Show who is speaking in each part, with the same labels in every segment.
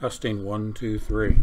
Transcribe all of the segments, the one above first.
Speaker 1: Testing 1, 2, 3.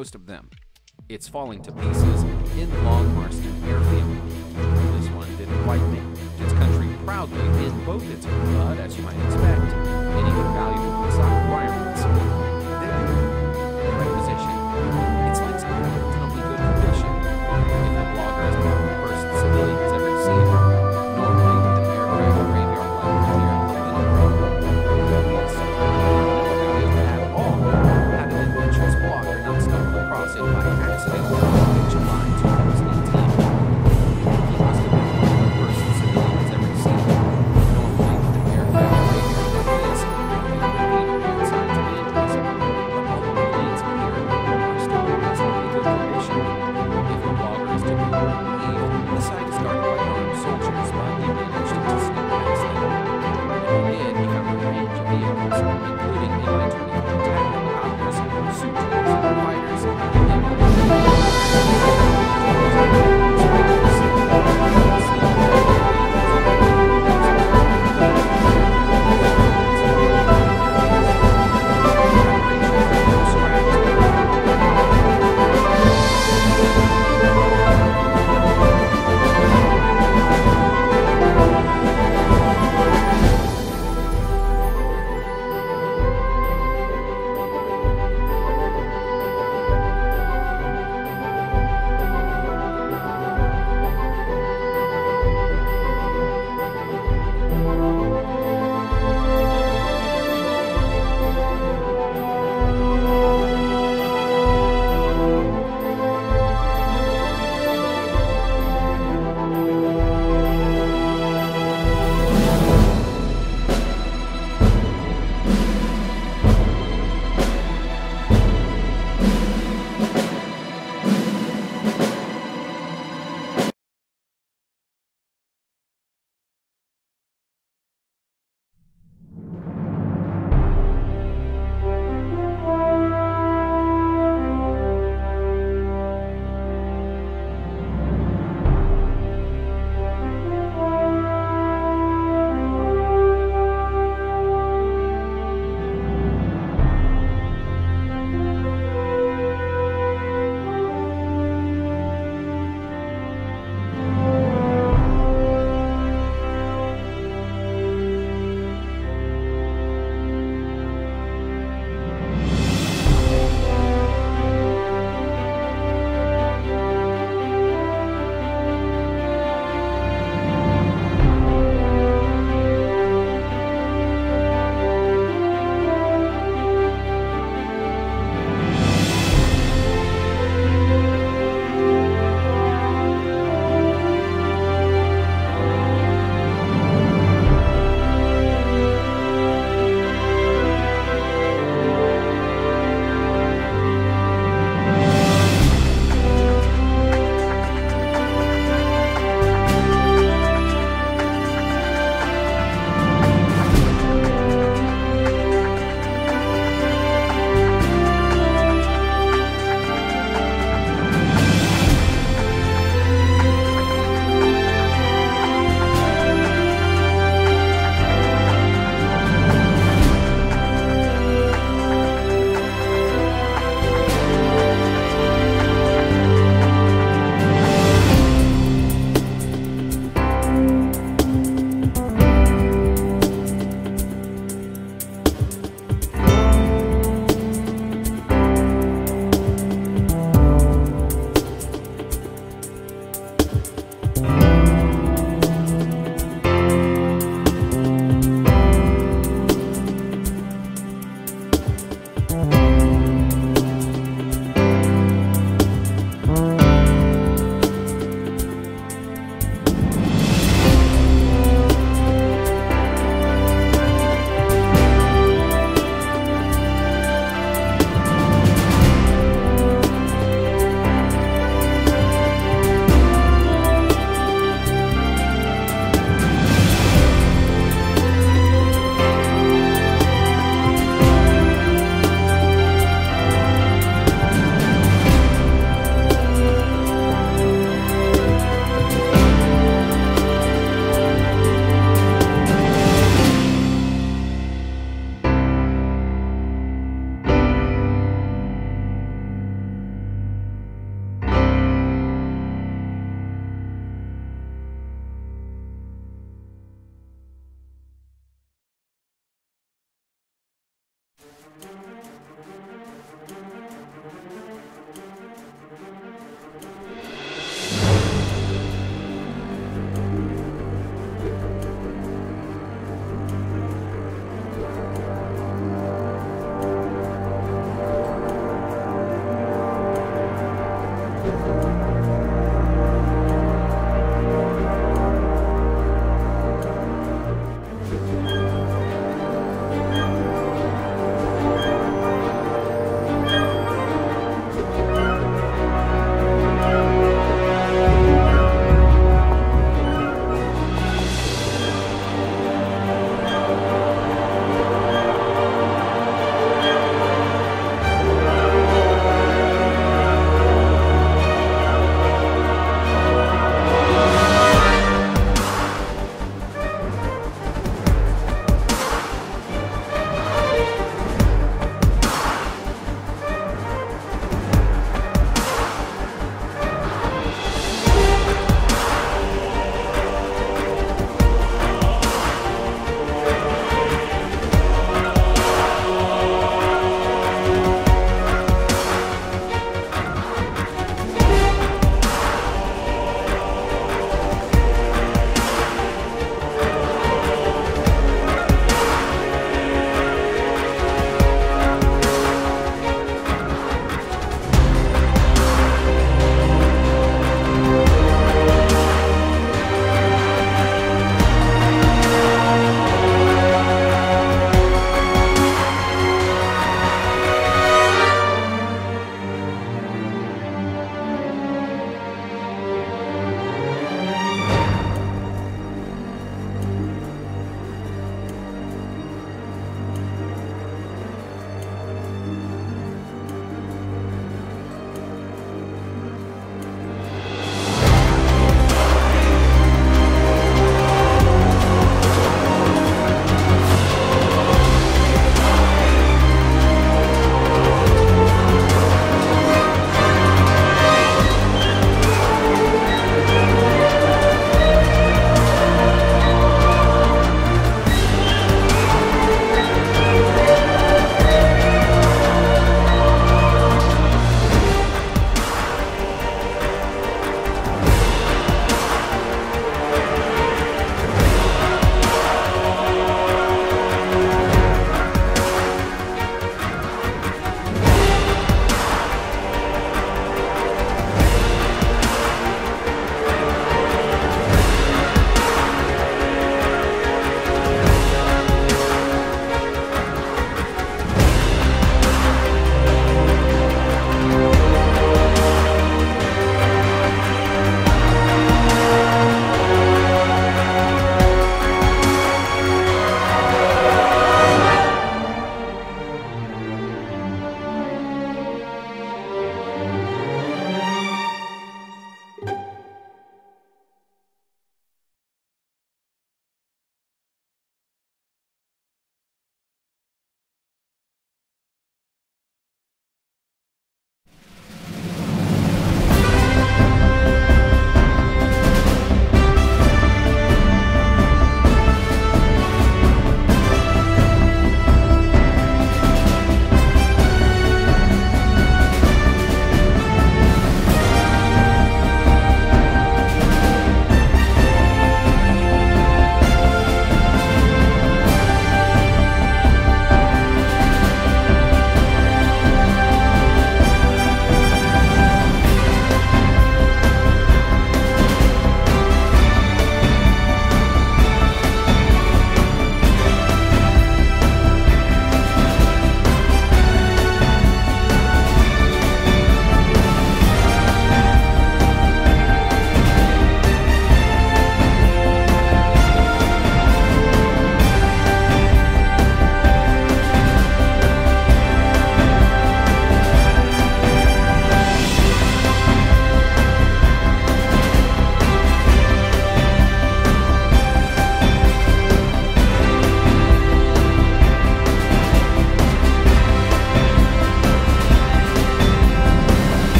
Speaker 1: most of them. It's falling to pieces in Long Marston Airfield. This one didn't quite make its country proudly in both its, but as you might expect, many valuable stock requirements. There, in right position, it's like some relatively good condition. If the blogger is one of the first civilians ever seen, normally with an aircraft graveyard like here in the It's at all had an adventurous blogger not stumbled across it by accident in July 2018. He must have been one of the first civilians ever seen. Normally, with an aircraft graveyard like this,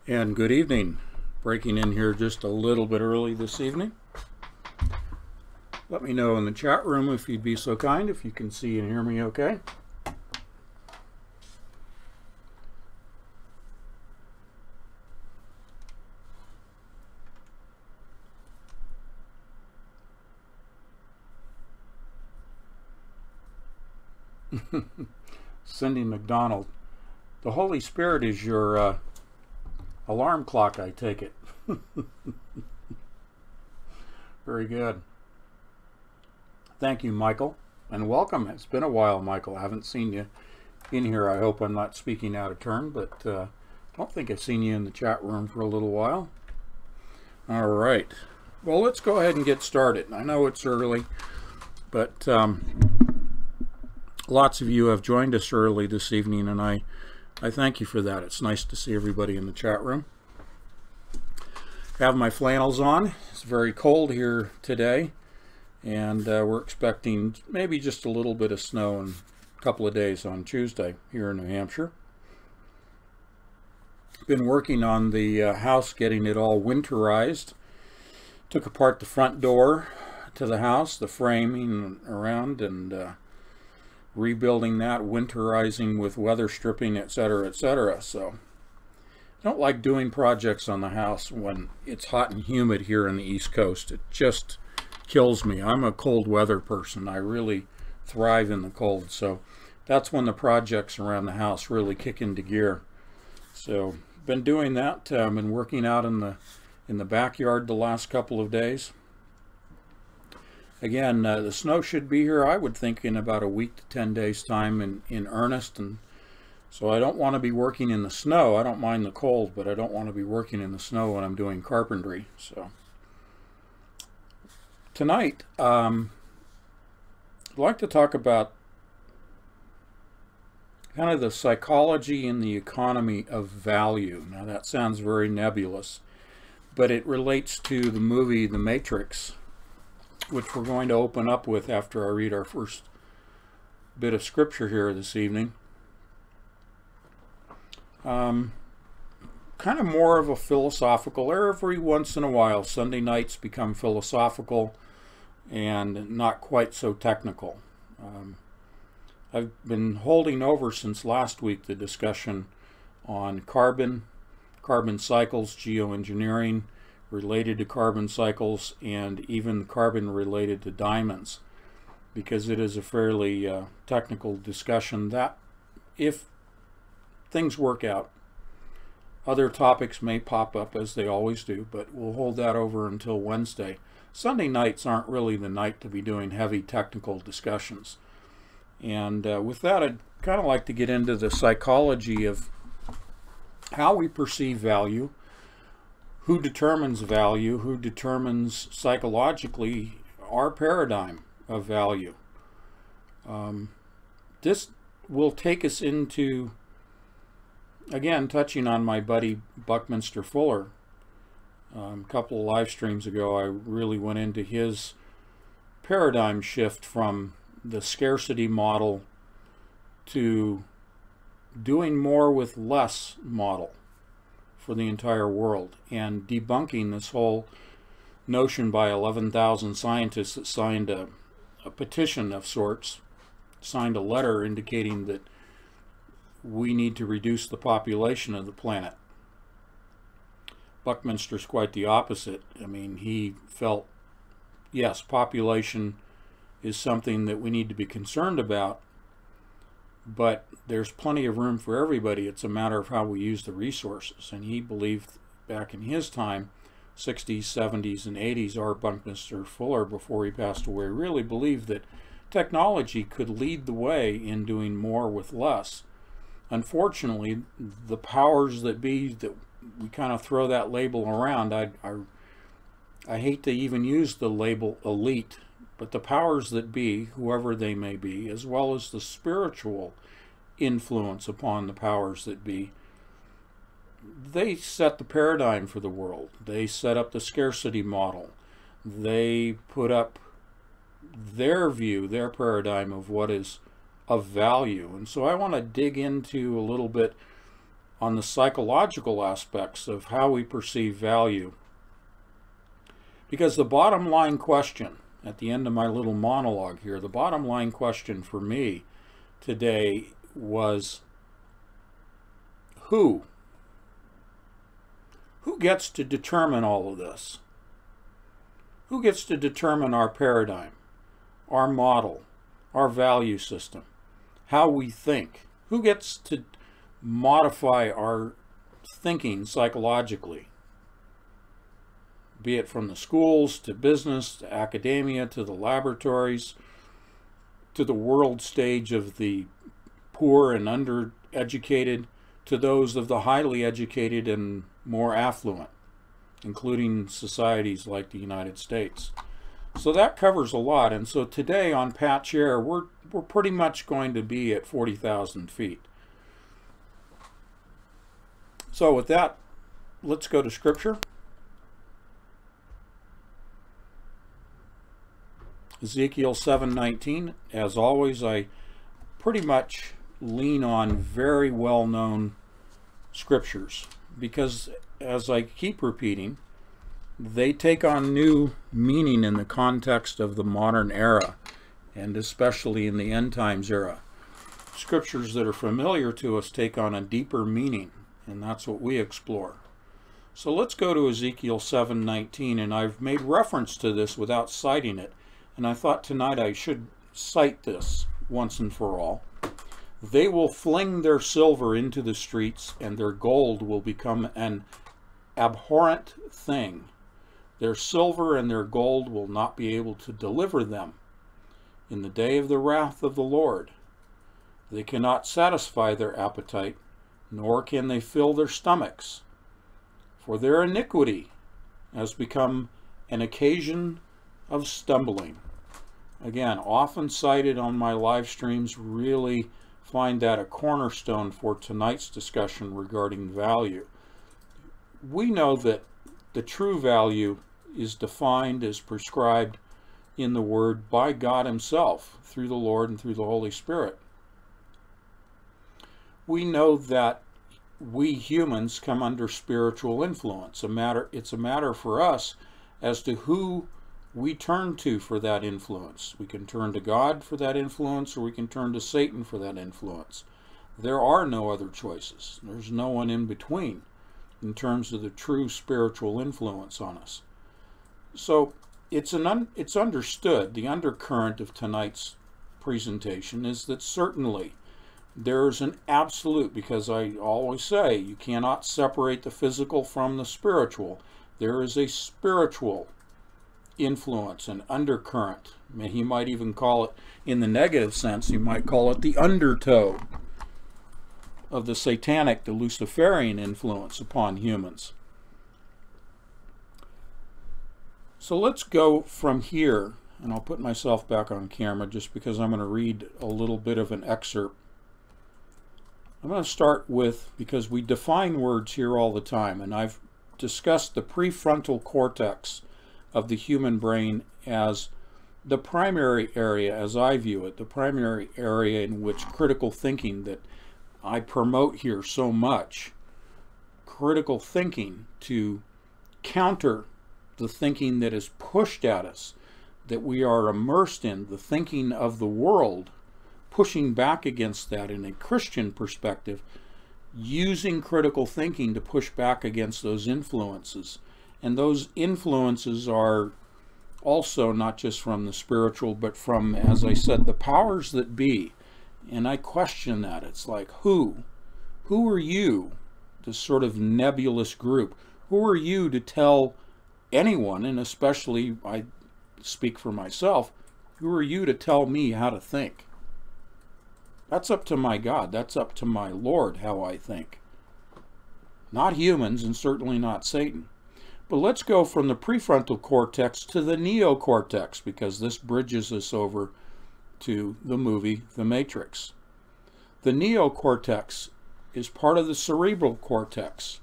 Speaker 2: And good evening. Breaking in here just a little bit early this evening. Let me know in the chat room if you'd be so kind, if you can see and hear me okay. Cindy McDonald. The Holy Spirit is your alarm clock, I take it. Very good. Thank you, Michael, and welcome. It's been a while, Michael. I haven't seen you in here. I hope I'm not speaking out of turn, but I don't think I've seen you in the chat room for a little while. All right. Well, let's go ahead and get started. I know it's early, but lots of you have joined us early this evening, and I thank you for that. It's nice to see everybody in the chat room. I have my flannels on. It's very cold here today, and we're expecting maybe just a little bit of snow in a couple of days on Tuesday here in New Hampshire. Been working on the house, getting it all winterized. Took apart the front door to the house, the framing around, and rebuilding that, winterizing with weather stripping, etc., etc. So I don't like doing projects on the house when it's hot and humid here on the East Coast. It just kills me. I'm a cold weather person. I really thrive in the cold. So that's when the projects around the house really kick into gear. So been doing that. Been working out in the backyard the last couple of days. Again, the snow should be here, I would think, in about a week to 10 days time in earnest, and so I don't want to be working in the snow. I don't mind the cold, but I don't want to be working in the snow when I'm doing carpentry. So tonight, I'd like to talk about kind of the psychology and the economy of value. Now that sounds very nebulous, but it relates to the movie The Matrix, which we're going to open up with after I read our first bit of scripture here this evening. Kind of more of a philosophical. Every once in a while, Sunday nights become philosophical and not quite so technical. I've been holding over since last week the discussion on carbon cycles, geoengineering, related to carbon cycles, and even carbon related to diamonds, because it is a fairly technical discussion that, if things work out, other topics may pop up, as they always do, but we'll hold that over until Wednesday. Sunday nights aren't really the night to be doing heavy technical discussions. And with that, I'd kind of like to get into the psychology of how we perceive value, who determines value, who determines psychologically our paradigm of value. This will take us into, again, touching on my buddy Buckminster Fuller. A couple of live streams ago, I really went into his paradigm shift from the scarcity model to doing more with less model for the entire world, and debunking this whole notion by 11,000 scientists that signed a petition of sorts, signed a letter indicating that we need to reduce the population of the planet. Buckminster's quite the opposite. I mean, he felt, yes, population is something that we need to be concerned about, but there's plenty of room for everybody. It's a matter of how we use the resources. And he believed back in his time, 60s, 70s, and 80s, our Buckminster Fuller, before he passed away, really believed that technology could lead the way in doing more with less. Unfortunately, the powers that be, that we kind of throw that label around, I hate to even use the label elite, but the powers that be, whoever they may be, as well as the spiritual influence upon the powers that be, they set the paradigm for the world. They set up the scarcity model. They put up their view, their paradigm of what is of value. And so I want to dig into a little bit on the psychological aspects of how we perceive value. Because the bottom line question, at the end of my little monologue here, the bottom line question for me today was, who? Who gets to determine all of this? Who gets to determine our paradigm, our model, our value system, how we think? Who gets to modify our thinking psychologically? Be it from the schools, to business, to academia, to the laboratories, to the world stage of the poor and undereducated, to those of the highly educated and more affluent, including societies like the United States. So that covers a lot. And so today on Patch Air, we're pretty much going to be at 40,000 feet. So with that, let's go to Scripture. Ezekiel 7:19. As always, I pretty much lean on very well-known scriptures because, as I keep repeating, they take on new meaning in the context of the modern era, and especially in the end times era. Scriptures that are familiar to us take on a deeper meaning, and that's what we explore. So let's go to Ezekiel 7:19, and I've made reference to this without citing it, and I thought tonight I should cite this once and for all. They will fling their silver into the streets, and their gold will become an abhorrent thing. Their silver and their gold will not be able to deliver them in the day of the wrath of the Lord. They cannot satisfy their appetite, nor can they fill their stomachs. For their iniquity has become an occasion of stumbling. Again, often cited on my live streams, really find that a cornerstone for tonight's discussion regarding value. We know that the true value is defined as prescribed in the Word by God Himself, through the Lord and through the Holy Spirit. We know that we humans come under spiritual influence. It's a matter for us as to who we turn to for that influence. We can turn to God for that influence, or we can turn to Satan for that influence. There are no other choices. There's no one in between in terms of the true spiritual influence on us. So it's understood, the undercurrent of tonight's presentation is that certainly there's an absolute, because I always say you cannot separate the physical from the spiritual. There is a spiritual influence, an undercurrent. I mean, he might even call it, in the negative sense, he might call it the undertow of the satanic, the Luciferian influence upon humans. So let's go from here, and I'll put myself back on camera just because I'm going to read a little bit of an excerpt. I'm going to start with, because we define words here all the time, and I've discussed the prefrontal cortex of the human brain as the primary area, as I view it, the primary area in which critical thinking that I promote here so much, critical thinking to counter the thinking that is pushed at us, that we are immersed in, the thinking of the world, pushing back against that in a Christian perspective, using critical thinking to push back against those influences. And those influences are also not just from the spiritual, but from, as I said, the powers that be. And I question that. It's like, who? Who are you, this sort of nebulous group? Who are you to tell anyone, and especially, I speak for myself, who are you to tell me how to think? That's up to my God. That's up to my Lord how I think. Not humans, and certainly not Satan. But let's go from the prefrontal cortex to the neocortex, because this bridges us over to the movie The Matrix. The neocortex is part of the cerebral cortex.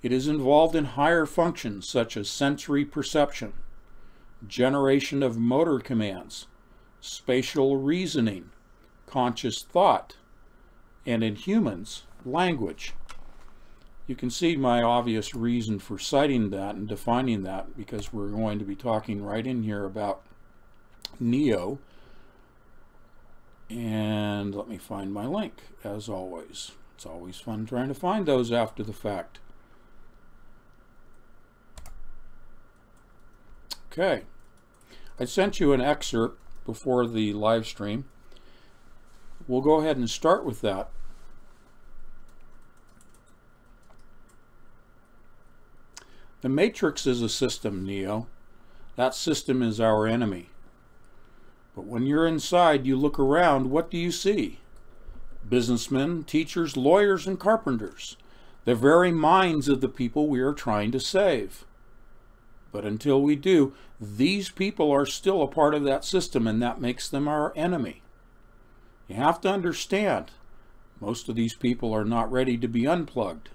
Speaker 2: It is involved in higher functions such as sensory perception, generation of motor commands, spatial reasoning, conscious thought, and in humans, language. You can see my obvious reason for citing that and defining that, because we're going to be talking right in here about Neo. And let me find my link, as always. It's always fun trying to find those after the fact. Okay. I sent you an excerpt before the live stream. We'll go ahead and start with that. The Matrix is a system, Neo. That system is our enemy. But when you're inside, you look around, what do you see? Businessmen, teachers, lawyers, and carpenters. The very minds of the people we are trying to save. But until we do, these people are still a part of that system, and that makes them our enemy. You have to understand, most of these people are not ready to be unplugged,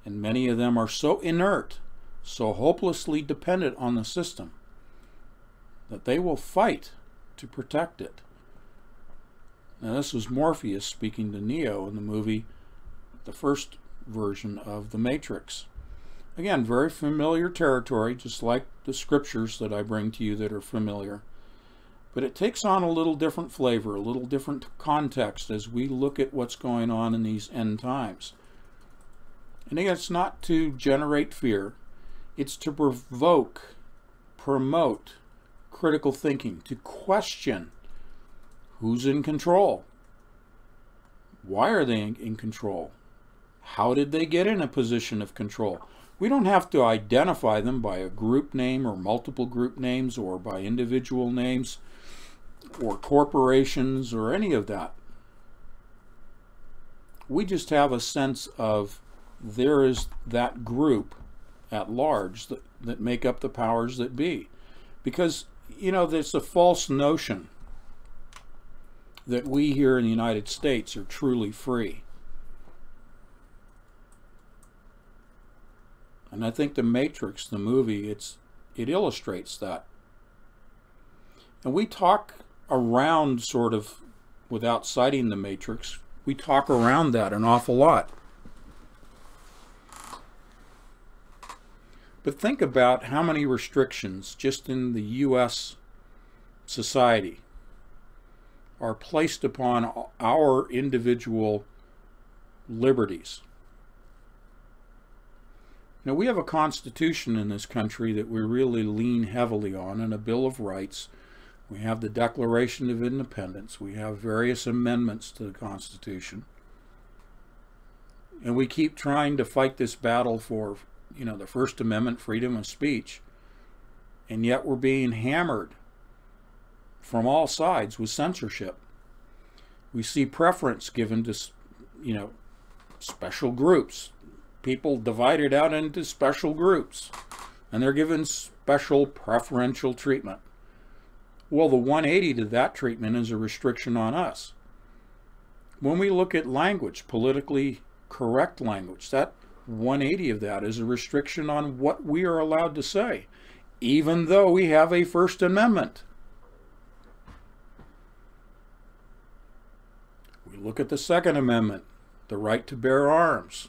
Speaker 2: and many of them are so inert, so hopelessly dependent on the system, that they will fight to protect it. Now, this was Morpheus speaking to Neo in the movie, the first version of The Matrix. Again, very familiar territory, just like the scriptures that I bring to you that are familiar. But it takes on a little different flavor, a little different context as we look at what's going on in these end times. And again, it's not to generate fear. It's to provoke, promote critical thinking, to question who's in control. Why are they in control? How did they get in a position of control? We don't have to identify them by a group name or multiple group names or by individual names or corporations or any of that. We just have a sense of there is that group at large that make up the powers that be. Because, you know, there's a false notion that we here in the United States are truly free. And I think The Matrix, the movie, it illustrates that. And we talk around, sort of, without citing The Matrix, we talk around that an awful lot. But think about how many restrictions just in the U.S. society are placed upon our individual liberties. Now, we have a constitution in this country that we really lean heavily on, and a Bill of Rights. We have the Declaration of Independence. We have various amendments to the Constitution. And we keep trying to fight this battle for, you know, the First Amendment, freedom of speech. And yet we're being hammered from all sides with censorship. We see preference given to, you know, special groups. People divided out into special groups, and they're given special preferential treatment. Well, the 180 to that treatment is a restriction on us. When we look at language, politically correct language, that 180 of that is a restriction on what we are allowed to say, even though we have a First Amendment. We look at the Second Amendment, the right to bear arms.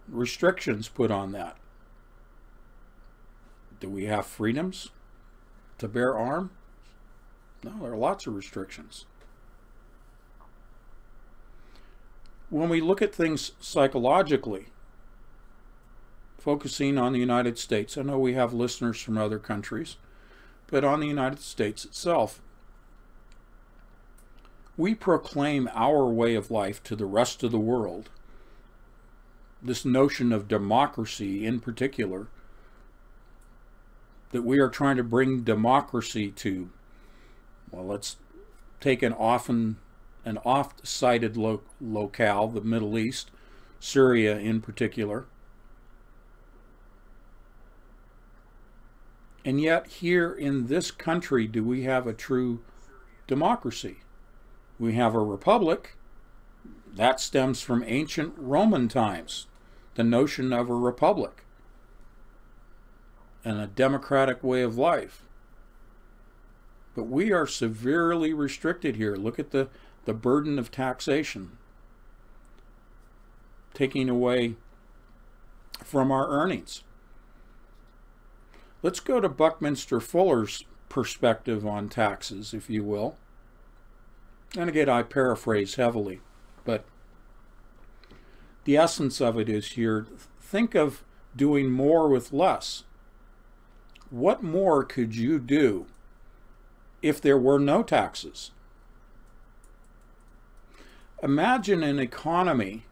Speaker 2: Restrictions put on that. Do we have freedoms to bear arms? No, there are lots of restrictions. When we look at things psychologically, focusing on the United States, I know we have listeners from other countries, but on the United States itself, we proclaim our way of life to the rest of the world. This notion of democracy in particular, that we are trying to bring democracy to, well, let's take an oft-cited locale, the Middle East, Syria in particular. And yet here in this country, do we have a true democracy? We have a republic. That stems from ancient Roman times, the notion of a republic and a democratic way of life. But we are severely restricted here. Look at the burden of taxation, taking away from our earnings. Let's go to Buckminster Fuller's perspective on taxes, if you will. And again, I paraphrase heavily, but the essence of it is here, think of doing more with less. What more could you do if there were no taxes? Imagine an economy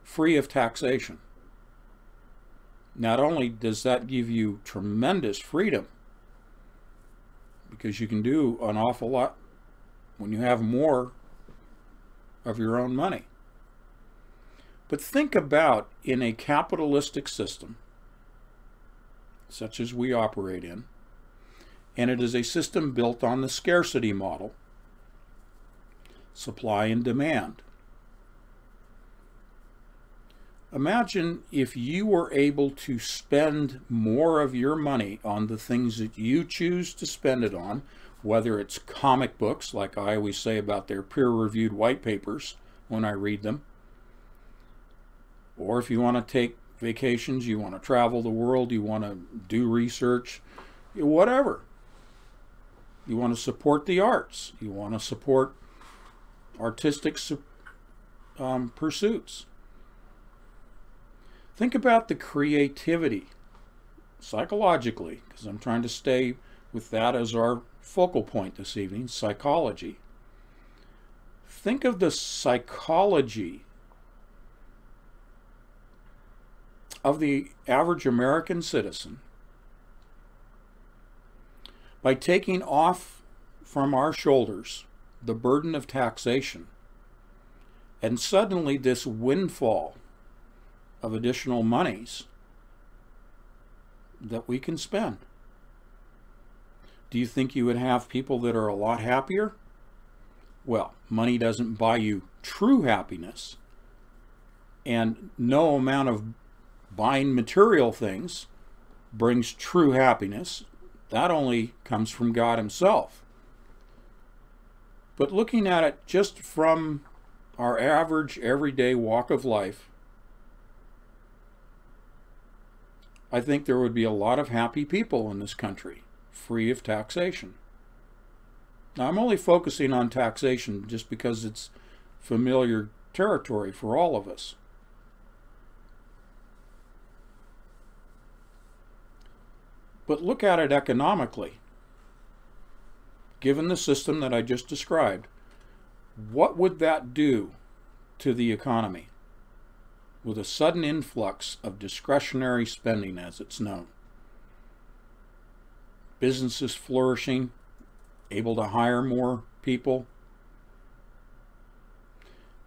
Speaker 2: free of taxation. Not only does that give you tremendous freedom, because you can do an awful lot when you have more of your own money. But think about in a capitalistic system, such as we operate in, and it is a system built on the scarcity model, supply and demand. Imagine if you were able to spend more of your money on the things that you choose to spend it on, whether it's comic books, like I always say about their peer-reviewed white papers when I read them, or if you want to take vacations, you want to travel the world, you want to do research, whatever. You want to support the arts, you want to support artistic pursuits. Think about the creativity, psychologically, because I'm trying to stay with that as our focal point this evening, psychology. Think of the psychology of the average American citizen by taking off from our shoulders the burden of taxation, and suddenly this windfall of additional monies that we can spend. Do you think you would have people that are a lot happier? Well, money doesn't buy you true happiness, and no amount of buying material things brings true happiness. That only comes from God Himself. But looking at it just from our average everyday walk of life, I think there would be a lot of happy people in this country, free of taxation. Now, I'm only focusing on taxation just because it's familiar territory for all of us. But look at it economically. Given the system that I just described, what would that do to the economy with a sudden influx of discretionary spending, as it's known? Businesses flourishing, able to hire more people,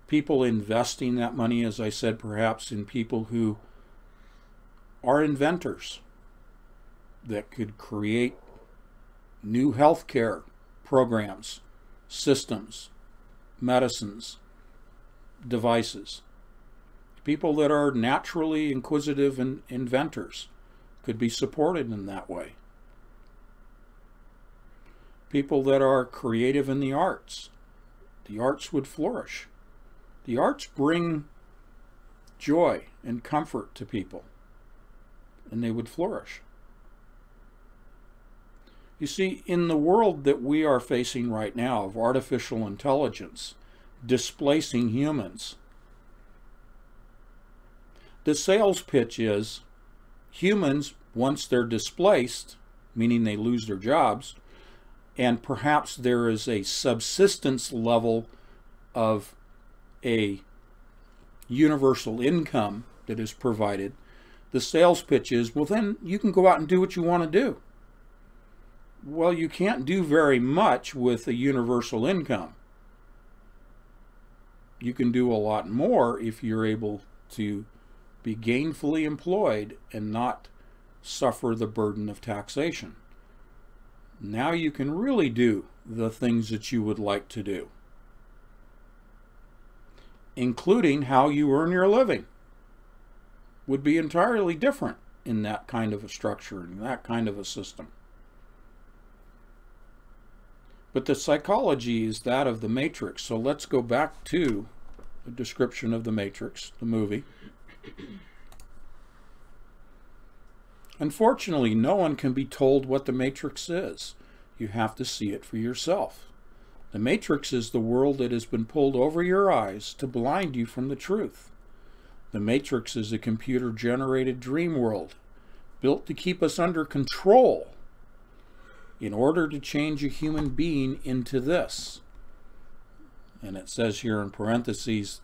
Speaker 2: people investing that money, as I said, perhaps in people who are inventors that could create new healthcare programs, systems, medicines, devices. People that are naturally inquisitive and inventors could be supported in that way. People that are creative in the arts would flourish. The arts bring joy and comfort to people, and they would flourish. You see, in the world that we are facing right now of artificial intelligence displacing humans, the sales pitch is humans, once they're displaced, meaning they lose their jobs, and perhaps there is a subsistence level of a universal income that is provided, the sales pitch is, well, then you can go out and do what you want to do. Well, you can't do very much with a universal income. You can do a lot more if you're able to be gainfully employed and not suffer the burden of taxation. Now you can really do the things that you would like to do, including how you earn your living. Would be entirely different in that kind of a structure, in that kind of a system. But the psychology is that of the Matrix. So let's go back to the description of the Matrix, the movie. Unfortunately, no one can be told what the Matrix is. You have to see it for yourself. The Matrix is the world that has been pulled over your eyes to blind you from the truth. The Matrix is a computer-generated dream world built to keep us under control in order to change a human being into this. And it says here in parentheses,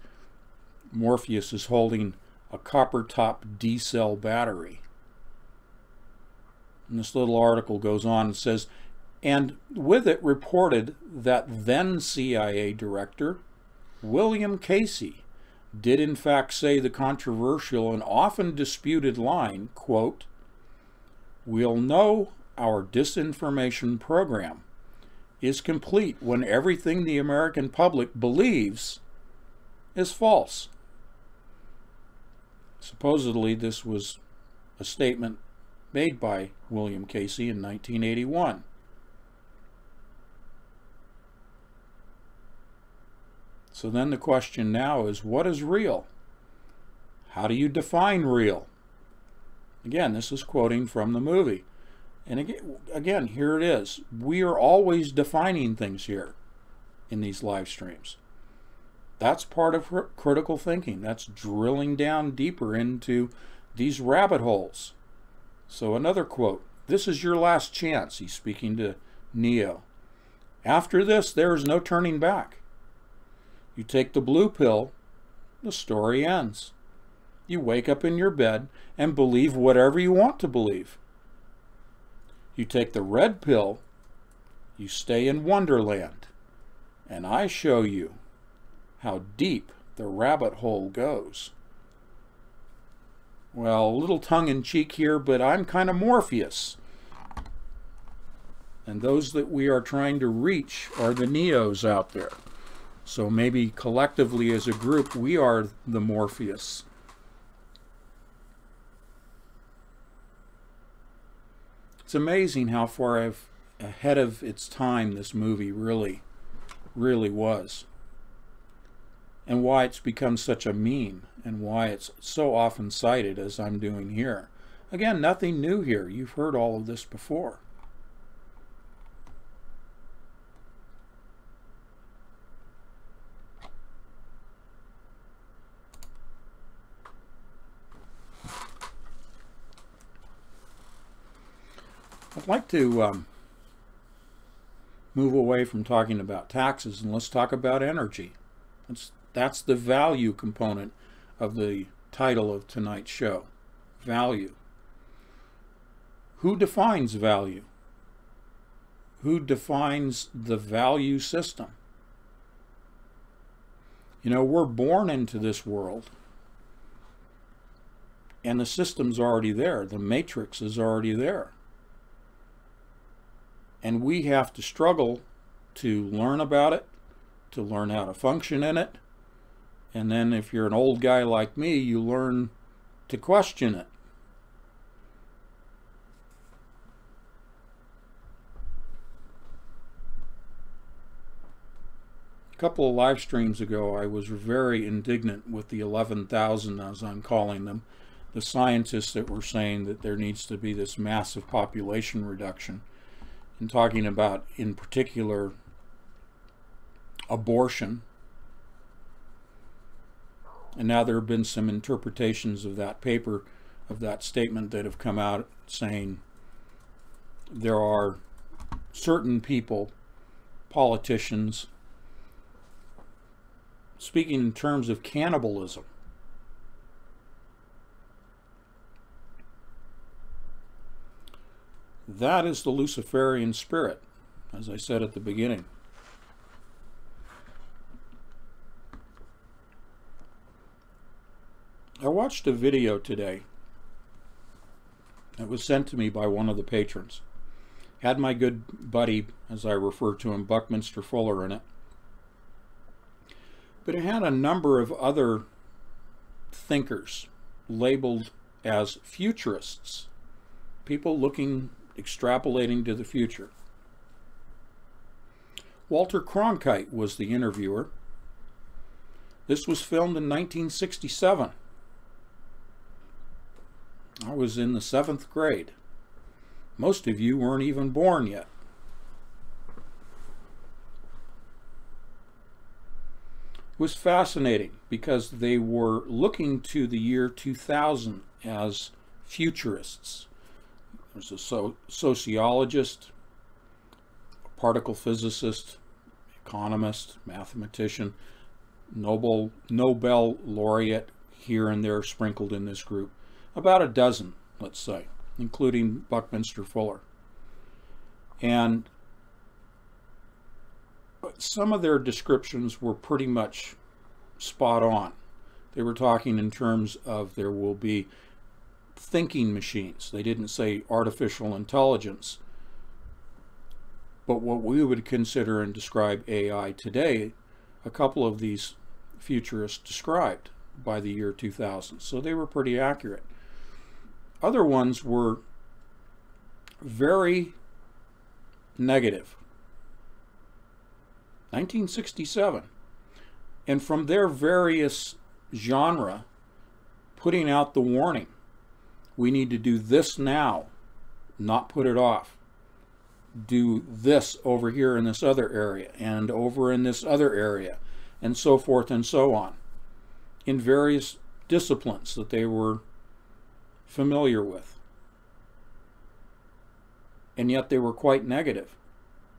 Speaker 2: Morpheus is holding a copper-top D-cell battery. And this little article goes on and says, and with it reported that then CIA director William Casey did in fact say the controversial and often disputed line, quote, "We'll know our disinformation program is complete when everything the American public believes is false." Supposedly this was a statement made by William Casey in 1981. So then the question now is, what is real? How do you define real? Again, this is quoting from the movie. And again, here it is. We are always defining things here in these live streams. That's part of critical thinking. That's drilling down deeper into these rabbit holes. So another quote, "This is your last chance," he's speaking to Neo. "After this, there is no turning back. You take the blue pill, the story ends. You wake up in your bed and believe whatever you want to believe. You take the red pill, you stay in Wonderland, and I show you how deep the rabbit hole goes." Well, a little tongue-in-cheek here, but I'm kind of Morpheus. And those that we are trying to reach are the Neos out there. So maybe collectively as a group, we are the Morpheus. It's amazing how far ahead of its time this movie really was. And why it's become such a meme, and why it's so often cited as I'm doing here. Again, nothing new here. You've heard all of this before. I'd like to move away from talking about taxes and let's talk about energy. That's the value component of the title of tonight's show. Value. Who defines value? Who defines the value system? You know, we're born into this world, and the system's already there. The matrix is already there. And we have to struggle to learn about it, to learn how to function in it. And then if you're an old guy like me, you learn to question it. A couple of live streams ago, I was very indignant with the 11,000, as I'm calling them, the scientists that were saying that there needs to be this massive population reduction, and talking about, in particular, abortion. And now there have been some interpretations of that paper, of that statement, that have come out saying there are certain people, politicians, speaking in terms of cannibalism. That is the Luciferian spirit, as I said at the beginning. I watched a video today that was sent to me by one of the patrons. Had my good buddy, as I refer to him, Buckminster Fuller, in it. But it had a number of other thinkers labeled as futurists. People looking, extrapolating to the future. Walter Cronkite was the interviewer. This was filmed in 1967. I was in the 7th grade. Most of you weren't even born yet. It was fascinating because they were looking to the year 2000 as futurists. There's a sociologist, a particle physicist, economist, mathematician, Nobel laureate here and there sprinkled in this group. About a dozen, let's say, including Buckminster Fuller. And some of their descriptions were pretty much spot on. They were talking in terms of there will be thinking machines. They didn't say artificial intelligence. But what we would consider and describe AI today, a couple of these futurists described by the year 2000. So they were pretty accurate. Other ones were very negative. 1967. And from their various genre, putting out the warning. We need to do this now, not put it off. Do this over here in this other area and over in this other area, and so forth and so on, in various disciplines that they were familiar with. And yet they were quite negative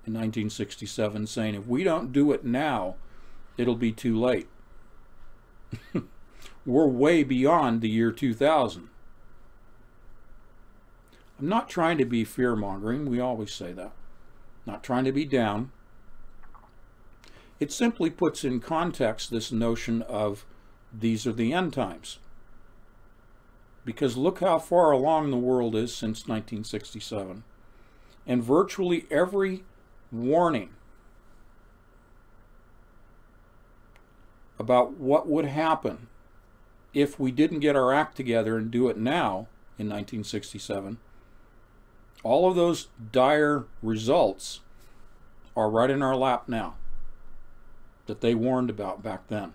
Speaker 2: in 1967, saying if we don't do it now, it'll be too late. We're way beyond the year 2000. I'm not trying to be fear-mongering. We always say that. Not trying to be down. It simply puts in context this notion of these are the end times. Because look how far along the world is since 1967. And virtually every warning about what would happen if we didn't get our act together and do it now in 1967, all of those dire results are right in our lap now that they warned about back then.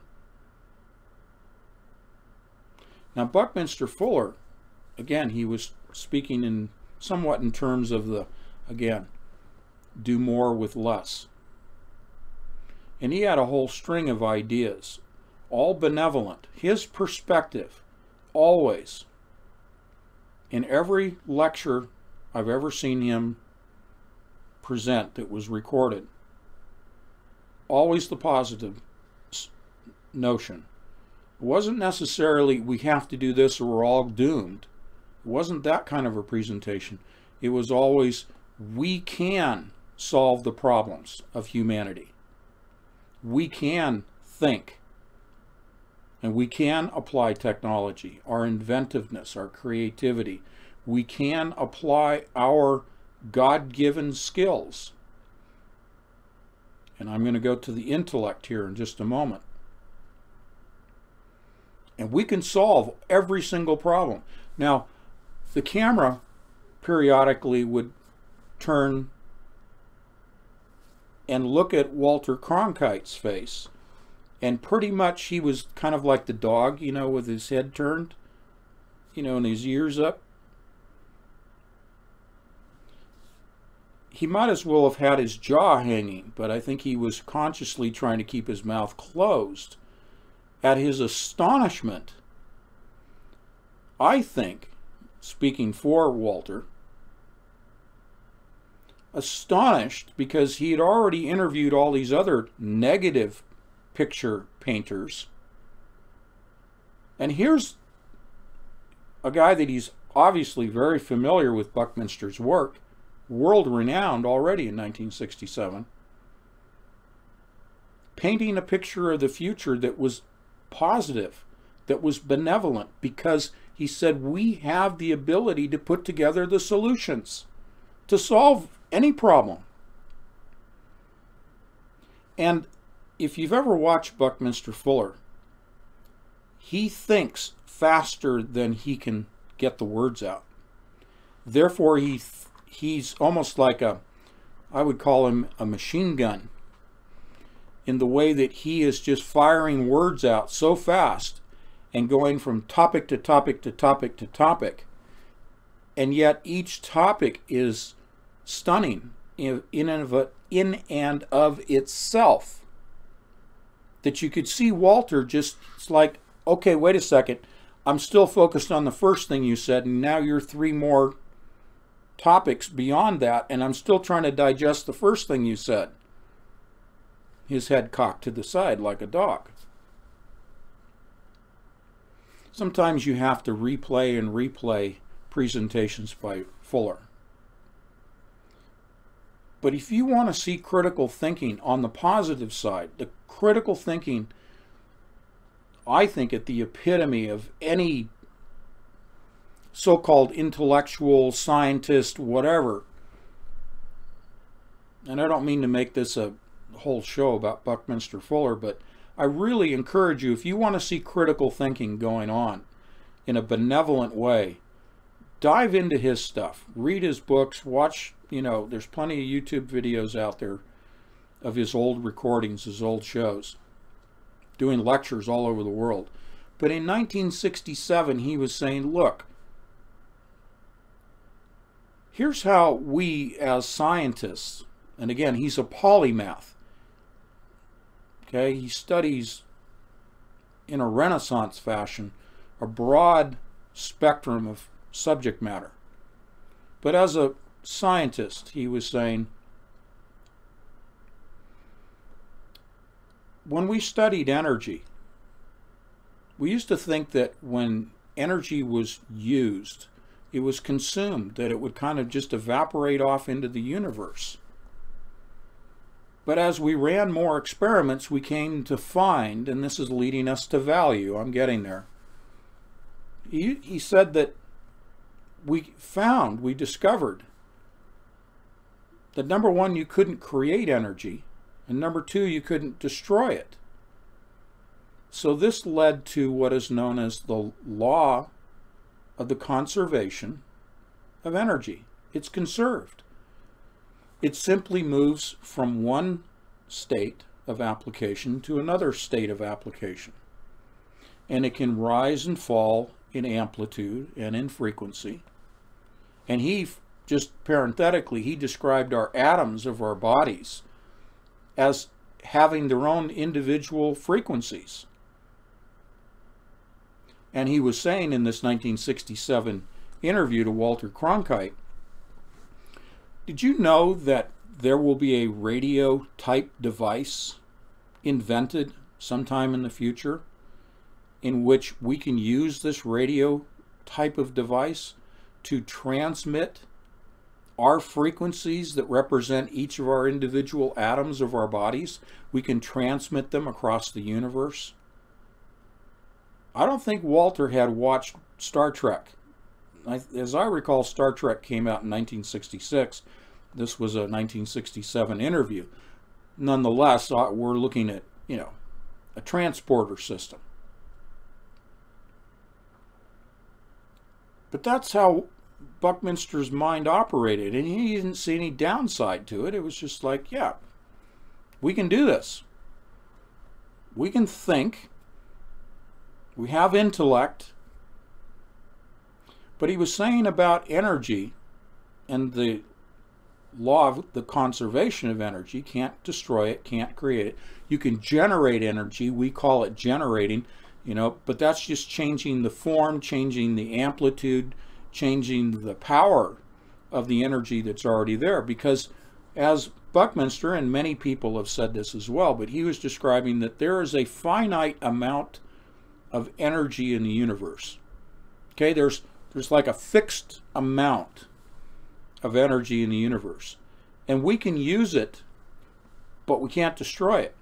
Speaker 2: Now, Buckminster Fuller, again, he was speaking in somewhat in terms of the, again, do more with less. And he had a whole string of ideas, all benevolent. His perspective, always, in every lecture I've ever seen him present that was recorded, always the positive notion. It wasn't necessarily we have to do this or we're all doomed. It wasn't that kind of a presentation. It was always we can solve the problems of humanity. We can think. And we can apply technology, our inventiveness, our creativity. We can apply our God-given skills. And I'm going to go to the intellect here in just a moment. And we can solve every single problem. Now, the camera periodically would turn and look at Walter Cronkite's face. And pretty much he was kind of like the dog, you know, with his head turned, you know, and his ears up. He might as well have had his jaw hanging, but I think he was consciously trying to keep his mouth closed. At his astonishment, I think, speaking for Walter, astonished because he had already interviewed all these other negative picture painters. And here's a guy that he's obviously very familiar with Buckminster's work, world-renowned already in 1967, painting a picture of the future that was positive, that was benevolent, because he said we have the ability to put together the solutions to solve any problem. And if you've ever watched Buckminster Fuller, he thinks faster than he can get the words out. Therefore, he's almost like I would call him a machine gun in the way that he is just firing words out so fast and going from topic to topic to topic to topic. And yet each topic is stunning in and of itself. That you could see Walter just, it's like, okay, wait a second, I'm still focused on the first thing you said, and now you're 3 more topics beyond that, and I'm still trying to digest the first thing you said. His head cocked to the side like a dog. Sometimes you have to replay and replay presentations by Fuller. But if you want to see critical thinking on the positive side, the critical thinking, I think, at the epitome of any so-called intellectual, scientist, whatever. And I don't mean to make this a whole show about Buckminster Fuller, but I really encourage you, if you want to see critical thinking going on in a benevolent way, dive into his stuff. Read his books, watch, there's plenty of YouTube videos out there of his old recordings, his old shows, doing lectures all over the world. But in 1967, he was saying, look, here's how we as scientists, and again, he's a polymath, okay? He studies in a Renaissance fashion a broad spectrum of subject matter. But as a scientist, he was saying, when we studied energy, we used to think that when energy was used, it was consumed, that it would kind of just evaporate off into the universe. But as we ran more experiments, we came to find, and this is leading us to value, I'm getting there. He said that we discovered that number one, you couldn't create energy, and number two, you couldn't destroy it. So this led to what is known as the law of the conservation of energy. It's conserved. It simply moves from one state of application to another state of application. And it can rise and fall in amplitude and in frequency. And he, just parenthetically, he described our atoms of our bodies as having their own individual frequencies. And he was saying in this 1967 interview to Walter Cronkite, did you know that there will be a radio type device invented sometime in the future in which we can use this radio type of device to transmit our frequencies that represent each of our individual atoms of our bodies? We can transmit them across the universe. I don't think Walter had watched Star Trek. As I recall, Star Trek came out in 1966. This was a 1967 interview. Nonetheless, we're looking at, a transporter system. But that's how Buckminster's mind operated, and he didn't see any downside to it. It was just like, yeah, we can do this. We can think. We have intellect. But he was saying about energy and the law of the conservation of energy. Can't destroy it, can't create it. You can generate energy. We call it generating, but that's just changing the form, changing the amplitude, changing the power of the energy that's already there. Because as Buckminster, and many people have said this as well, but he was describing that there is a finite amount of energy in the universe. Okay, there's like a fixed amount of energy in the universe. And we can use it, but we can't destroy it.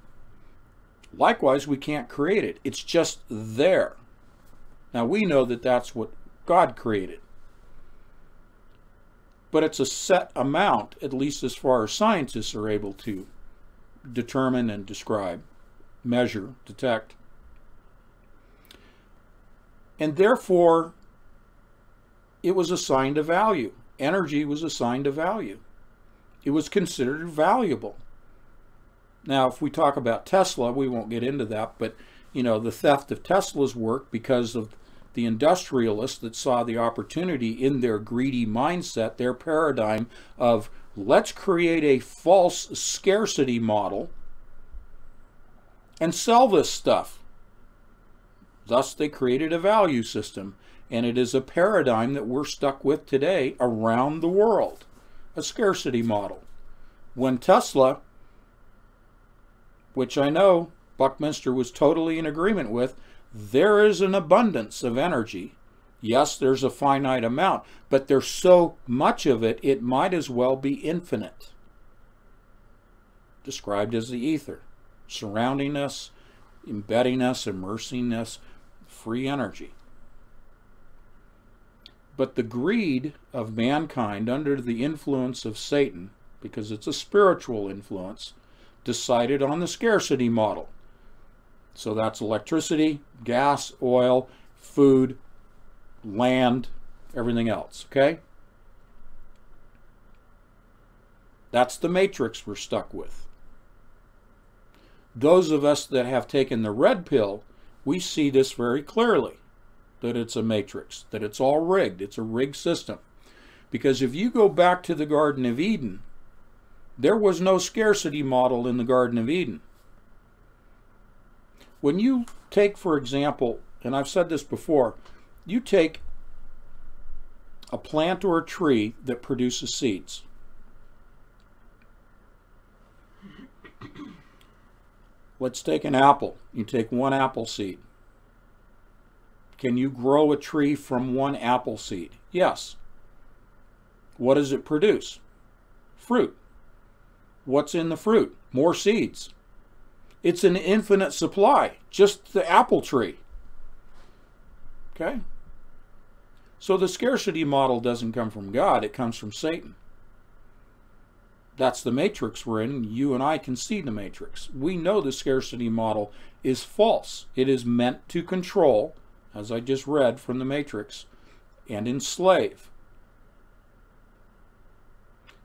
Speaker 2: Likewise, we can't create it. It's just there. Now, we know that that's what God created. But it's a set amount, at least as far as scientists are able to determine and describe, measure, detect. And therefore, it was assigned a value. Energy was assigned a value. It was considered valuable. Now, if we talk about Tesla, we won't get into that, but you know, the theft of Tesla's work because of the industrialists that saw the opportunity in their greedy mindset, their paradigm of let's create a false scarcity model and sell this stuff. Thus, they created a value system, and it is a paradigm that we're stuck with today around the world, a scarcity model. When Tesla, which I know Buckminster was totally in agreement with, there is an abundance of energy. Yes, there's a finite amount, but there's so much of it, it might as well be infinite. Described as the ether, surrounding us, embedding us, immersing us, free energy. But the greed of mankind under the influence of Satan, because it's a spiritual influence, decided on the scarcity model. So that's electricity, gas, oil, food, land, everything else, okay? That's the matrix we're stuck with. Those of us that have taken the red pill, we see this very clearly, that it's a matrix, that it's all rigged. It's a rigged system. Because if you go back to the Garden of Eden, there was no scarcity model in the Garden of Eden. When you take, for example, and I've said this before, you take a plant or a tree that produces seeds. Let's take an apple. You take one apple seed. Can you grow a tree from one apple seed? Yes. What does it produce? Fruit. What's in the fruit? More seeds. It's an infinite supply, just the apple tree. Okay? So the scarcity model doesn't come from God, it comes from Satan. That's the matrix we're in. You and I can see the matrix. We know the scarcity model is false. It is meant to control, as I just read from the matrix, and enslave.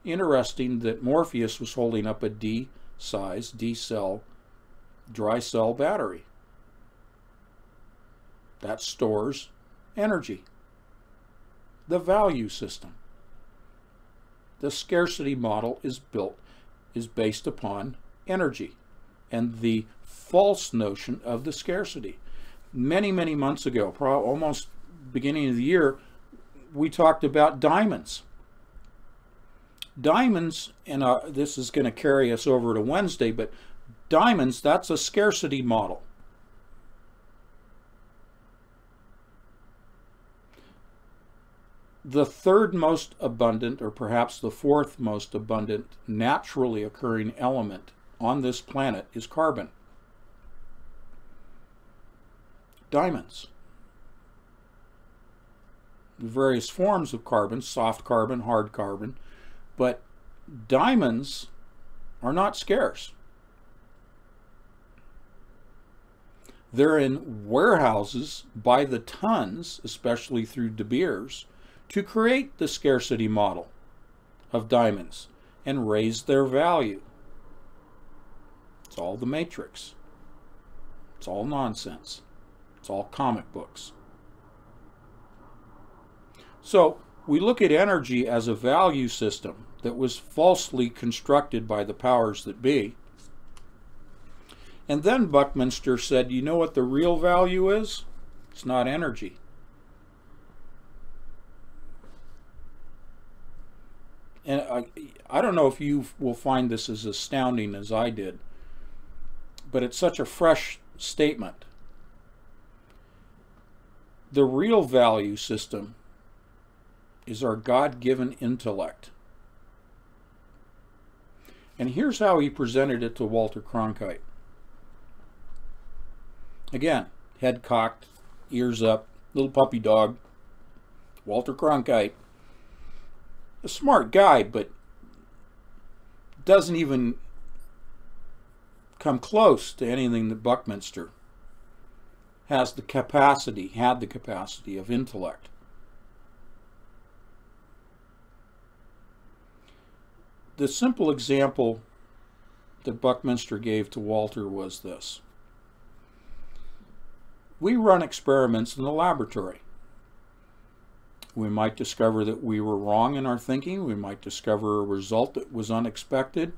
Speaker 2: Interesting that Morpheus was holding up a D-size, D-cell, dry cell battery. That stores energy. The value system. The scarcity model is based upon energy and the false notion of the scarcity. Many, many months ago, almost beginning of the year, we talked about diamonds. Diamonds, and this is going to carry us over to Wednesday, but diamonds, that's a scarcity model. The third most abundant, or perhaps the fourth most abundant, naturally occurring element on this planet is carbon. Diamonds. The various forms of carbon, soft carbon, hard carbon, but diamonds are not scarce. They're in warehouses by the tons, especially through De Beers, to create the scarcity model of diamonds and raise their value. It's all the matrix. It's all nonsense. It's all comic books. So we look at energy as a value system that was falsely constructed by the powers that be. And then Buckminster said, you know what the real value is? It's not energy. And I don't know if you will find this as astounding as I did, but it's such a fresh statement. The real value system is our God-given intellect. And here's how he presented it to Walter Cronkite. Again, head cocked, ears up, little puppy dog. Walter Cronkite. A smart guy, but doesn't even come close to anything that Buckminster had the capacity of intellect. The simple example that Buckminster gave to Walter was this. We run experiments in the laboratory. We might discover that we were wrong in our thinking. We might discover a result that was unexpected.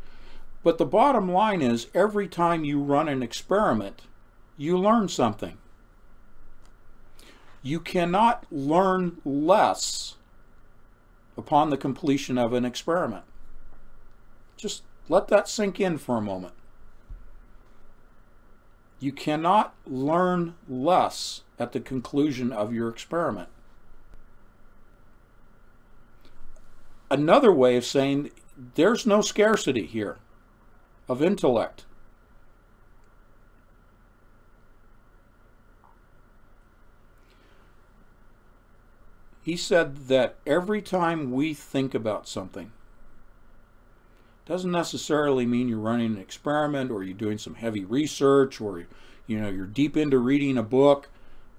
Speaker 2: But the bottom line is, every time you run an experiment, you learn something. You cannot learn less upon the completion of an experiment. Just let that sink in for a moment. You cannot learn less at the conclusion of your experiment. Another way of saying there's no scarcity here of intellect. He said that every time we think about something, doesn't necessarily mean you're running an experiment or you're doing some heavy research or you're deep into reading a book.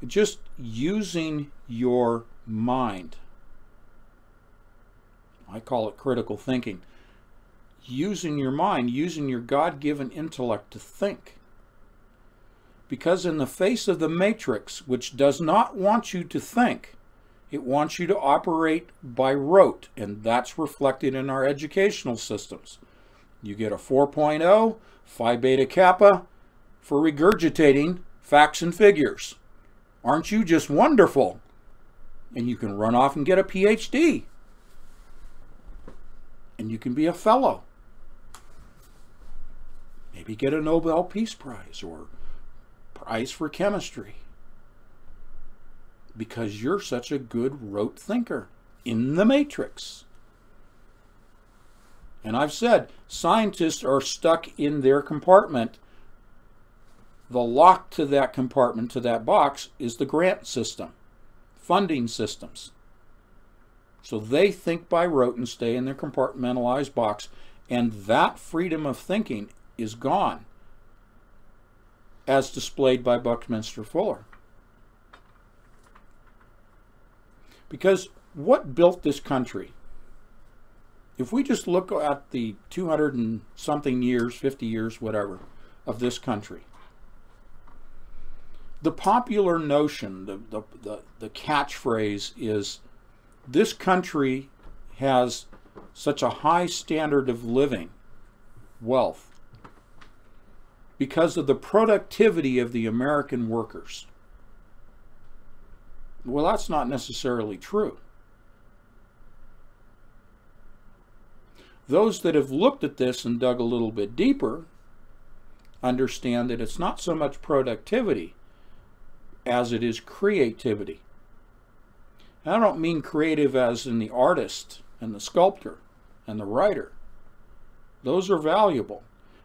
Speaker 2: Just using your mind. I call it critical thinking. Using your mind, using your God-given intellect to think. Because in the face of the matrix, which does not want you to think, it wants you to operate by rote, and that's reflected in our educational systems. You get a 4.0, Phi Beta Kappa, for regurgitating facts and figures. Aren't you just wonderful? And you can run off and get a PhD. And you can be a fellow. Maybe get a Nobel Peace Prize or prize for chemistry. Because you're such a good rote thinker in the matrix. And I've said, scientists are stuck in their compartment. The lock to that compartment, to that box, is the grant system, funding systems. So they think by rote and stay in their compartmentalized box, and that freedom of thinking is gone, as displayed by Buckminster Fuller. Because what built this country? If we just look at the 200 and something years, 50 years, whatever, of this country, the popular notion, the catchphrase is, this country has such a high standard of living, wealth, because of the productivity of the American workers. Well, that's not necessarily true. Those that have looked at this and dug a little bit deeper understand that it's not so much productivity as it is creativity. And I don't mean creative as in the artist and the sculptor and the writer. Those are valuable.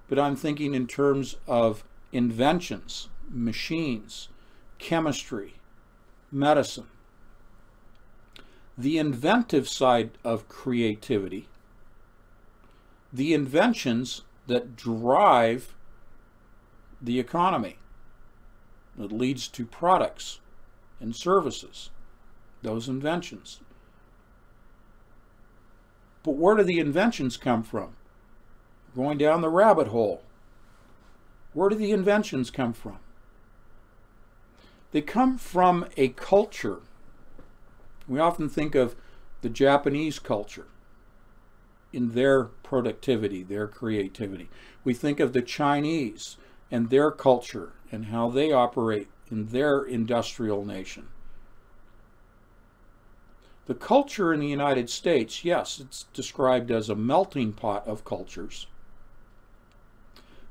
Speaker 2: But I'm thinking in terms of inventions, machines, chemistry, medicine. The inventive side of creativity, the inventions that drive the economy, that leads to products and services, those inventions. But where do the inventions come from? Going down the rabbit hole. Where do the inventions come from? They come from a culture. We often think of the Japanese culture in their productivity, their creativity. We think of the Chinese and their culture and how they operate in their industrial nation. The culture in the United States, yes, it's described as a melting pot of cultures.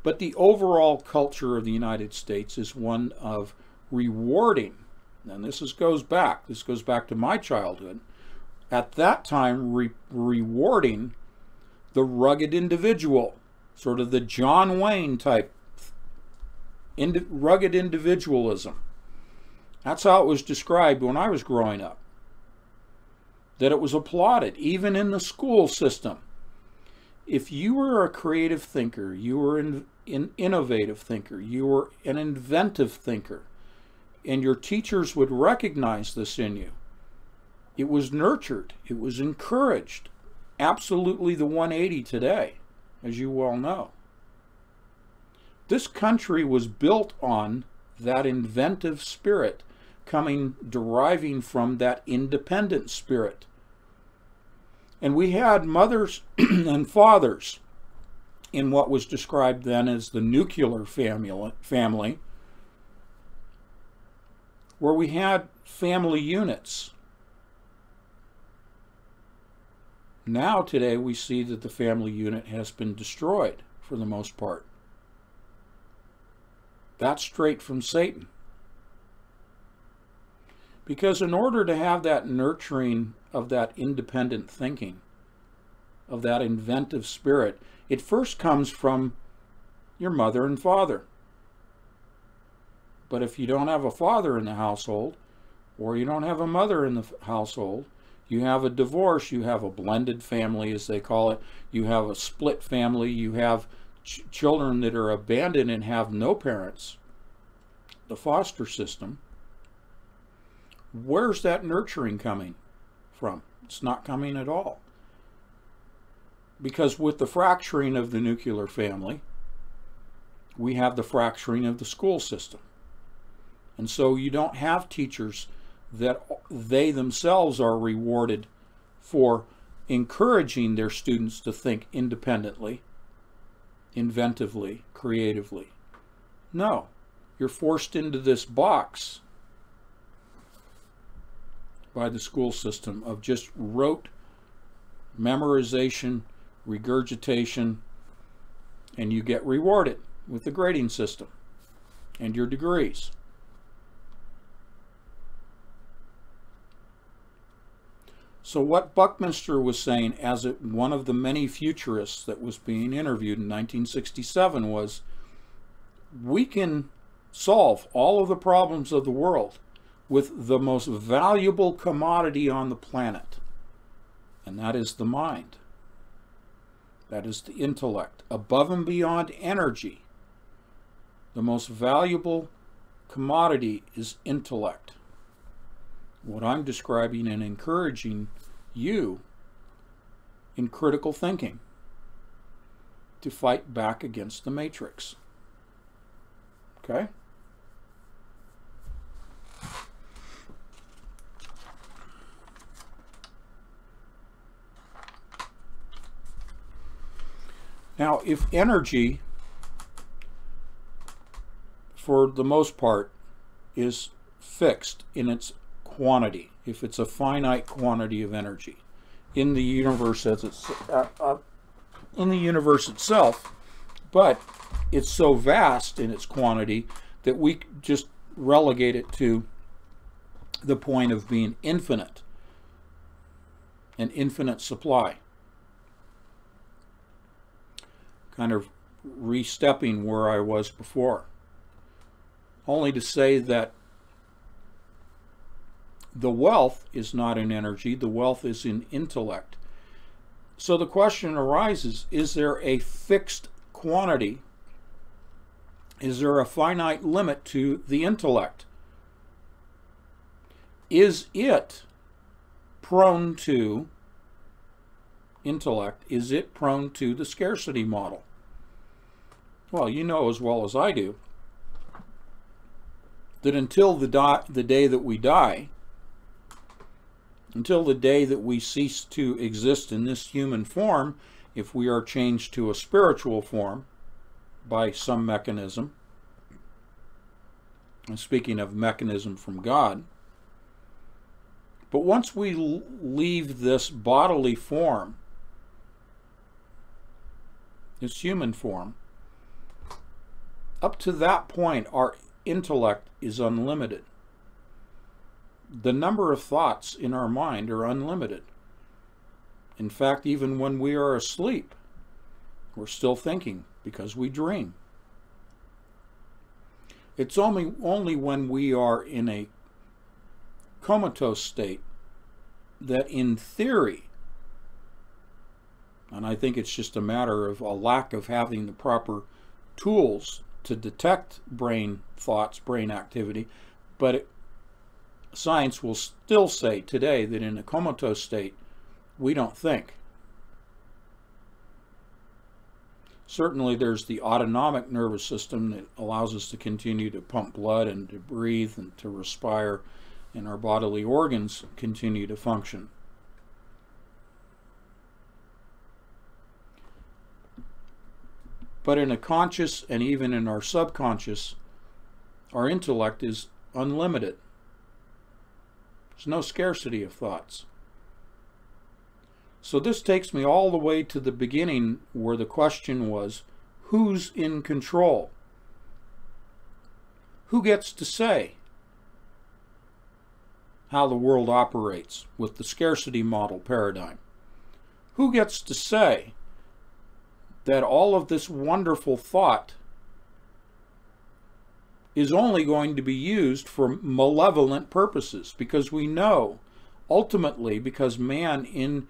Speaker 2: But the overall culture of the United States is one of rewarding, and this goes back to my childhood, at that time rewarding the rugged individual, sort of the John Wayne type, rugged individualism. That's how it was described when I was growing up. That it was applauded, even in the school system. If you were a creative thinker, you were an innovative thinker, you were an inventive thinker, and your teachers would recognize this in you, it was nurtured, it was encouraged. Absolutely the 180 today, as you well know. This country was built on that inventive spirit deriving from that independent spirit. And we had mothers and fathers in what was described then as the nuclear family, where we had family units. Now today we see that the family unit has been destroyed for the most part. That's straight from Satan. Because in order to have that nurturing of that independent thinking, of that inventive spirit, it first comes from your mother and father. But if you don't have a father in the household, or you don't have a mother in the household, you have a divorce, you have a blended family, as they call it, you have a split family, you have children that are abandoned and have no parents, the foster system. Where's that nurturing coming from? It's not coming at all. Because with the fracturing of the nuclear family, we have the fracturing of the school system. And so you don't have teachers that they themselves are rewarded for encouraging their students to think independently, inventively, creatively. No, you're forced into this box by the school system of just rote memorization, regurgitation, and you get rewarded with the grading system and your degrees. So what Buckminster was saying as one of the many futurists that was being interviewed in 1967 was, we can solve all of the problems of the world with the most valuable commodity on the planet, and that is the mind. That is the intellect. Above and beyond energy, the most valuable commodity is intellect. What I'm describing and encouraging you in critical thinking to fight back against the matrix. Okay? Now, if energy, for the most part, is fixed in its quantity, if it's a finite quantity of energy in the universe as it's in the universe itself, but it's so vast in its quantity that we just relegate it to the point of being infinite, an infinite supply. Kind of re-stepping where I was before, only to say that the wealth is not in energy, the wealth is in intellect. So the question arises, is there a fixed quantity? Is there a finite limit to the intellect? Is it prone to, intellect, is it prone to the scarcity model? Well, you know as well as I do that until the day that we die, until the day that we cease to exist in this human form, if we are changed to a spiritual form by some mechanism, and speaking of mechanism from God, but once we leave this bodily form, this human form, up to that point our intellect is unlimited. The number of thoughts in our mind are unlimited. In fact, even when we are asleep, we're still thinking because we dream. It's only when we are in a comatose state that in theory, and I think it's just a matter of a lack of having the proper tools to detect brain thoughts, brain activity, but science will still say today that in a comatose state, we don't think. Certainly there's the autonomic nervous system that allows us to continue to pump blood and to breathe and to respire, and our bodily organs continue to function. But in a conscious and even in our subconscious, our intellect is unlimited. There's no scarcity of thoughts. So this takes me all the way to the beginning, where the question was, who's in control? Who gets to say how the world operates with the scarcity model paradigm? Who gets to say that all of this wonderful thought is only going to be used for malevolent purposes? Because we know, ultimately, because man in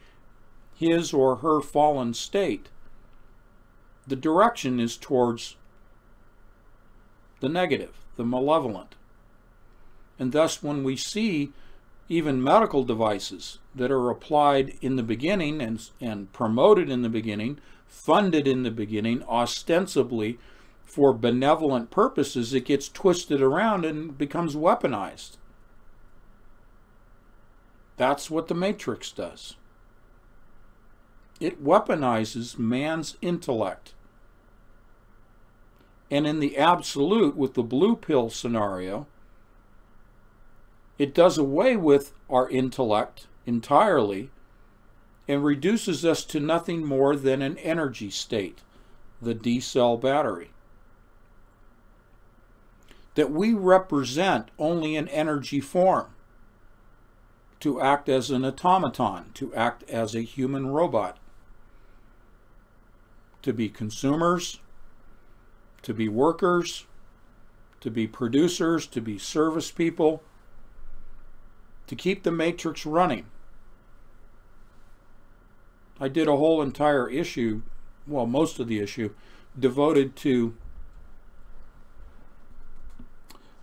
Speaker 2: his or her fallen state, the direction is towards the negative, the malevolent. And thus, when we see even medical devices that are applied in the beginning and promoted in the beginning, funded in the beginning, ostensibly for benevolent purposes, it gets twisted around and becomes weaponized. That's what the Matrix does. It weaponizes man's intellect. And in the absolute, with the blue pill scenario, it does away with our intellect entirely and reduces us to nothing more than an energy state, the D-cell battery. That we represent only an energy form, to act as an automaton, to act as a human robot, to be consumers, to be workers, to be producers, to be service people, to keep the matrix running. I did a whole entire issue, well, most of the issue, devoted to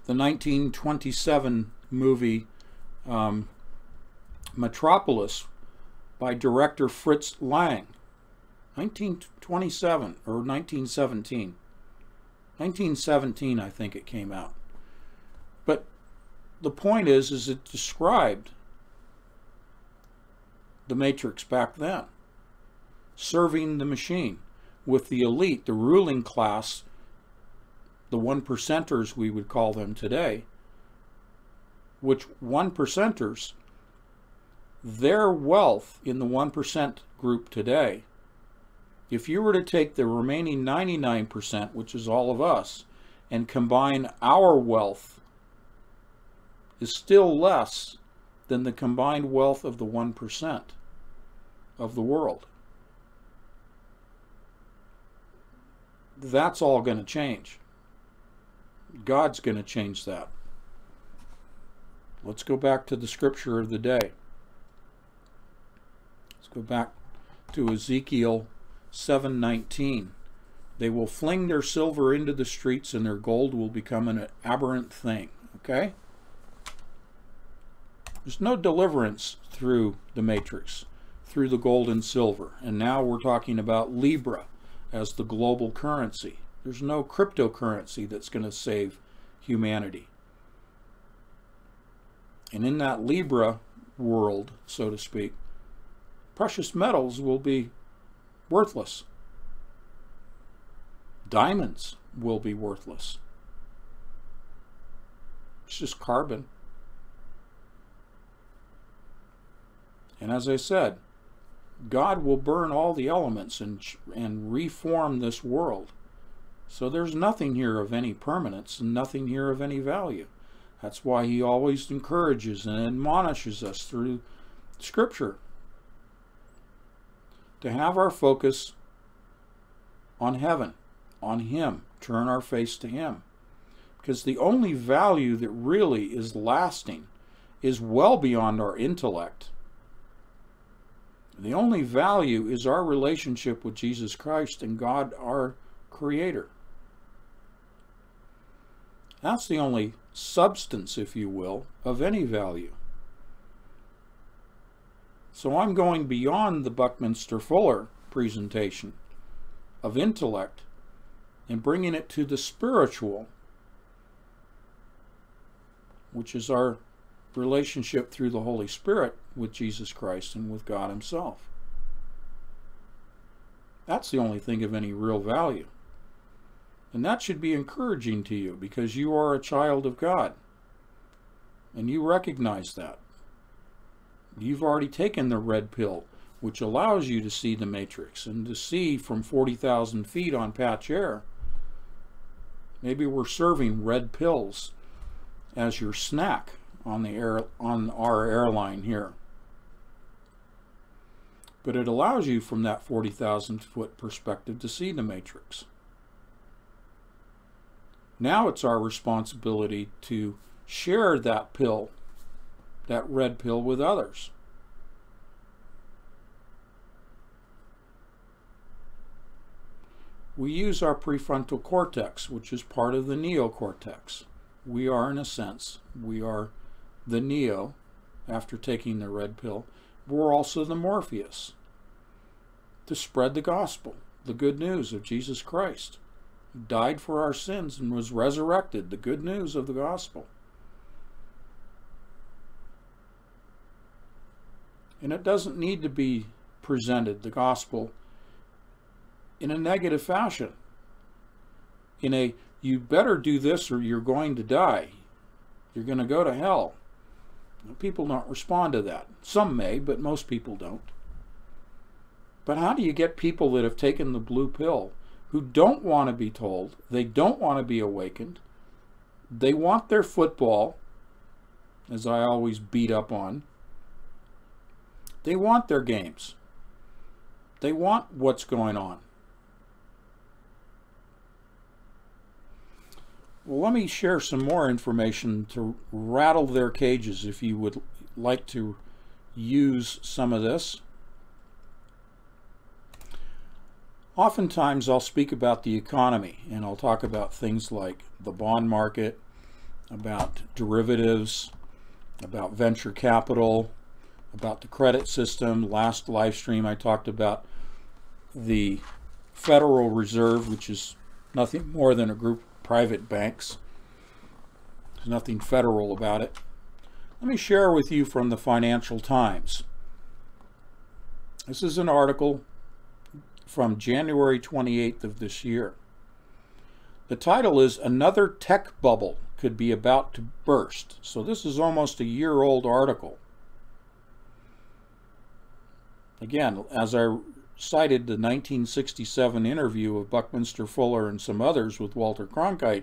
Speaker 2: the 1927 movie Metropolis by director Fritz Lang. 1927 or 1917. 1917, I think it came out. But the point is it described the Matrix back then, serving the machine with the elite, the ruling class, the 1%ers we would call them today, which 1%ers, their wealth in the 1% group today, if you were to take the remaining 99%, which is all of us, and combine our wealth, is still less than the combined wealth of the 1% of the world. That's all going to change. God's going to change that. Let's go back to the scripture of the day. Let's go back to Ezekiel 7:19. They will fling their silver into the streets and their gold will become an aberrant thing. Okay? There's no deliverance through the matrix, through the gold and silver. And now we're talking about Libra as the global currency. There's no cryptocurrency that's going to save humanity. And in that Libra world, so to speak, precious metals will be worthless. Diamonds will be worthless. It's just carbon. And as I said, God will burn all the elements and reform this world. So there's nothing here of any permanence and nothing here of any value. That's why he always encourages and admonishes us through Scripture to have our focus on heaven, on Him, turn our face to Him. Because the only value that really is lasting is well beyond our intellect. The only value is our relationship with Jesus Christ and God, our Creator. That's the only substance, if you will, of any value. So I'm going beyond the Buckminster Fuller presentation of intellect and bringing it to the spiritual, which is our relationship through the Holy Spirit with Jesus Christ and with God Himself. That's the only thing of any real value. And that should be encouraging to you because you are a child of God. And you recognize that. You've already taken the red pill, which allows you to see the matrix and to see from 40,000 feet on patch air. Maybe we're serving red pills as your snack on our airline here. But it allows you from that 40,000 foot perspective to see the matrix. Now it's our responsibility to share that pill, that red pill, with others. We use our prefrontal cortex, which is part of the neocortex. We are, in a sense, we are the neo after taking the red pill. We're also the Morpheus to spread the gospel, the good news of Jesus Christ, who died for our sins and was resurrected, the good news of the gospel. And it doesn't need to be presented, the gospel, in a negative fashion. In a, you better do this or you're going to die. You're going to go to hell. People don't respond to that. Some may, but most people don't. But how do you get people that have taken the blue pill, who don't want to be told, they don't want to be awakened, they want their football, as I always beat up on, they want their games, they want what's going on. Well, let me share some more information to rattle their cages if you would like to use some of this. Oftentimes I'll speak about the economy and I'll talk about things like the bond market, about derivatives, about venture capital, about the credit system. Last live stream I talked about the Federal Reserve, which is nothing more than a group of private banks. There's nothing federal about it. Let me share with you from the Financial Times. This is an article from January 28th of this year. The title is "Another Tech Bubble Could Be About to Burst." So this is almost a year-old article. Again, as I cited the 1967 interview of Buckminster Fuller and some others with Walter Cronkite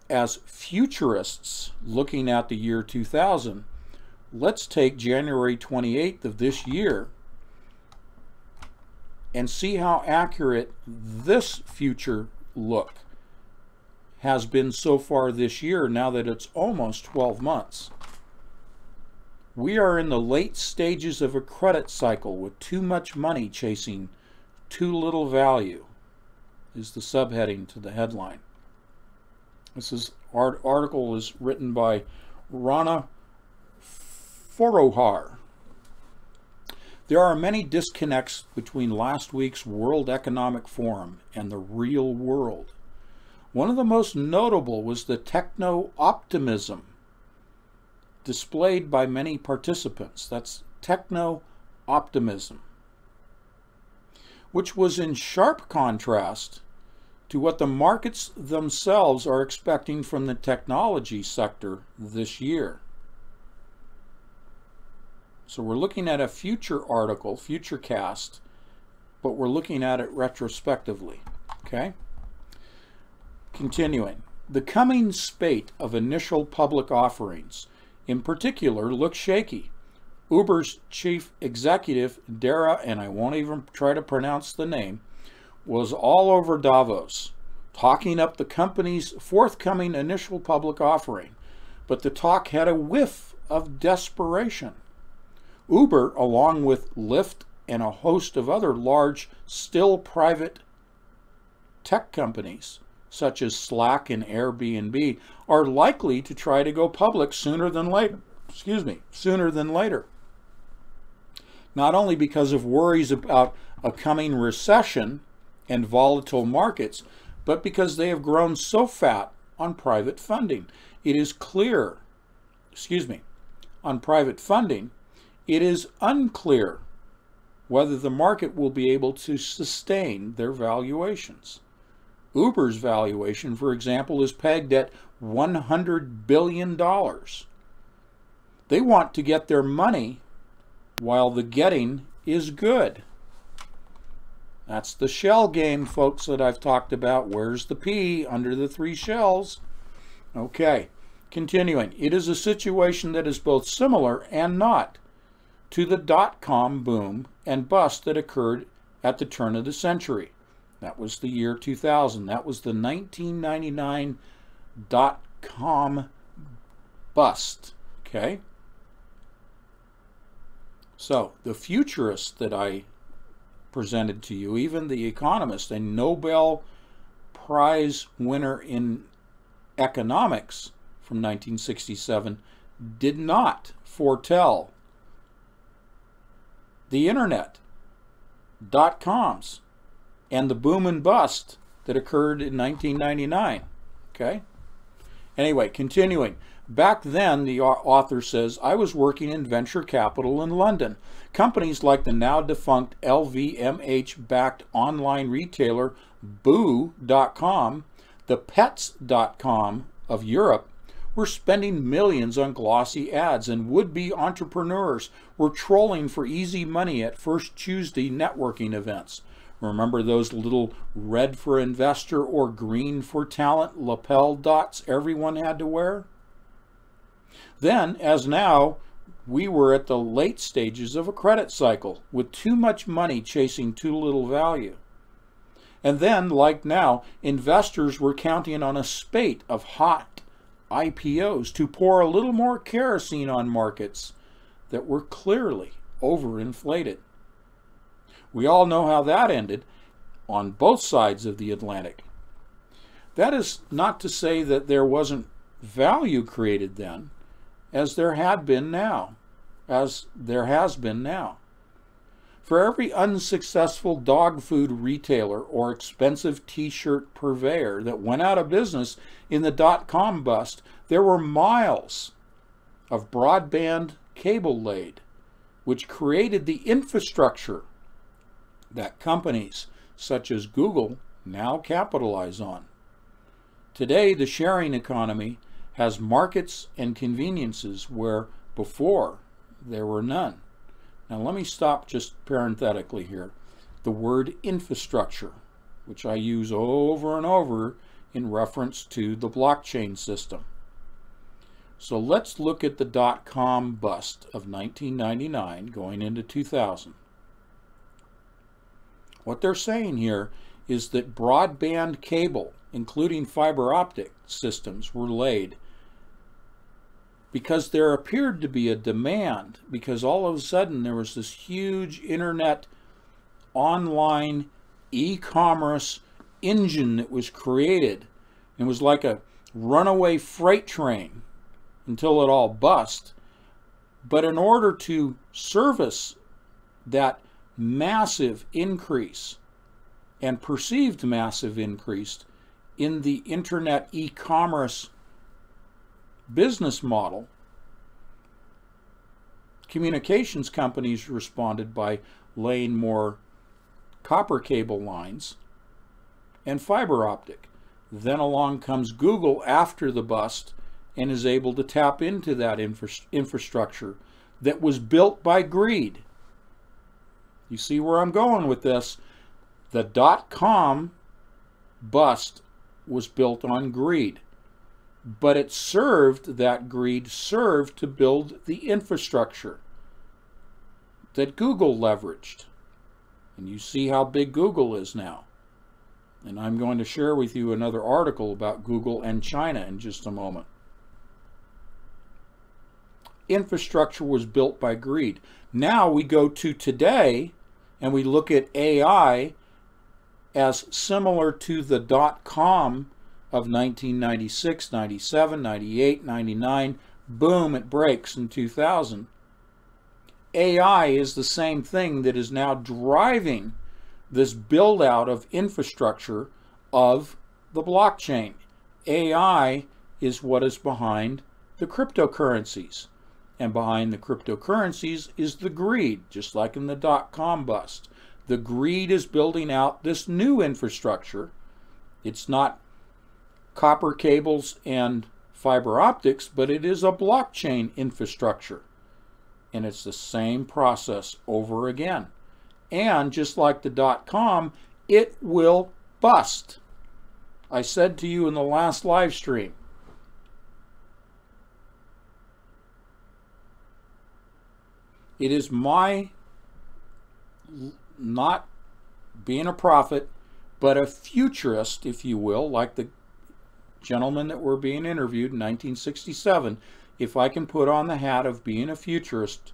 Speaker 2: as futurists looking at the year 2000, let's take January 28th of this year and see how accurate this future look has been so far this year, now that it's almost 12 months. We are in the late stages of a credit cycle with too much money chasing too little value, is the subheading to the headline. Article is written by Rana Forohar. There are many disconnects between last week's World Economic Forum and the real world. One of the most notable was the techno-optimism displayed by many participants. That's techno-optimism, which was in sharp contrast to what the markets themselves are expecting from the technology sector this year. So we're looking at a future article, future cast, but we're looking at it retrospectively. Okay? Continuing. The coming spate of initial public offerings, in particular, looks shaky. Uber's chief executive, Dara, and I won't even try to pronounce the name, was all over Davos, talking up the company's forthcoming initial public offering. But the talk had a whiff of desperation. Uber, along with Lyft and a host of other large, still private tech companies, such as Slack and Airbnb, are likely to try to go public sooner than later. Not only because of worries about a coming recession and volatile markets, but because they have grown so fat on private funding. It is clear, on private funding, it is unclear whether the market will be able to sustain their valuations. Uber's valuation, for example, is pegged at $100 billion. They want to get their money while the getting is good. That's the shell game, folks, that I've talked about. Where's the P under the three shells? Okay, continuing. It is a situation that is both similar and not to the dot-com boom and bust that occurred at the turn of the century. That was the year 2000. That was the 1999 dot-com bust. Okay? So, the futurists that I presented to you, even the economist, a Nobel Prize winner in economics from 1967, did not foretell the internet, dot-coms, and the boom and bust that occurred in 1999. Okay? Anyway, continuing. Back then, the author says, I was working in venture capital in London. Companies like the now defunct LVMH-backed online retailer Boo.com, the Pets.com of Europe, were spending millions on glossy ads, and would-be entrepreneurs were trolling for easy money at First Tuesday networking events. Remember those little red for investor or green for talent lapel dots everyone had to wear? Then, as now, we were at the late stages of a credit cycle, with too much money chasing too little value. And then, like now, investors were counting on a spate of hot IPOs to pour a little more kerosene on markets that were clearly overinflated. We all know how that ended on both sides of the Atlantic. That is not to say that there wasn't value created then, as there has been now. For every unsuccessful dog food retailer or expensive t-shirt purveyor that went out of business in the dot-com bust, there were miles of broadband cable laid, which created the infrastructure that companies such as Google now capitalize on. Today, the sharing economy has markets and conveniences where before there were none. Now let me stop just parenthetically here. The word infrastructure, which I use over and over in reference to the blockchain system. So let's look at the dot-com bust of 1999 going into 2000. What they're saying here is that broadband cable, including fiber optic systems, were laid because there appeared to be a demand, because all of a sudden there was this huge internet online e-commerce engine that was created. It was like a runaway freight train until it all bust. But in order to service that massive increase and perceived massive increase in the internet e-commerce business model, communications companies responded by laying more copper cable lines and fiber optic. Then along comes Google after the bust and is able to tap into that infrastructure that was built by greed. You see where I'm going with this? The dot-com bust was built on greed, but it served, that greed served to build the infrastructure that Google leveraged. And you see how big Google is now. And I'm going to share with you another article about Google and China in just a moment. Infrastructure was built by greed. Now we go to today and we look at AI as similar to the dot-com of 1996, 97, 98, 99. Boom, it breaks in 2000. AI is the same thing that is now driving this build out of infrastructure of the blockchain. AI is what is behind the cryptocurrencies. And behind the cryptocurrencies is the greed, just like in the dot-com bust. The greed is building out this new infrastructure. It's not copper cables and fiber optics, but it is a blockchain infrastructure. And it's the same process over again. And just like the dot-com, it will bust. I said to you in the last live stream, it is my, not being a prophet, but a futurist, if you will, like the gentleman that were being interviewed in 1967. If I can put on the hat of being a futurist,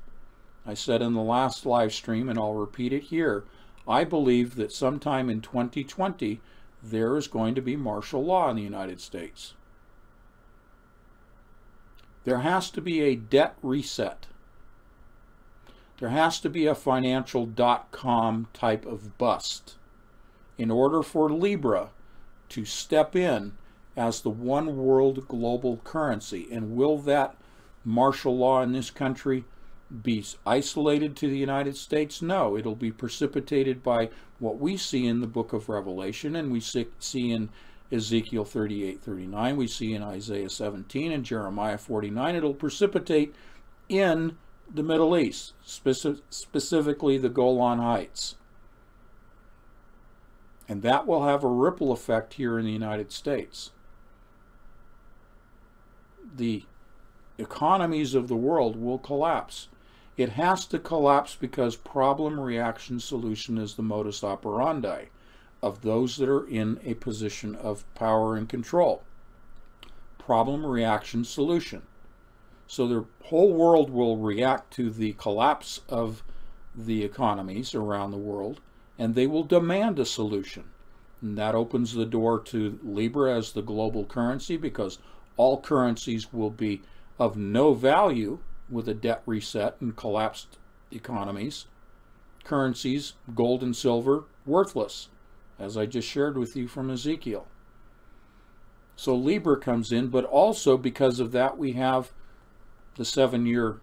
Speaker 2: I said in the last live stream, and I'll repeat it here, I believe that sometime in 2020, there is going to be martial law in the United States. There has to be a debt reset. There has to be a financial dot-com type of bust in order for Libra to step in as the one world global currency. And will that martial law in this country be isolated to the United States? No, it'll be precipitated by what we see in the book of Revelation, and we see in Ezekiel 38:39, we see in Isaiah 17 and Jeremiah 49. It'll precipitate in the Middle East, specifically the Golan Heights. And that will have a ripple effect here in the United States. The economies of the world will collapse. It has to collapse because problem, reaction, solution is the modus operandi of those that are in a position of power and control. Problem, reaction, solution. So the whole world will react to the collapse of the economies around the world, and they will demand a solution. And that opens the door to Libra as the global currency, because all currencies will be of no value with a debt reset and collapsed economies. Currencies, gold and silver, worthless, as I just shared with you from Ezekiel. So Libra comes in, but also because of that we have the 7-year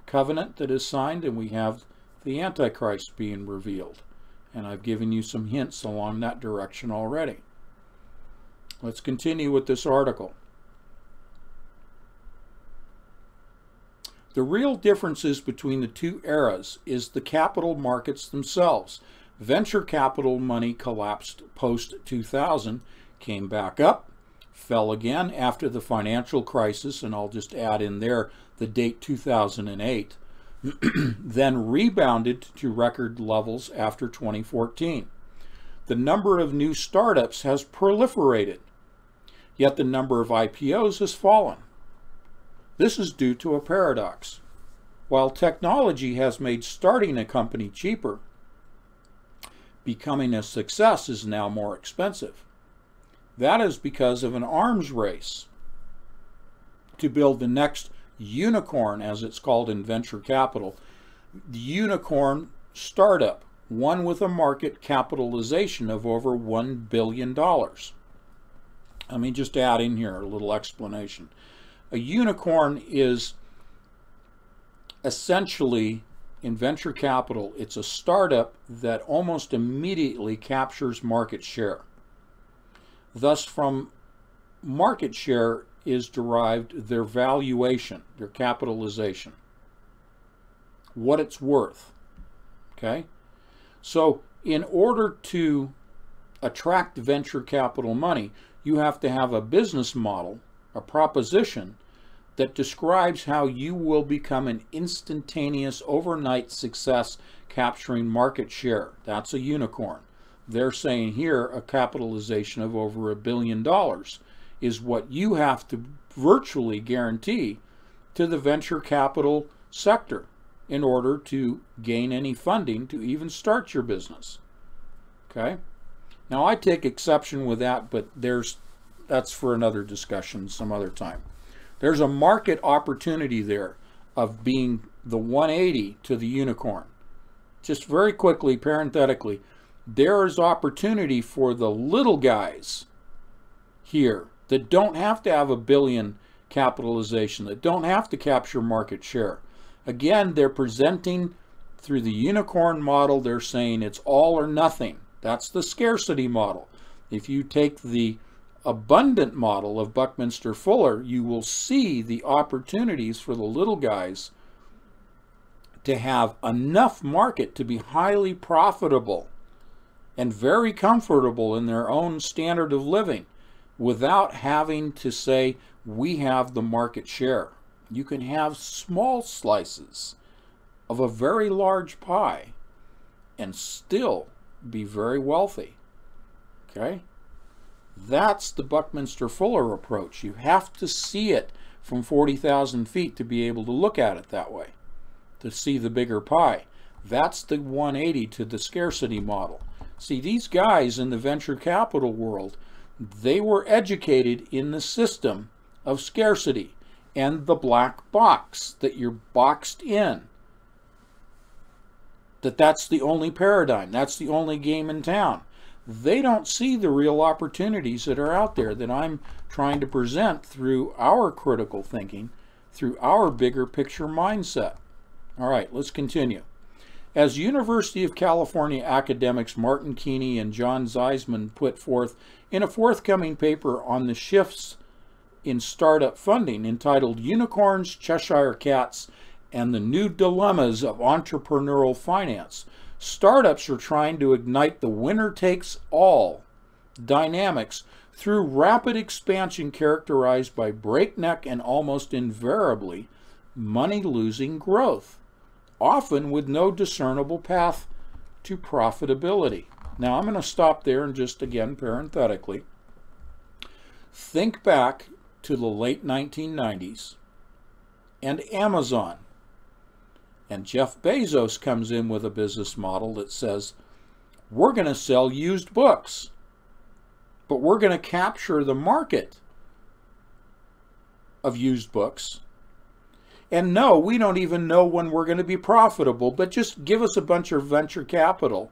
Speaker 2: covenant that is signed, and we have the Antichrist being revealed. And I've given you some hints along that direction already. Let's continue with this article. The real differences between the two eras is the capital markets themselves. Venture capital money collapsed post-2000, came back up, fell again after the financial crisis, and I'll just add in there the date 2008, then rebounded to record levels after 2014. The number of new startups has proliferated, yet the number of IPOs has fallen. This is due to a paradox. While technology has made starting a company cheaper, becoming a success is now more expensive. That is because of an arms race to build the next unicorn, as it's called in venture capital. The unicorn startup, one with a market capitalization of over $1 billion. Let me just add in here a little explanation. A unicorn is essentially, in venture capital, it's a startup that almost immediately captures market share. Thus, from market share is derived their valuation, their capitalization, what it's worth. Okay? So, in order to attract venture capital money, you have to have a business model, a proposition that describes how you will become an instantaneous overnight success capturing market share. That's a unicorn. They're saying here a capitalization of over $1 billion is what you have to virtually guarantee to the venture capital sector in order to gain any funding to even start your business. Okay? Now I take exception with that, but that's for another discussion some other time. There's a market opportunity there of being the 180 to the unicorn. Just very quickly, parenthetically, there is opportunity for the little guys here that don't have to have a billion capitalization, that don't have to capture market share. Again, they're presenting through the unicorn model, they're saying it's all or nothing. That's the scarcity model. If you take the abundant model of Buckminster Fuller, you will see the opportunities for the little guys to have enough market to be highly profitable and very comfortable in their own standard of living without having to say, we have the market share. You can have small slices of a very large pie and still be very wealthy. Okay? That's the Buckminster Fuller approach. You have to see it from 40,000 feet to be able to look at it that way, to see the bigger pie. That's the 180 to the scarcity model. See, these guys in the venture capital world, they were educated in the system of scarcity and the black box, that you're boxed in. That's the only paradigm. That's the only game in town. They don't see the real opportunities that are out there that I'm trying to present through our critical thinking, through our bigger picture mindset. All right, let's continue. As University of California academics Martin Keeney and John Zeisman put forth in a forthcoming paper on the shifts in startup funding entitled Unicorns, Cheshire Cats, and the New Dilemmas of Entrepreneurial Finance, startups are trying to ignite the winner-takes-all dynamics through rapid expansion characterized by breakneck and almost invariably money-losing growth, often with no discernible path to profitability. Now, I'm going to stop there and just, again, parenthetically, think back to the late 1990s and Amazon. And Jeff Bezos comes in with a business model that says, we're going to sell used books, but we're going to capture the market of used books. And no, we don't even know when we're going to be profitable, but just give us a bunch of venture capital.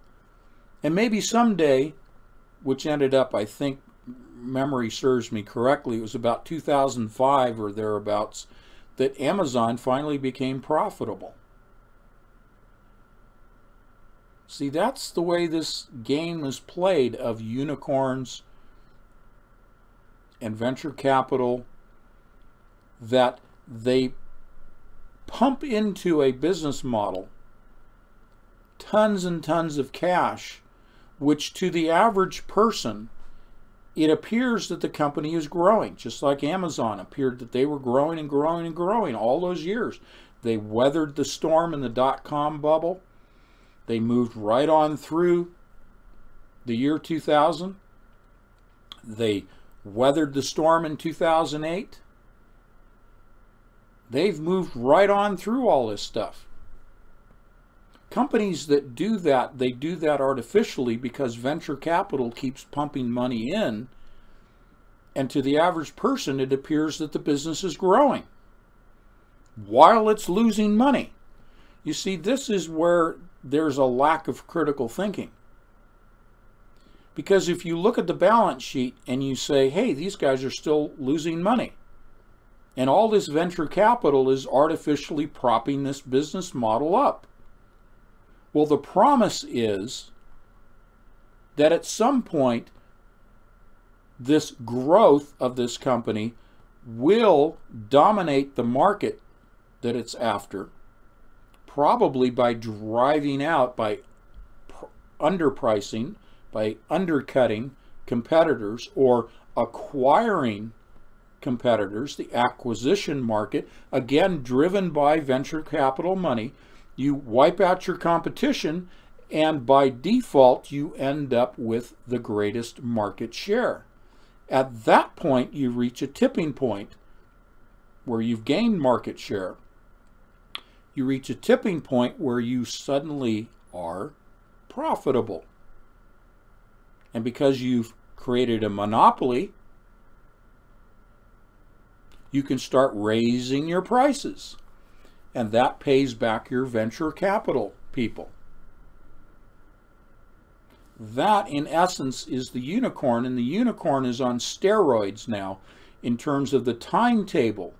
Speaker 2: And maybe someday, which ended up, I think, memory serves me correctly, it was about 2005 or thereabouts, that Amazon finally became profitable. See, that's the way this game is played of unicorns and venture capital, that they pump into a business model tons and tons of cash, which to the average person, it appears that the company is growing, just like Amazon appeared that they were growing and growing and growing all those years. They weathered the storm in the dot-com bubble. They moved right on through the year 2000. They weathered the storm in 2008. They've moved right on through all this stuff. Companies that do that, they do that artificially because venture capital keeps pumping money in, and to the average person it appears that the business is growing while it's losing money. You see, this is where there's a lack of critical thinking. Because if you look at the balance sheet and you say, hey, these guys are still losing money, and all this venture capital is artificially propping this business model up. Well, the promise is that at some point, this growth of this company will dominate the market that it's after, probably by driving out, by underpricing, by undercutting competitors or acquiring competitors, the acquisition market, again driven by venture capital money. You wipe out your competition, and by default you end up with the greatest market share. At that point you reach a tipping point where you've gained market share. You reach a tipping point where you suddenly are profitable. And because you've created a monopoly, you can start raising your prices. And that pays back your venture capital people. That, in essence, is the unicorn, and the unicorn is on steroids now in terms of the timetable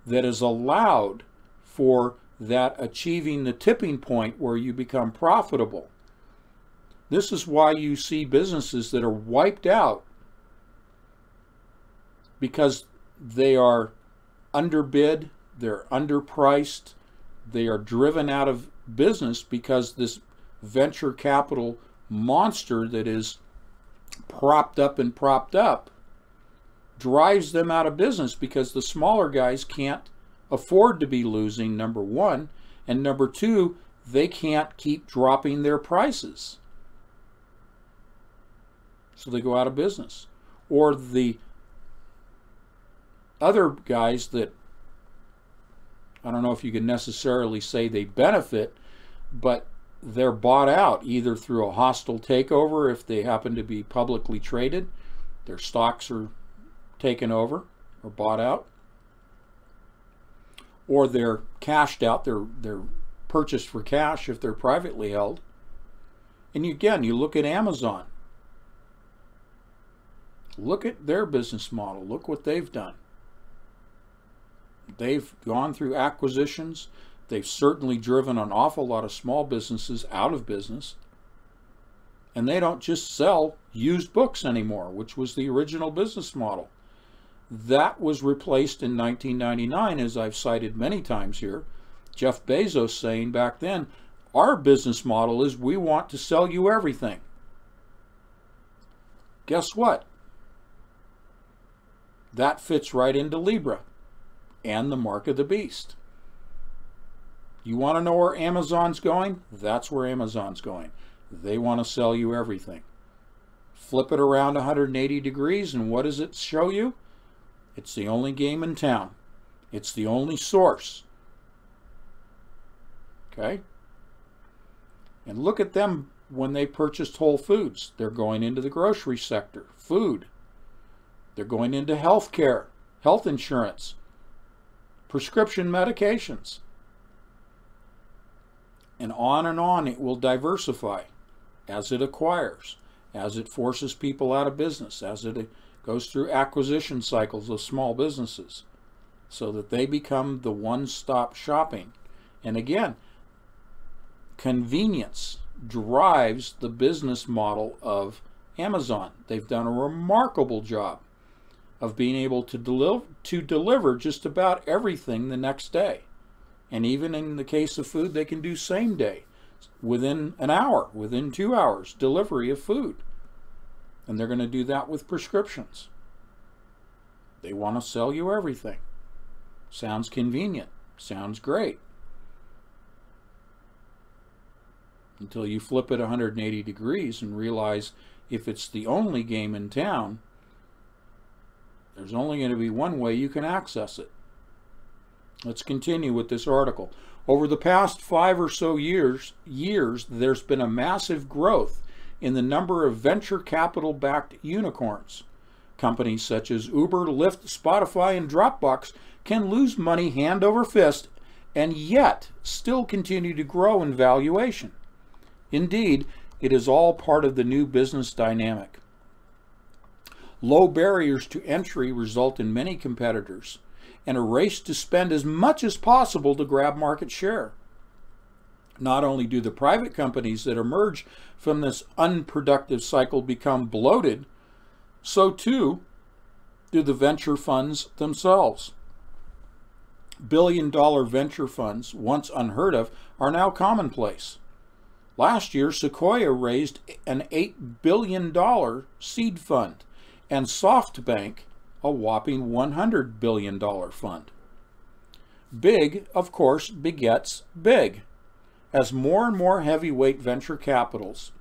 Speaker 2: that is allowed for that achieving the tipping point where you become profitable. This is why you see businesses that are wiped out because they are underbid, they're underpriced, they are driven out of business because this venture capital monster that is propped up drives them out of business because the smaller guys can't afford to be losing, number one, and number two, they can't keep dropping their prices. So they go out of business. Or the other guys that, I don't know if you can necessarily say they benefit, but they're bought out either through a hostile takeover if they happen to be publicly traded, their stocks are taken over or bought out, or they're cashed out, they're purchased for cash if they're privately held. And again, you look at Amazon. Look at their business model. Look what they've done. They've gone through acquisitions. They've certainly driven an awful lot of small businesses out of business. And they don't just sell used books anymore, which was the original business model. That was replaced in 1999, as I've cited many times here. Jeff Bezos saying back then, our business model is we want to sell you everything. Guess what? That fits right into Libra and the mark of the beast. You want to know where Amazon's going? That's where Amazon's going. They want to sell you everything. Flip it around 180 degrees, and what does it show you? It's the only game in town. It's the only source. Okay? And look at them when they purchased Whole Foods. They're going into the grocery sector, food. They're going into health care, health insurance, prescription medications. And on it will diversify as it acquires, as it forces people out of business, as it goes through acquisition cycles of small businesses so that they become the one-stop shopping. And again, convenience drives the business model of Amazon. They've done a remarkable job of being able to deliver just about everything the next day. And even in the case of food, they can do same day, within an hour, within 2 hours, delivery of food. And they're going to do that with prescriptions. They want to sell you everything. Sounds convenient. Sounds great. Until you flip it 180 degrees and realize if it's the only game in town, there's only going to be one way you can access it. Let's continue with this article. Over the past 5 or so years, there's been a massive growth in the number of venture capital-backed unicorns. Companies such as Uber, Lyft, Spotify, and Dropbox can lose money hand over fist and yet still continue to grow in valuation. Indeed, it is all part of the new business dynamic. Low barriers to entry result in many competitors and a race to spend as much as possible to grab market share. Not only do the private companies that emerge from this unproductive cycle become bloated, so too do the venture funds themselves. Billion-dollar venture funds, once unheard of, are now commonplace. Last year, Sequoia raised an $8 billion seed fund, and SoftBank a whopping $100 billion fund. Big, of course, begets big. As more and more heavyweight venture capitals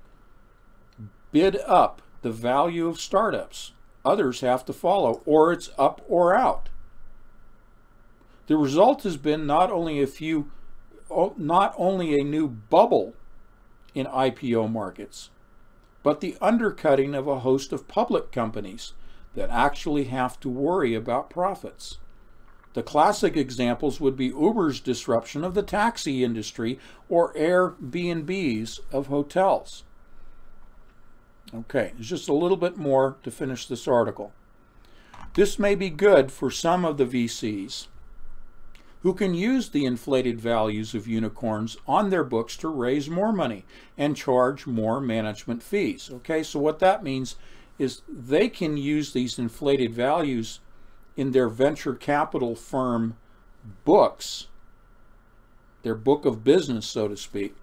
Speaker 2: bid up the value of startups, others have to follow, or it's up or out. The result has been not only a new bubble in IPO markets, but the undercutting of a host of public companies that actually have to worry about profits. The classic examples would be Uber's disruption of the taxi industry or Airbnb's of hotels. Okay, there's just a little bit more to finish this article. This may be good for some of the VCs who can use the inflated values of unicorns on their books to raise more money and charge more management fees. Okay, so what that means is they can use these inflated values in their venture capital firm books, their book of business, so to speak,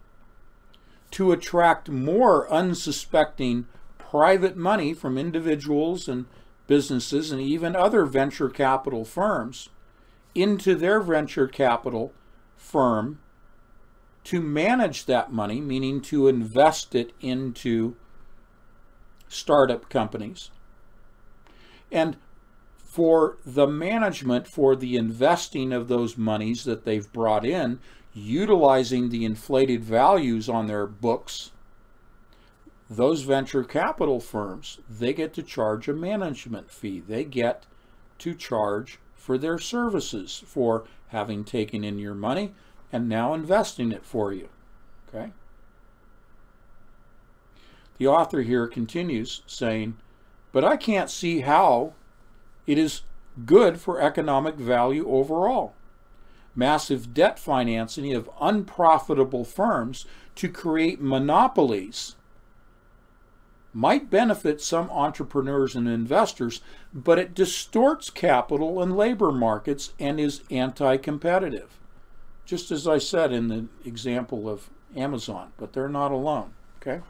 Speaker 2: to attract more unsuspecting private money from individuals and businesses and even other venture capital firms into their venture capital firm to manage that money, meaning to invest it into startup companies. And for the management, for the investing of those monies that they've brought in, utilizing the inflated values on their books, those venture capital firms, they get to charge a management fee. They get to charge for their services, for having taken in your money and now investing it for you. Okay? The author here continues saying, but I can't see how it is good for economic value overall. Massive debt financing of unprofitable firms to create monopolies might benefit some entrepreneurs and investors, but it distorts capital and labor markets and is anti-competitive. Just as I said in the example of Amazon, but they're not alone. Okay?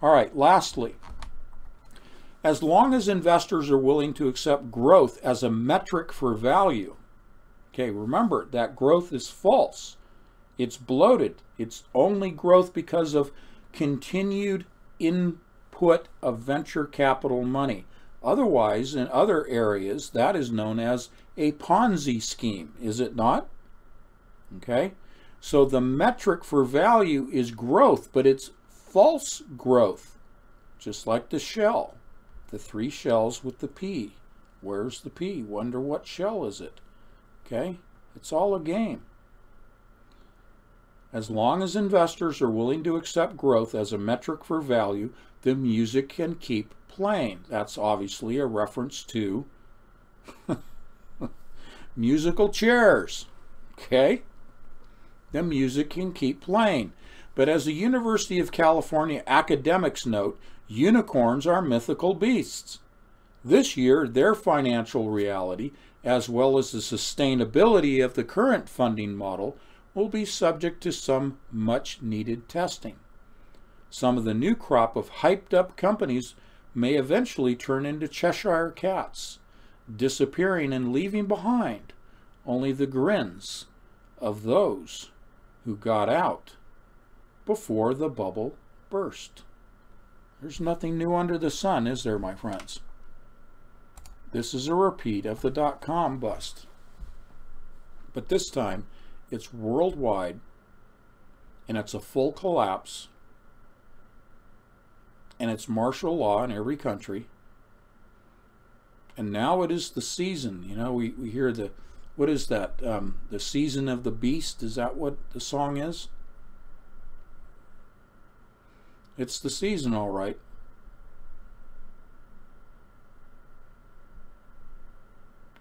Speaker 2: All right, lastly, as long as investors are willing to accept growth as a metric for value, okay, remember that growth is false. It's bloated. It's only growth because of continued input of venture capital money. Otherwise, in other areas, that is known as a Ponzi scheme, is it not? Okay, so the metric for value is growth, but it's false growth, just like the shell. The 3 shells with the P. Where's the P? Wonder what shell is it? Okay, it's all a game. As long as investors are willing to accept growth as a metric for value, the music can keep playing. That's obviously a reference to musical chairs. Okay? The music can keep playing. But as the University of California academics note, unicorns are mythical beasts. This year, their financial reality, as well as the sustainability of the current funding model, will be subject to some much-needed testing. Some of the new crop of hyped-up companies may eventually turn into Cheshire cats, disappearing and leaving behind only the grins of those who got out before the bubble burst. There's nothing new under the sun, is there, my friends? This is a repeat of the dot-com bust. But this time, it's worldwide, and it's a full collapse, and it's martial law in every country. And now it is the season. You know, we hear the, what is that? The season of the beast? Is that what the song is? It's the season, all right.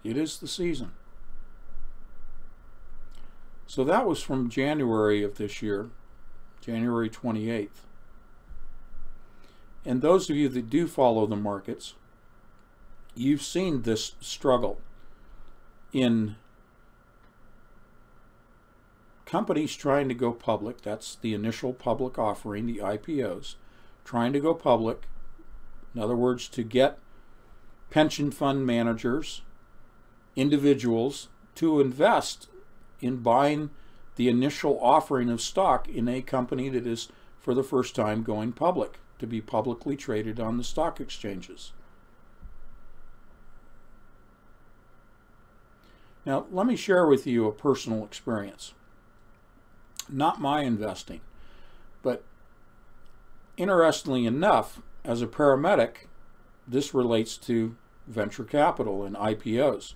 Speaker 2: It is the season. So that was from January of this year, January 28th. And those of you that do follow the markets, you've seen this struggle in companies trying to go public. That's the initial public offering, the IPOs, trying to go public. In other words, to get pension fund managers, individuals, to invest in buying the initial offering of stock in a company that is for the first time going public, to be publicly traded on the stock exchanges. Now, let me share with you a personal experience. Not my investing, but interestingly enough, as a paramedic, this relates to venture capital and IPOs.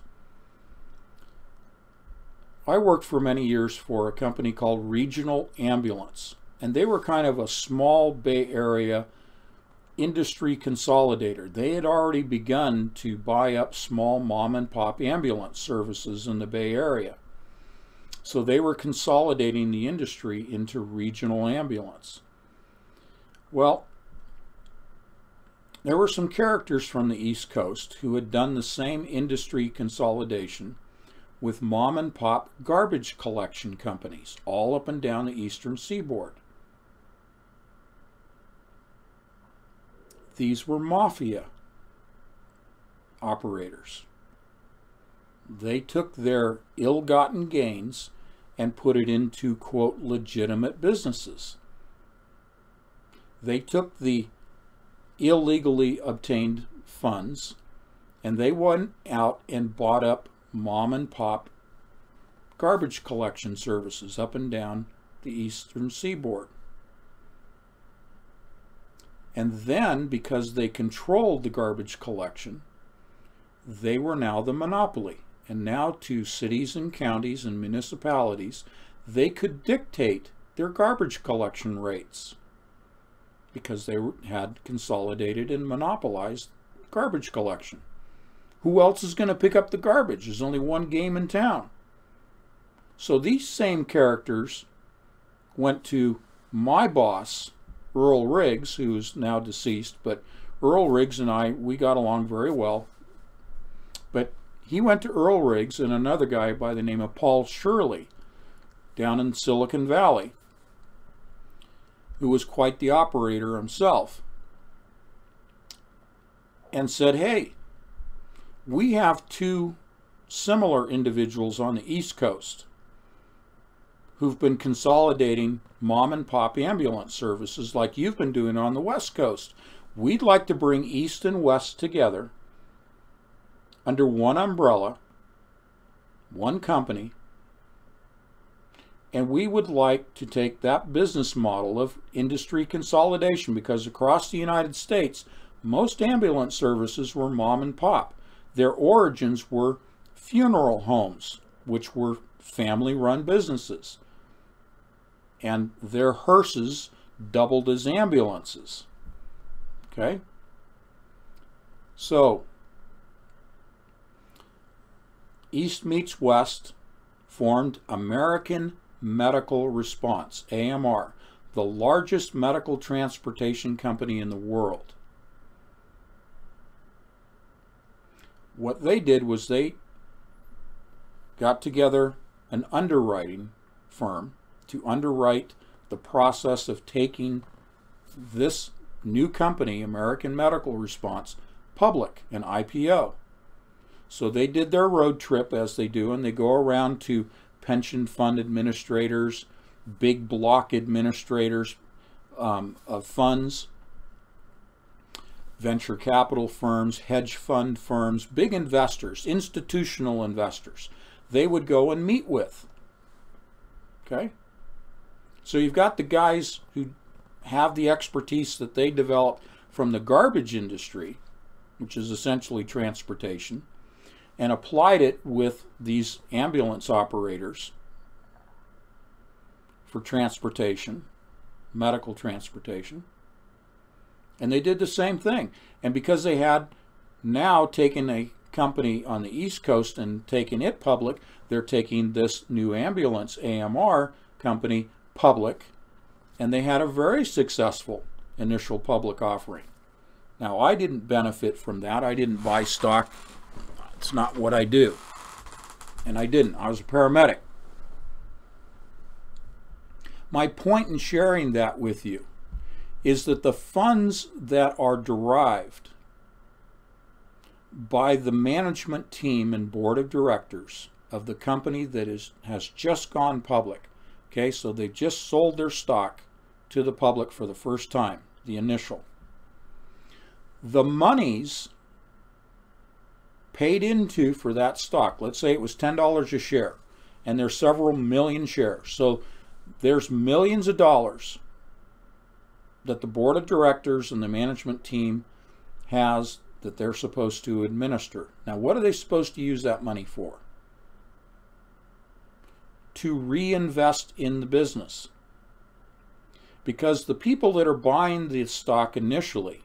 Speaker 2: I worked for many years for a company called Regional Ambulance, and they were kind of a small Bay Area industry consolidator. They had already begun to buy up small mom and pop ambulance services in the Bay Area. So they were consolidating the industry into regional ambulance. Well, there were some characters from the East Coast who had done the same industry consolidation with mom and pop garbage collection companies all up and down the eastern seaboard. These were mafia operators. They took their ill-gotten gains and put it into, quote, legitimate businesses. They took the illegally obtained funds and they went out and bought up mom and pop garbage collection services up and down the eastern seaboard. And then, because they controlled the garbage collection, they were now the monopoly. And now to cities and counties and municipalities, they could dictate their garbage collection rates because they had consolidated and monopolized garbage collection. Who else is going to pick up the garbage? There's only one game in town. So these same characters went to my boss, Earl Riggs, who is now deceased, but Earl Riggs and I, we got along very well. But he went to Earl Riggs and another guy by the name of Paul Shirley down in Silicon Valley, who was quite the operator himself, and said, hey, we have two similar individuals on the East Coast who've been consolidating mom and pop ambulance services like you've been doing on the West Coast. We'd like to bring East and West together under one umbrella, one company, and we would like to take that business model of industry consolidation, because across the United States, most ambulance services were mom and pop. Their origins were funeral homes, which were family-run businesses. And their hearses doubled as ambulances. Okay? So, East meets West formed American Medical Response, AMR, the largest medical transportation company in the world. What they did was they got together an underwriting firm to underwrite the process of taking this new company, American Medical Response, public, an IPO. So they did their road trip, as they do, and they go around to pension fund administrators, big block administrators of funds, venture capital firms, hedge fund firms, big investors, institutional investors. They would go and meet with. Okay? So you've got the guys who have the expertise that they developed from the garbage industry, which is essentially transportation, and applied it with these ambulance operators for transportation, medical transportation. And they did the same thing. And because they had now taken a company on the East Coast and taken it public, they're taking this new ambulance AMR company public, and they had a very successful initial public offering. Now, I didn't benefit from that. I didn't buy stock. It's not what I do. And I didn't. I was a paramedic. My point in sharing that with you is that the funds that are derived by the management team and board of directors of the company that has just gone public, okay, so they've just sold their stock to the public for the first time, the initial. The monies paid into for that stock, let's say it was $10 a share, and there's several million shares. So there's millions of dollars that the board of directors and the management team has that they're supposed to administer. Now, what are they supposed to use that money for? To reinvest in the business. Because the people that are buying the stock initially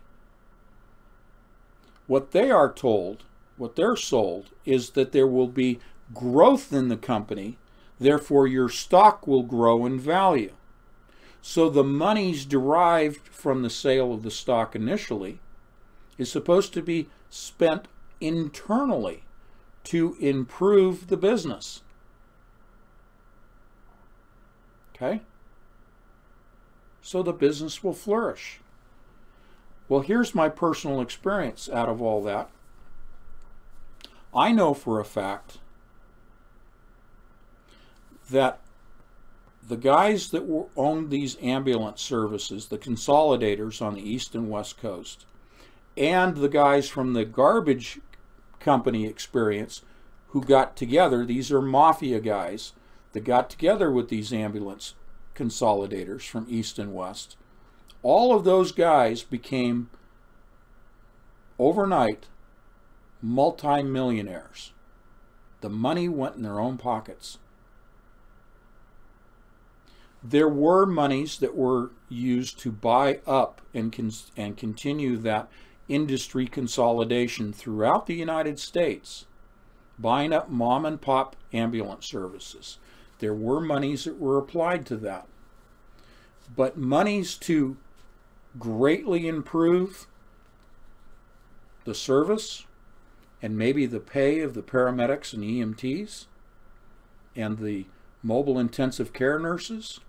Speaker 2: What they are told, what they're sold, is that there will be growth in the company, therefore your stock will grow in value. So the monies derived from the sale of the stock initially is supposed to be spent internally to improve the business. Okay? So the business will flourish. Well, here's my personal experience out of all that. I know for a fact that the guys that owned these ambulance services, the consolidators on the East and West Coast, and the guys from the garbage company experience who got together, these are mafia guys that got together with these ambulance consolidators from East and West. All of those guys became overnight multi-millionaires. The money went in their own pockets. There were monies that were used to buy up and continue that industry consolidation throughout the United States, buying up mom and pop ambulance services. There were monies that were applied to that. But monies to greatly improve the service and maybe the pay of the paramedics and EMTs and the mobile intensive care nurses,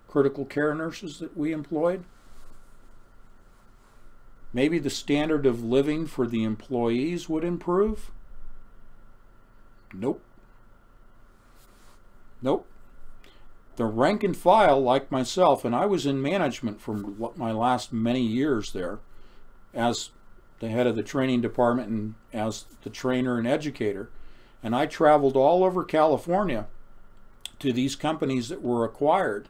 Speaker 2: critical care nurses that we employed, maybe the standard of living for the employees would improve. Nope. Nope. The rank and file, like myself, and I was in management for my last many years there as the head of the training department and as the trainer and educator, and I traveled all over California to these companies that were acquired,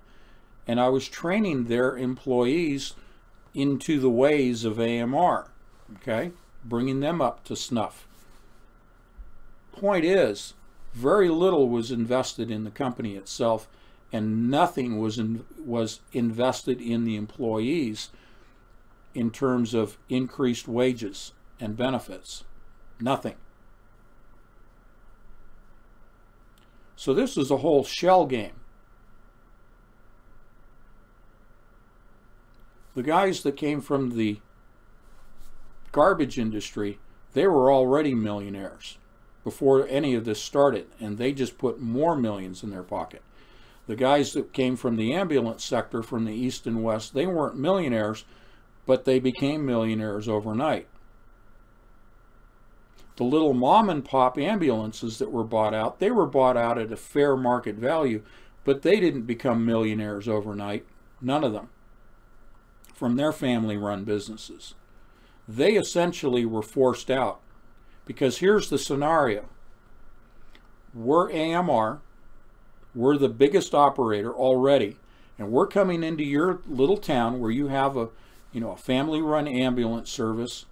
Speaker 2: and I was training their employees into the ways of AMR, okay, bringing them up to snuff. Point is, very little was invested in the company itself, and nothing was invested in the employees in terms of increased wages and benefits. Nothing. So this is a whole shell game. The guys that came from the garbage industry, they were already millionaires before any of this started, and they just put more millions in their pocket. The guys that came from the ambulance sector from the East and West, they weren't millionaires, but they became millionaires overnight. The little mom and pop ambulances that were bought out, they were bought out at a fair market value, but they didn't become millionaires overnight. None of them. From their family-run businesses. They essentially were forced out. Because here's the scenario. We're AMR, we're the biggest operator already, and we're coming into your little town where you have a family-run ambulance service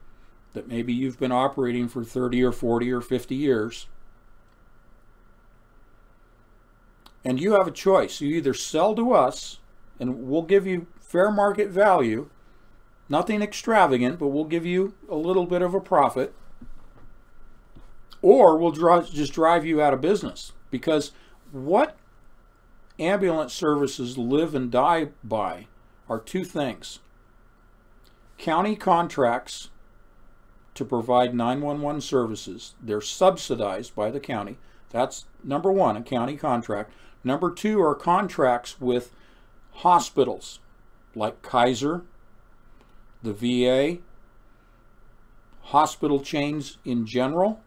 Speaker 2: that maybe you've been operating for 30 or 40 or 50 years. And you have a choice. You either sell to us, and we'll give you fair market value, nothing extravagant, but we'll give you a little bit of a profit, or we'll just drive you out of business. Because what ambulance services live and die by are two things. County contracts to provide 911 services. They're subsidized by the county. That's number one, a county contract. Number two are contracts with hospitals like Kaiser, the VA, hospital chains in general.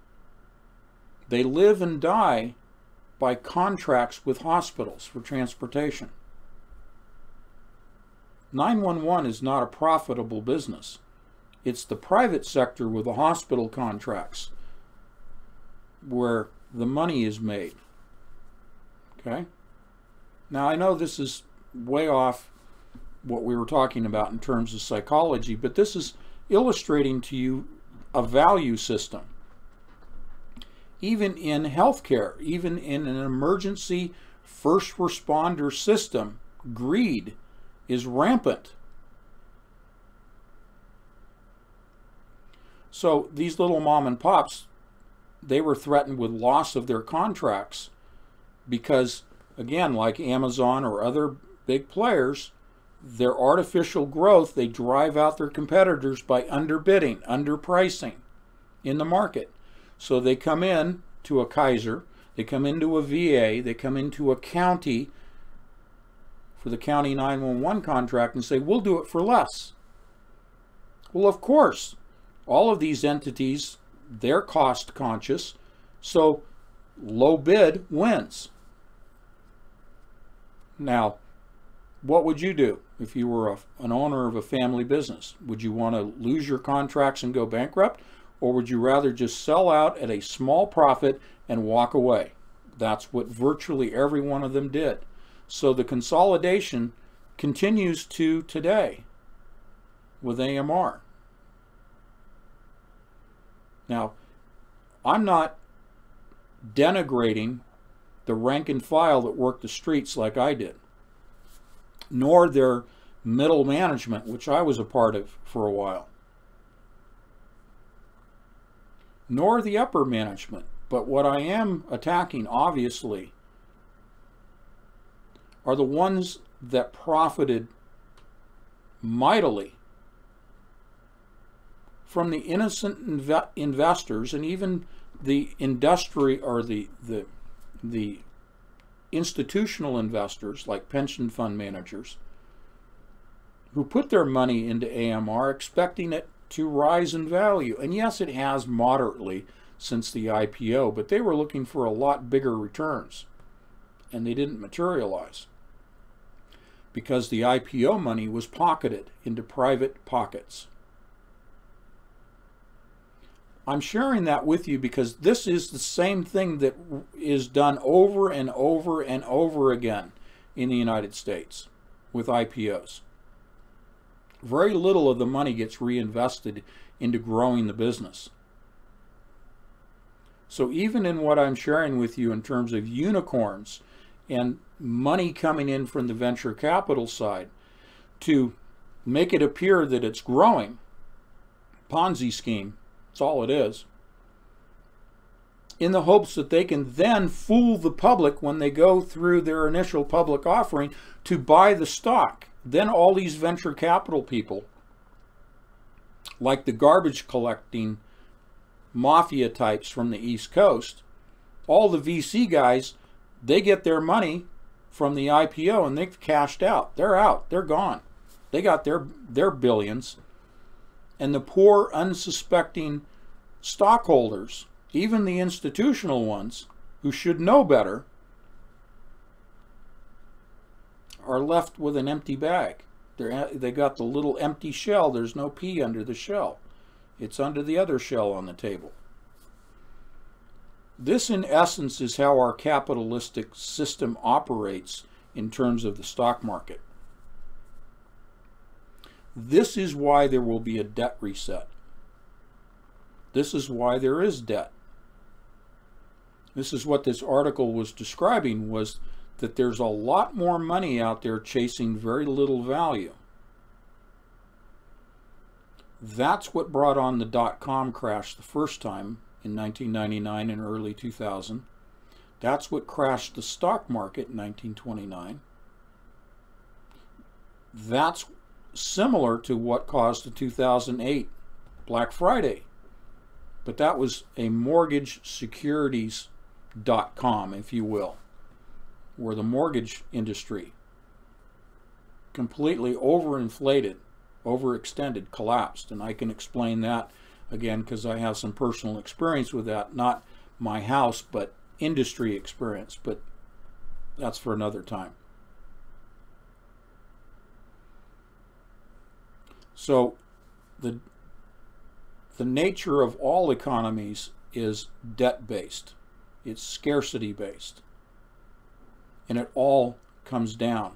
Speaker 2: They live and die by contracts with hospitals for transportation. 911 is not a profitable business. It's the private sector with the hospital contracts where the money is made. Okay? Now I know this is way off what we were talking about in terms of psychology, but this is illustrating to you a value system. Even in healthcare, even in an emergency first responder system, greed is rampant. So these little mom and pops, they were threatened with loss of their contracts because, again, like Amazon or other big players, their artificial growth, they drive out their competitors by underbidding, underpricing in the market. So they come in to a Kaiser, they come into a VA, they come into a county for the county 911 contract and say, we'll do it for less. Well, of course, all of these entities, they're cost conscious, so low bid wins. Now, what would you do if you were an owner of a family business? Would you want to lose your contracts and go bankrupt? Or would you rather just sell out at a small profit and walk away? That's what virtually every one of them did. So the consolidation continues to today with AMR. Now, I'm not denigrating the rank and file that worked the streets like I did, nor their middle management, which I was a part of for a while, nor the upper management. But what I am attacking, obviously, are the ones that profited mightily from the innocent investors and even the industry or the institutional investors like pension fund managers who put their money into AMR expecting it to rise in value. And yes, it has moderately since the IPO, but they were looking for a lot bigger returns and they didn't materialize because the IPO money was pocketed into private pockets. I'm sharing that with you because this is the same thing that is done over and over and over again in the United States with IPOs. Very little of the money gets reinvested into growing the business. So even in what I'm sharing with you in terms of unicorns and money coming in from the venture capital side to make it appear that it's growing, Ponzi scheme, that's all it is, in the hopes that they can then fool the public when they go through their initial public offering to buy the stock. Then all these venture capital people, like the garbage collecting mafia types from the East Coast, all the VC guys, they get their money from the IPO and they've cashed out. They're out. They're gone. They got their billions. And the poor, unsuspecting stockholders, even the institutional ones who should know better, are left with an empty bag. They got the little empty shell. There's no pea under the shell. It's under the other shell on the table. This, in essence, is how our capitalistic system operates in terms of the stock market. This is why there will be a debt reset. This is why there is debt. This is what this article was describing, was that there's a lot more money out there chasing very little value. That's what brought on the dot-com crash the first time in 1999 and early 2000. That's what crashed the stock market in 1929. That's similar to what caused the 2008 Black Friday. But that was a mortgage securities.com, if you will, where the mortgage industry completely overinflated, overextended, collapsed. And I can explain that again because I have some personal experience with that. Not my house, but industry experience. But that's for another time. So the nature of all economies is debt-based. It's scarcity-based. And it all comes down.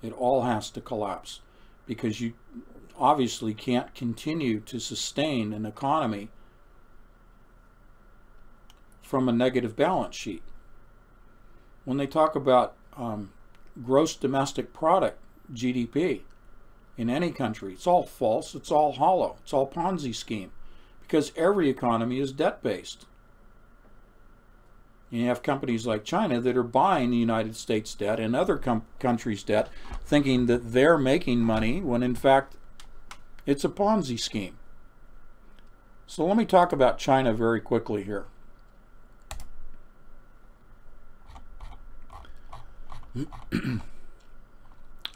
Speaker 2: It all has to collapse because you obviously can't continue to sustain an economy from a negative balance sheet. When they talk about gross domestic product, GDP, in any country, it's all false, it's all hollow, it's all Ponzi scheme. because every economy is debt-based. You have companies like China that are buying the United States debt and other countries' debt, thinking that they're making money when in fact it's a Ponzi scheme. So let me talk about China very quickly here.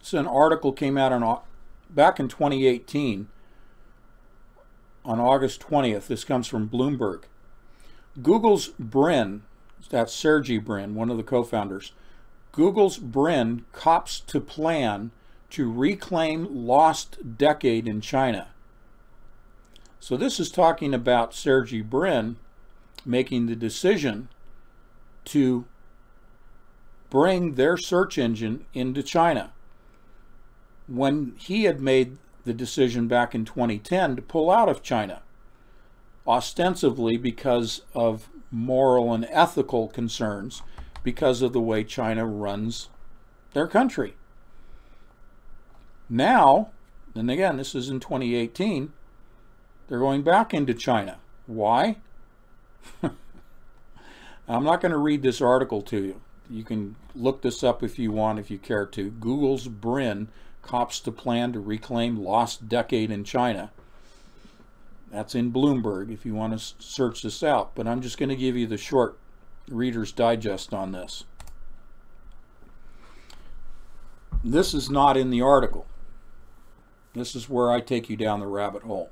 Speaker 2: So an article came out back in 2018 on August 20th. This comes from Bloomberg. Google's Brin, that's Sergey Brin, one of the co-founders, Google's Brin cops to plan to reclaim lost decade in China. So this is talking about Sergey Brin making the decision to bring their search engine into China, when he had made the decision back in 2010 to pull out of China, ostensibly because of moral and ethical concerns, because of the way China runs their country. Now, and again, this is in 2018, they're going back into China. Why? I'm not going to read this article to you. You can look this up if you want, if you care to. Google's Brin cops to plan to reclaim lost decade in China. That's in Bloomberg if you want to search this out. But I'm just going to give you the short Reader's Digest on this. This is not in the article. This is where I take you down the rabbit hole.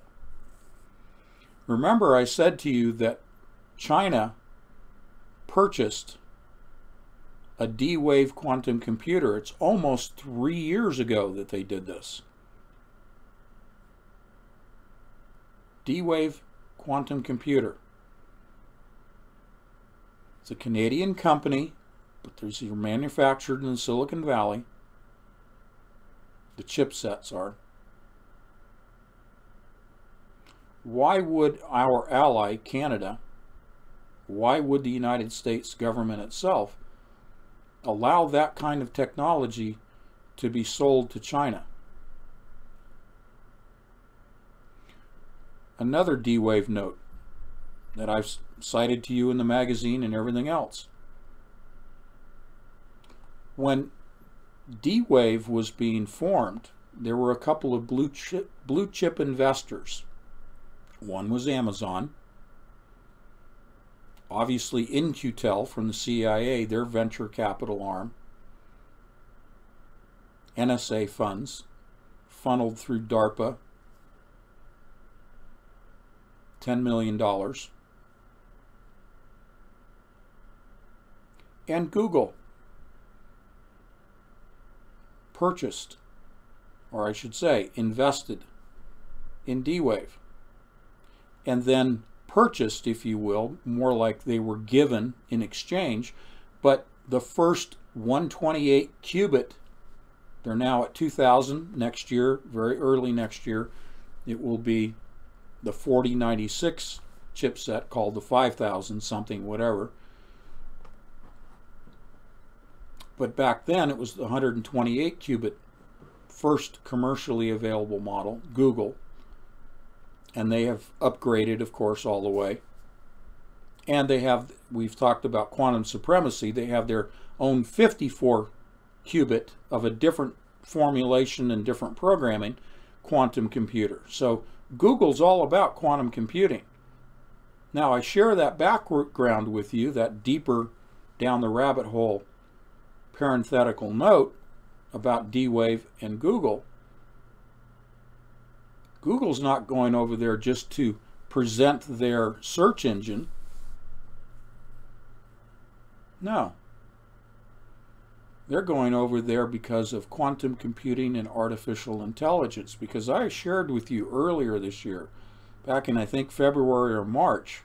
Speaker 2: Remember, I said to you that China purchased a D-Wave quantum computer. It's almost 3 years ago that they did this. D-Wave quantum computer. It's a Canadian company, but they're manufactured in Silicon Valley. The chipsets are. Why would our ally, Canada, why would the United States government itself allow that kind of technology to be sold to China? Another D-Wave note that I've cited to you in the magazine and everything else. When D-Wave was being formed, there were a couple of blue chip investors. One was Amazon, obviously In-Q-Tel from the CIA, their venture capital arm, NSA funds funneled through DARPA, $10 million, and Google purchased, or I should say invested in D-Wave, and then purchased, if you will, more like they were given in exchange, but the first 128 qubit, they're now at 2000 next year, very early next year, it will be the 4096 chipset called the 5000 something, whatever. But back then it was the 128 qubit first commercially available model, Google. And they have upgraded, of course, all the way. And they have, we've talked about quantum supremacy, they have their own 54 qubit of a different formulation and different programming quantum computer. So Google's all about quantum computing. Now I share that background with you, that deeper down the rabbit hole parenthetical note about D-Wave and Google. Google's not going over there just to present their search engine. No. They're going over there because of quantum computing and artificial intelligence. Because I shared with you earlier this year, back in I think February or March,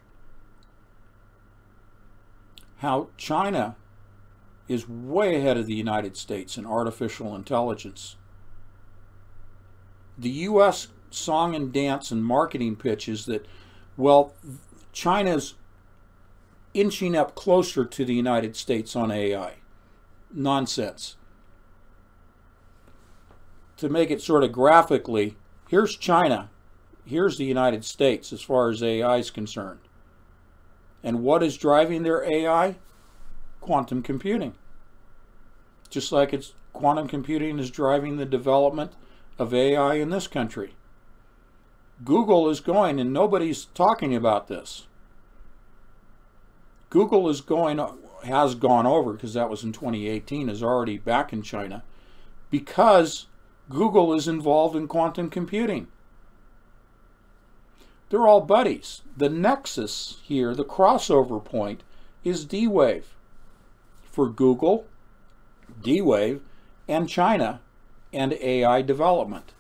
Speaker 2: how China is way ahead of the United States in artificial intelligence. The U.S. song and dance and marketing pitch is that, well, China's inching up closer to the United States on AI. Nonsense. To make it sort of graphically, here's China here's the United States as far as AI is concerned. And what is driving their AI? Quantum computing. Just like quantum computing is driving the development of AI in this country. Google is going, and nobody's talking about this. Google has gone over, because that was in 2018, is already back in China, because Google is involved in quantum computing. They're all buddies. The nexus here, the crossover point, is D-Wave for Google, D-Wave, and China, and AI development.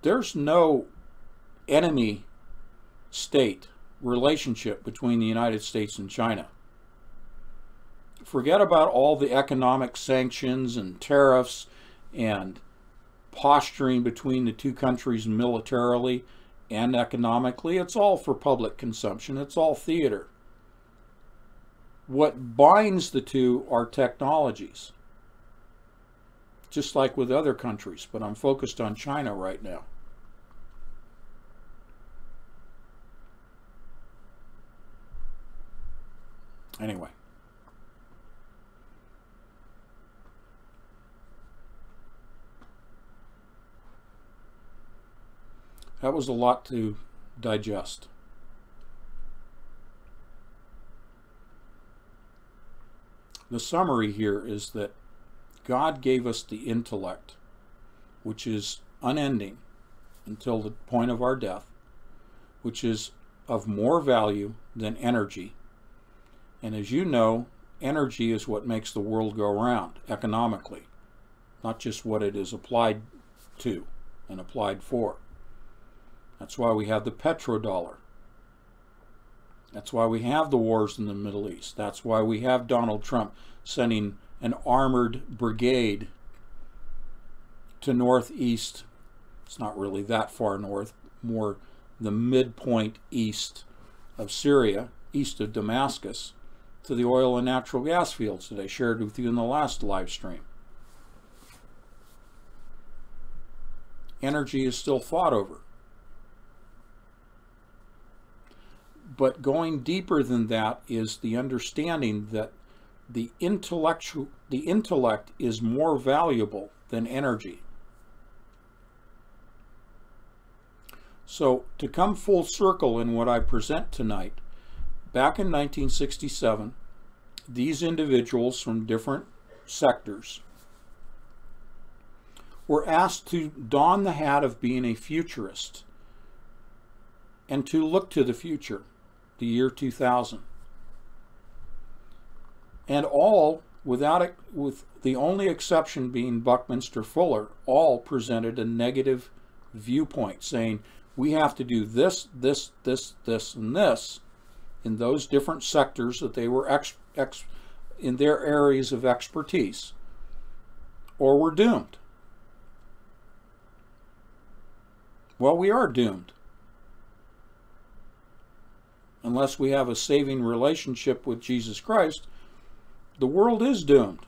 Speaker 2: There's no enemy state relationship between the United States and China. Forget about all the economic sanctions and tariffs and posturing between the two countries militarily and economically. It's all for public consumption. It's all theater. What binds the two are technologies, just like with other countries, but I'm focused on China right now. Anyway. That was a lot to digest. The summary here is that God gave us the intellect, which is unending until the point of our death, which is of more value than energy. And as you know, energy is what makes the world go round economically, not just what it is applied to and applied for. That's why we have the petrodollar. That's why we have the wars in the Middle East. That's why we have Donald Trump sending an armored brigade to northeast. It's not really that far north, more the midpoint east of Syria, east of Damascus, to the oil and natural gas fields that I shared with you in the last live stream. Energy is still fought over. But going deeper than that is the understanding that the intellect is more valuable than energy. So to come full circle in what I present tonight, back in 1967, these individuals from different sectors were asked to don the hat of being a futurist and to look to the future, the year 2000. And all, with the only exception being Buckminster Fuller, all presented a negative viewpoint, saying we have to do this, this, this, this, and this in those different sectors that they were in their areas of expertise, or we're doomed. Well, we are doomed. Unless we have a saving relationship with Jesus Christ, the world is doomed.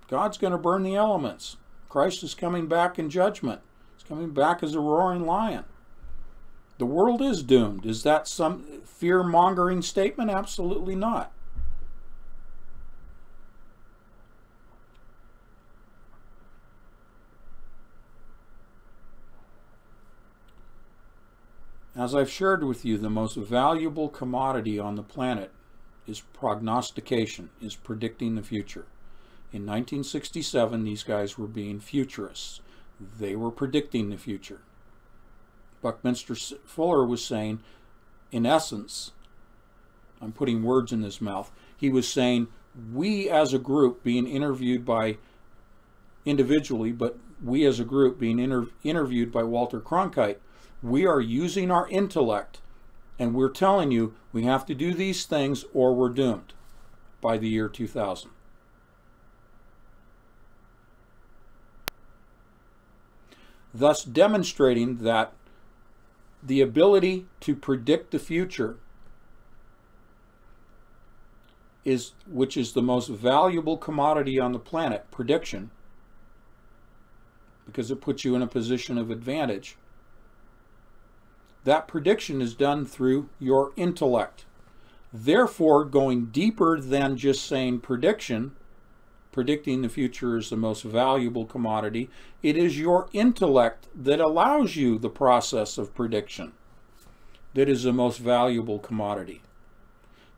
Speaker 2: God's going to burn the elements. Christ is coming back in judgment. He's coming back as a roaring lion. The world is doomed. Is that some fear-mongering statement? Absolutely not. As I've shared with you, the most valuable commodity on the planet is prognostication, is predicting the future. In 1967, these guys were being futurists. They were predicting the future. Buckminster Fuller was saying, in essence, I'm putting words in his mouth, he was saying, we as a group being interviewed by individually, but we as a group being interviewed by Walter Cronkite, we are using our intellect, and we're telling you we have to do these things or we're doomed by the year 2000. Thus demonstrating that the ability to predict the future, which is the most valuable commodity on the planet, prediction, because it puts you in a position of advantage. That prediction is done through your intellect. Therefore, going deeper than just saying predicting the future is the most valuable commodity, it is your intellect that allows you the process of prediction that is the most valuable commodity.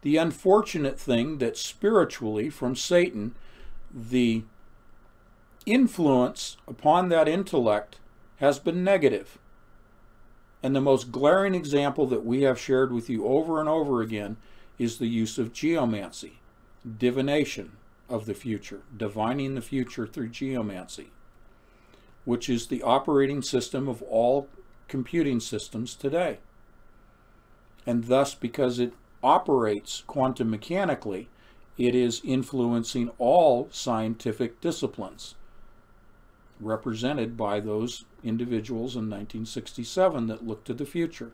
Speaker 2: The unfortunate thing that spiritually from Satan, the influence upon that intellect has been negative. And the most glaring example that we have shared with you over and over again is the use of geomancy, divination of the future, divining the future through geomancy, which is the operating system of all computing systems today. And thus, because it operates quantum mechanically, it is influencing all scientific disciplines, represented by those individuals in 1967 that looked to the future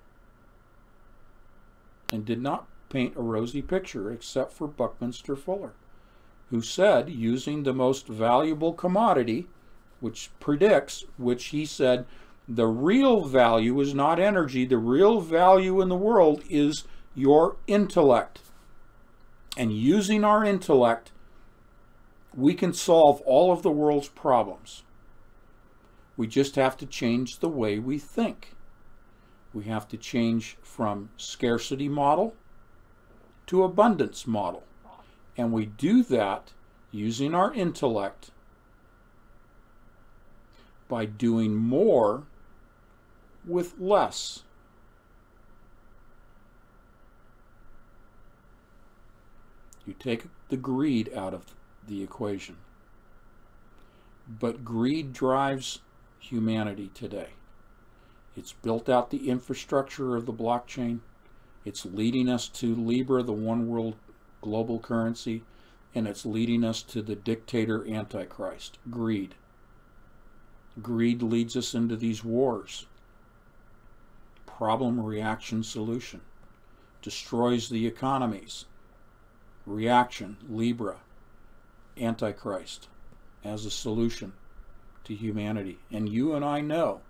Speaker 2: and did not paint a rosy picture, except for Buckminster Fuller, who said, using the most valuable commodity, which predicts, which he said, the real value is not energy, the real value in the world is your intellect. And using our intellect, we can solve all of the world's problems. We just have to change the way we think. We have to change from scarcity model to abundance model. And we do that using our intellect by doing more with less. You take the greed out of the equation. But greed drives humanity today. It's built out the infrastructure of the blockchain. It's leading us to Libra, the one world global currency, and it's leading us to the dictator Antichrist. Greed. Greed leads us into these wars. Problem, reaction, solution. Destroys the economies. Reaction, Libra, Antichrist, as a solution to humanity. And you and I know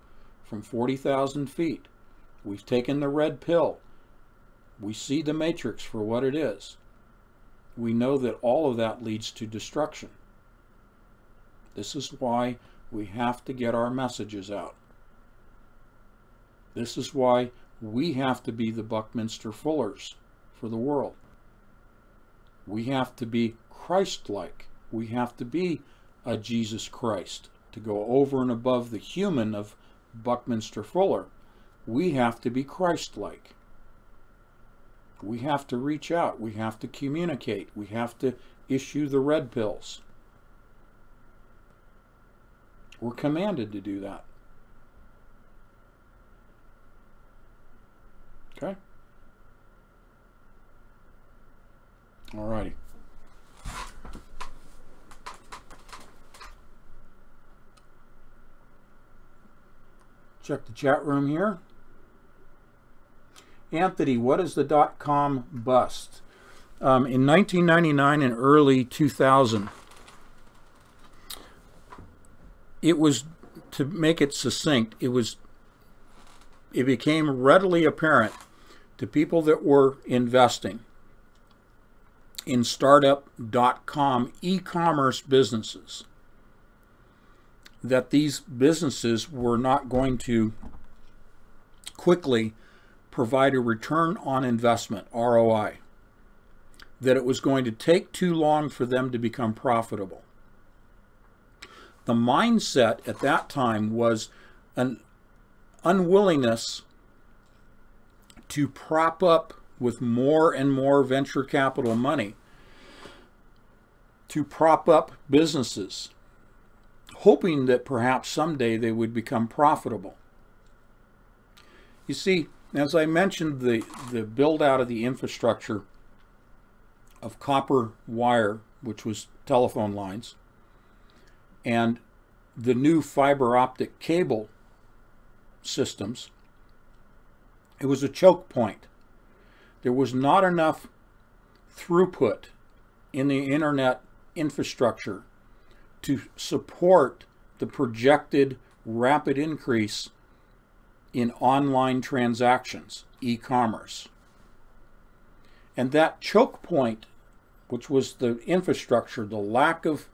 Speaker 2: from 40,000 feet, we've taken the red pill. We see the matrix for what it is. We know that all of that leads to destruction. This is why we have to get our messages out. This is why we have to be the Buckminster Fullers for the world. We have to be Christ-like. We have to be a Jesus Christ. To go over and above the human of Buckminster Fuller, we have to be Christ-like. We have to reach out. We have to communicate. We have to issue the red pills. We're commanded to do that. Okay? All righty. Check the chat room here. Anthony, what is the .com bust? In 1999 and early 2000, it was, to make it succinct, it became readily apparent to people that were investing in startup.com e-commerce businesses that these businesses were not going to quickly provide a return on investment, ROI, that it was going to take too long for them to become profitable. The mindset at that time was an unwillingness to prop up with more and more venture capital money to prop up businesses, hoping that perhaps someday they would become profitable. You see, as I mentioned, the build out of the infrastructure of copper wire, which was telephone lines, and the new fiber optic cable systems, it was a choke point. There was not enough throughput in the internet infrastructure to support the projected rapid increase in online transactions, e-commerce. And that choke point, which was the infrastructure, the lack of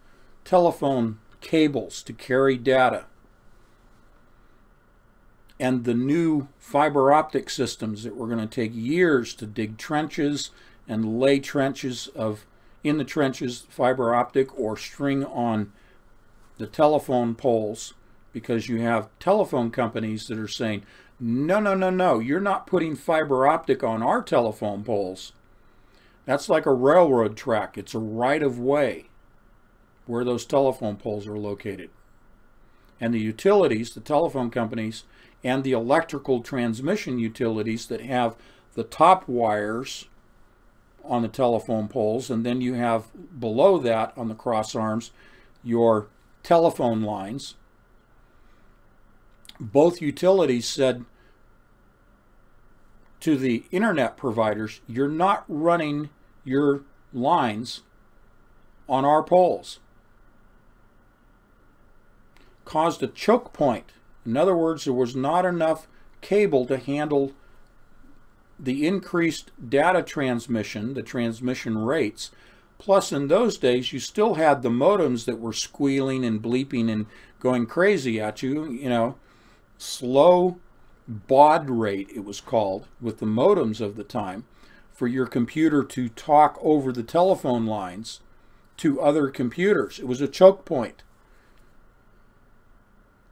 Speaker 2: telephone cables to carry data, and the new fiber optic systems that were going to take years to dig trenches and lay trenches of, in the trenches, fiber optic, or string on the telephone poles, because you have telephone companies that are saying, no, no, no, no, you're not putting fiber optic on our telephone poles. That's like a railroad track. It's a right of way where those telephone poles are located. And the utilities, the telephone companies, and the electrical transmission utilities that have the top wires on the telephone poles, and then you have below that on the cross arms your telephone lines. Both utilities said to the internet providers, you're not running your lines on our poles. Caused a choke point. In other words, there was not enough cable to handle the increased data transmission, the transmission rates. Plus, in those days, you still had the modems that were squealing and bleeping and going crazy at you, you know, slow baud rate, it was called, with the modems of the time, for your computer to talk over the telephone lines to other computers. It was a choke point.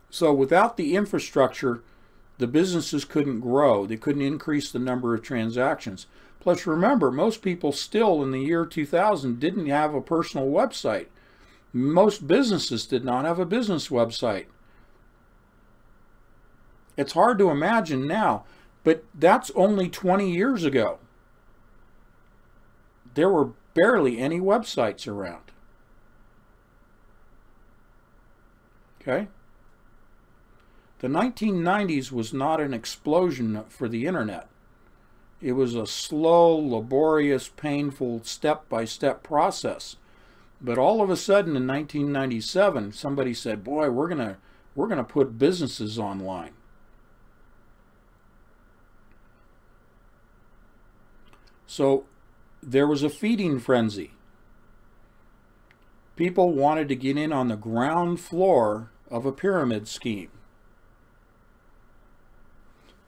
Speaker 2: So without the infrastructure, the businesses couldn't grow. They couldn't increase the number of transactions. Plus, remember, most people still in the year 2000 didn't have a personal website. Most businesses did not have a business website. It's hard to imagine now, but that's only 20 years ago. There were barely any websites around. Okay? The 1990s was not an explosion for the internet. It was a slow, laborious, painful, step-by-step process. But all of a sudden in 1997, somebody said, boy, we're gonna put businesses online. So there was a feeding frenzy. People wanted to get in on the ground floor of a pyramid scheme.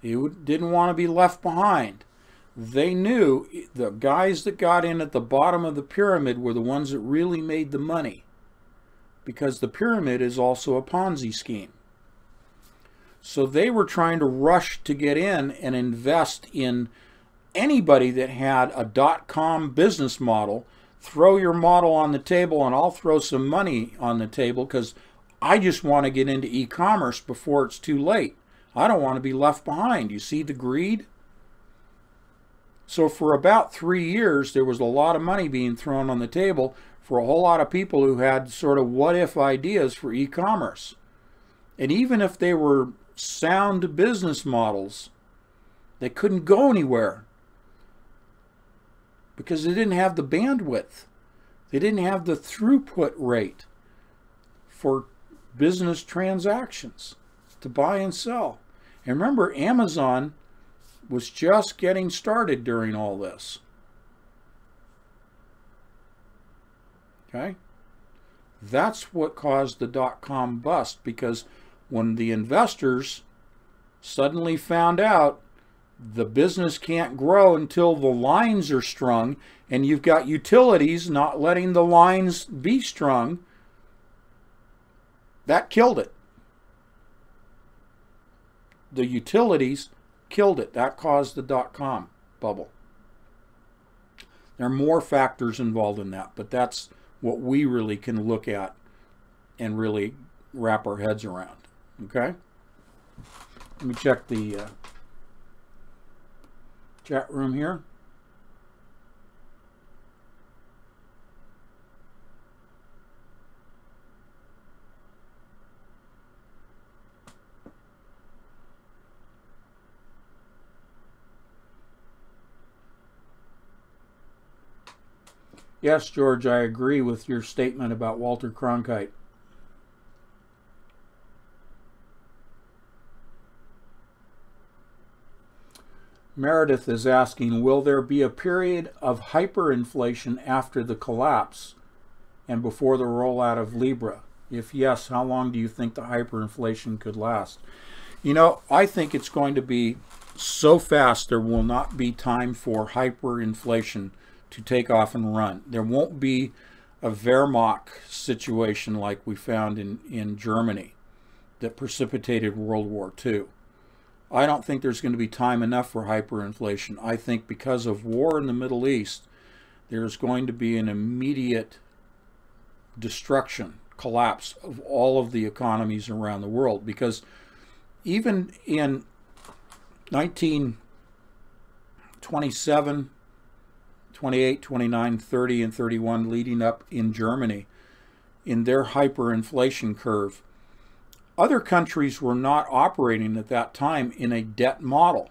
Speaker 2: They didn't want to be left behind. They knew the guys that got in at the bottom of the pyramid were the ones that really made the money, because the pyramid is also a Ponzi scheme. So they were trying to rush to get in and invest in anybody that had a .com business model. Throw your model on the table and I'll throw some money on the table, because I just want to get into e-commerce before it's too late. I don't want to be left behind. You see the greed? So for about 3 years, there was a lot of money being thrown on the table for a whole lot of people who had sort of what-if ideas for e-commerce. And even if they were sound business models, they couldn't go anywhere because they didn't have the bandwidth. They didn't have the throughput rate for business transactions to buy and sell. And remember, Amazon was just getting started during all this. Okay? That's what caused the dot-com bust, because when the investors suddenly found out the business can't grow until the lines are strung, and you've got utilities not letting the lines be strung, that killed it. The utilities killed it. That caused the dot-com bubble. There are more factors involved in that, but that's what we really can look at and really wrap our heads around. Okay? Let me check the chat room here. Yes, George, I agree with your statement about Walter Cronkite. Meredith is asking, will there be a period of hyperinflation after the collapse and before the rollout of Libra? If yes, how long do you think the hyperinflation could last? You know, I think it's going to be so fast there will not be time for hyperinflation to take off and run. There won't be a Wehrmacht situation like we found in Germany that precipitated World War II. I don't think there's going to be time enough for hyperinflation. I think because of war in the Middle East, there's going to be an immediate destruction, collapse of all of the economies around the world. Because even in 1927, 28, 29, 30, and 31, leading up in Germany, in their hyperinflation curve, other countries were not operating at that time in a debt model.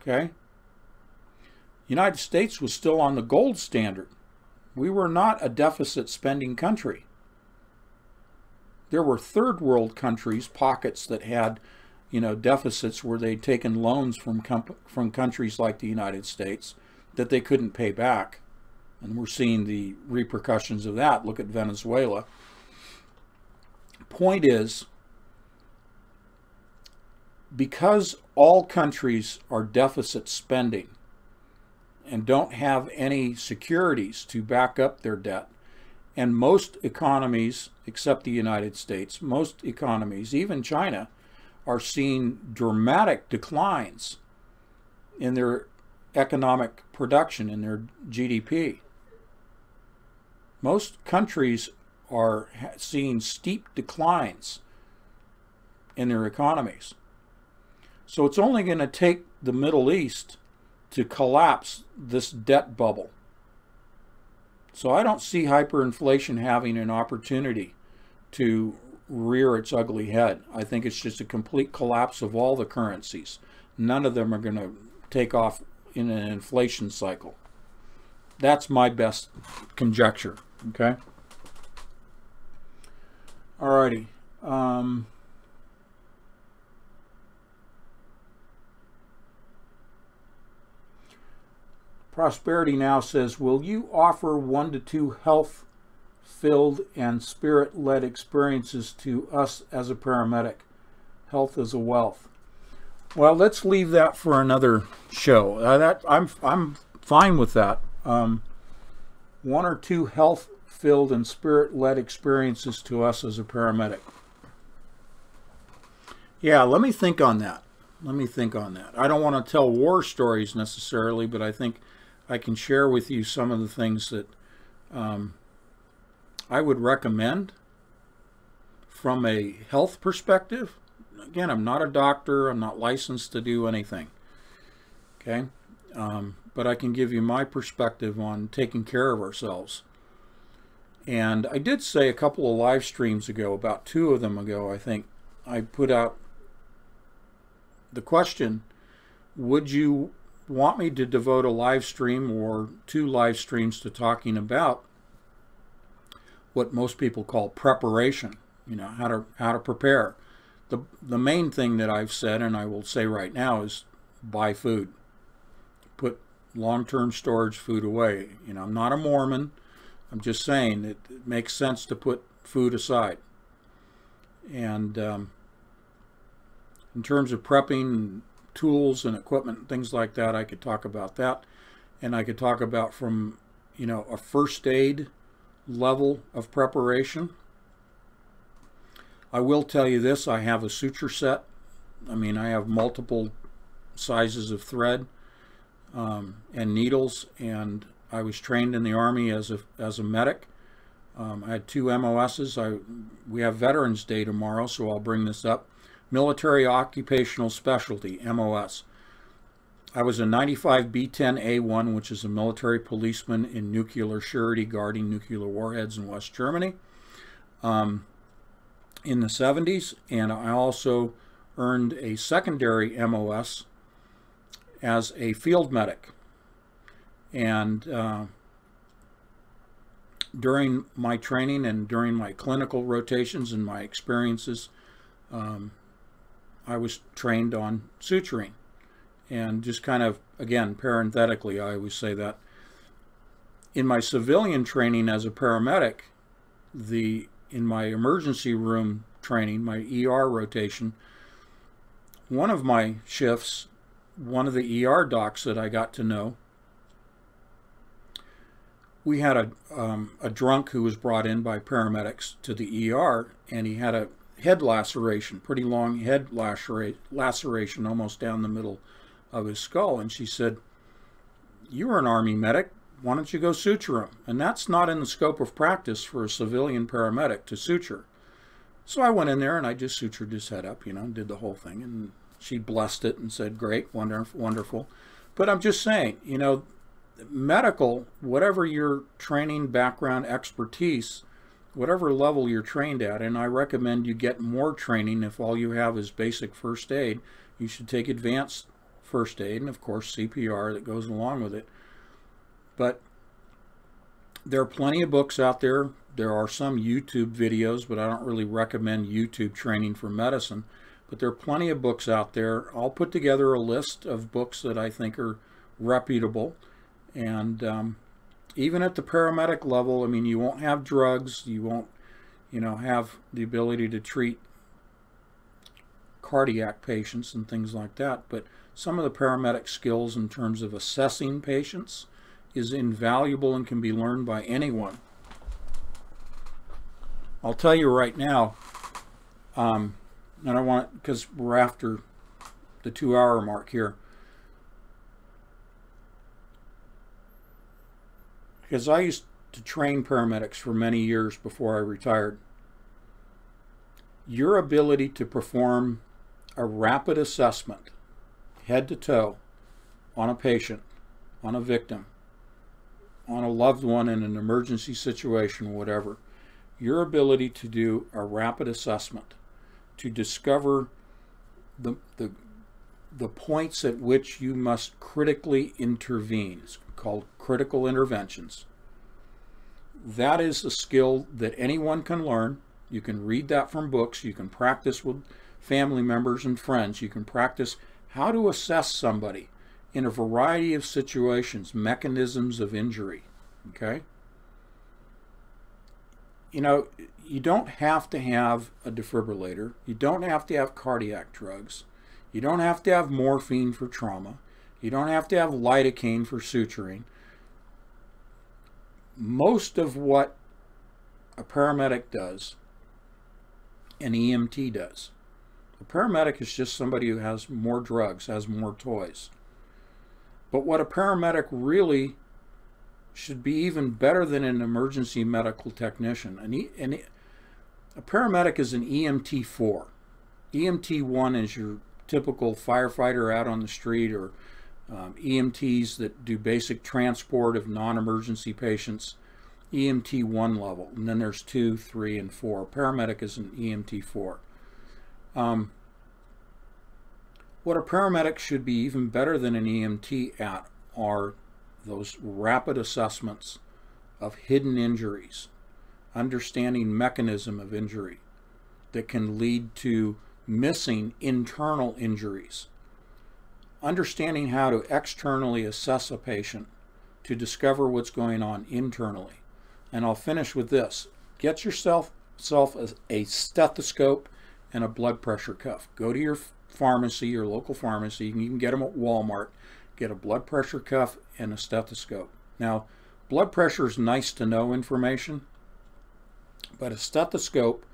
Speaker 2: Okay? United States was still on the gold standard. We were not a deficit spending country. There were third world countries, pockets that had, you know, deficits where they'd taken loans from countries like the United States that they couldn't pay back. And we're seeing the repercussions of that. Look at Venezuela. Point is, because all countries are deficit spending and don't have any securities to back up their debt, and most economies, except the United States, most economies, even China, are seeing dramatic declines in their economic production, in their GDP. Most countries are seeing steep declines in their economies. So it's only going to take the Middle East to collapse this debt bubble. So I don't see hyperinflation having an opportunity to rear its ugly head. I think it's just a complete collapse of all the currencies. None of them are going to take off in an inflation cycle. That's my best conjecture. Okay? Alrighty. Prosperity Now says, will you offer 1 to 2 health-filled and spirit-led experiences to us as a paramedic? Health is a wealth. Well, let's leave that for another show. I'm fine with that. 1 or 2 health-filled and spirit-led experiences to us as a paramedic. Yeah, let me think on that. Let me think on that. I don't want to tell war stories necessarily, but I think I can share with you some of the things that I would recommend from a health perspective. Again, I'm not a doctor. I'm not licensed to do anything. Okay? But I can give you my perspective on taking care of ourselves. And I did say a couple of live streams ago, about 2 of them ago, I think, I put out the question, would you want me to devote a live stream or 2 live streams to talking about what most people call preparation, you know, how to prepare. The main thing that I've said, and I will say right now, is buy food. Put long-term storage food away. You know, I'm not a Mormon. I'm just saying it makes sense to put food aside. And in terms of prepping, tools and equipment, things like that, I could talk about that. And I could talk about from, you know, a first aid level of preparation. I will tell you this, I have a suture set. I mean, I have multiple sizes of thread and needles, and I was trained in the Army as a medic. I had 2 MOSs. We have Veterans Day tomorrow, so I'll bring this up. Military Occupational Specialty, MOS. I was a 95 B10A1, which is a military policeman in nuclear surety guarding nuclear warheads in West Germany in the 70s. And I also earned a secondary MOS as a field medic. And during my training and during my clinical rotations and my experiences, I was trained on suturing. And just kind of, again, parenthetically, I always say that in my civilian training as a paramedic, in my emergency room training, my ER rotation, one of my shifts, one of the ER docs that I got to know, we had a drunk who was brought in by paramedics to the ER, and he had a head laceration, pretty long head laceration almost down the middle of his skull. And she said, "You were an Army medic, why don't you go suture him?" And that's not in the scope of practice for a civilian paramedic to suture. So I went in there and I just sutured his head up, did the whole thing. And she blessed it and said, "Great, wonderful, wonderful." But I'm just saying, medical, whatever your training, background, expertise, whatever level you're trained at, and I recommend you get more training. If all you have is basic first aid, you should take advanced first aid, and of course CPR that goes along with it. But there are plenty of books out there. There are some YouTube videos, but I don't really recommend YouTube training for medicine. But there are plenty of books out there. I'll put together a list of books that I think are reputable. And even at the paramedic level, I mean, you won't have drugs. You won't, have the ability to treat cardiac patients and things like that. But some of the paramedic skills in terms of assessing patients is invaluable and can be learned by anyone. I'll tell you right now, and I want, because we're after the 2-hour mark here, because I used to train paramedics for many years before I retired. Your ability to perform a rapid assessment, head to toe, on a patient, on a victim, on a loved one in an emergency situation, whatever, your ability to do a rapid assessment, to discover the points at which you must critically intervene, it's called critical interventions. That is a skill that anyone can learn. You can read that from books. You can practice with family members and friends. You can practice how to assess somebody in a variety of situations, mechanisms of injury, okay? You don't have to have a defibrillator. You don't have to have cardiac drugs. You don't have to have morphine for trauma. You don't have to have lidocaine for suturing. Most of what a paramedic does, an EMT does. A paramedic is just somebody who has more drugs, has more toys. But what a paramedic really should be even better than an emergency medical technician. A paramedic is an EMT4. EMT1 is your typical firefighter out on the street, or EMTs that do basic transport of non-emergency patients, EMT1 level. And then there's 2, 3, and 4. Paramedic is an EMT4. What a paramedic should be even better than an EMT at are those rapid assessments of hidden injuries, understanding mechanism of injury that can lead to missing internal injuries, understanding how to externally assess a patient to discover what's going on internally. And I'll finish with this. Get yourself a stethoscope and a blood pressure cuff. Go to your pharmacy, your local pharmacy. You can even get them at Walmart. Get a blood pressure cuff and a stethoscope. Now, blood pressure is nice to know information, but a stethoscope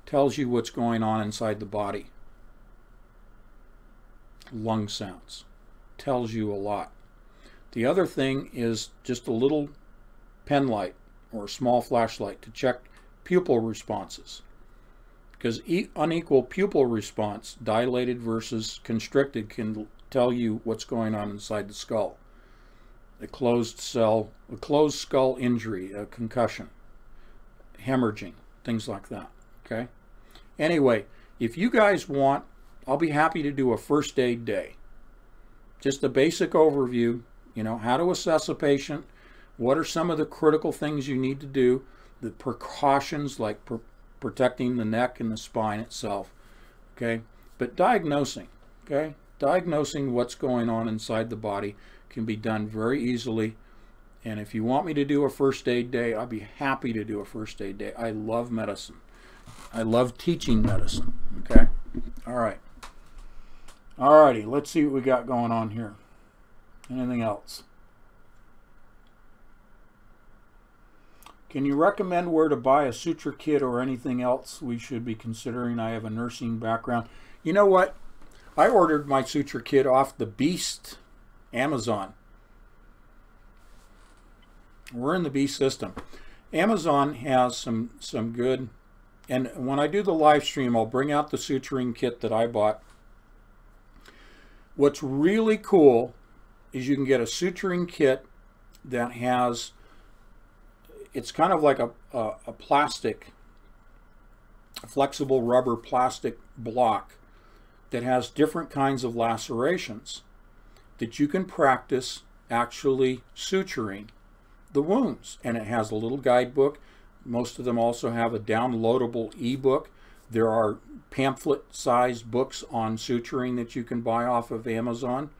Speaker 2: tells you what's going on inside the body. Lung sounds tells you a lot. The other thing is just a little pen light or a small flashlight to check pupil responses, because unequal pupil response, dilated versus constricted, can tell you what's going on inside the skull. A closed skull injury, a concussion, hemorrhaging, things like that. Okay. Anyway, if you guys want, I'll be happy to do a first aid day. Just a basic overview, how to assess a patient, what are some of the critical things you need to do, the precautions like protecting the neck and the spine itself, okay? But diagnosing, okay? diagnosing what's going on inside the body can be done very easily. And if you want me to do a first aid day, I'll be happy to do a first aid day. I love medicine. I love teaching medicine. Okay? All right. All righty. Let's see what we got going on here. Anything else? Can you recommend where to buy a suture kit or anything else we should be considering? I have a nursing background. You know what? I ordered my suture kit off the Beast Amazon. We're in the Beast system. Amazon has some good, and when I do the live stream, I'll bring out the suturing kit that I bought. What's really cool is you can get a suturing kit that has, it's kind of like a plastic, a flexible rubber plastic block that has different kinds of lacerations that you can practice actually suturing the wounds. And it has a little guidebook. Most of them also have a downloadable ebook. There are pamphlet-sized books on suturing that you can buy off of Amazon.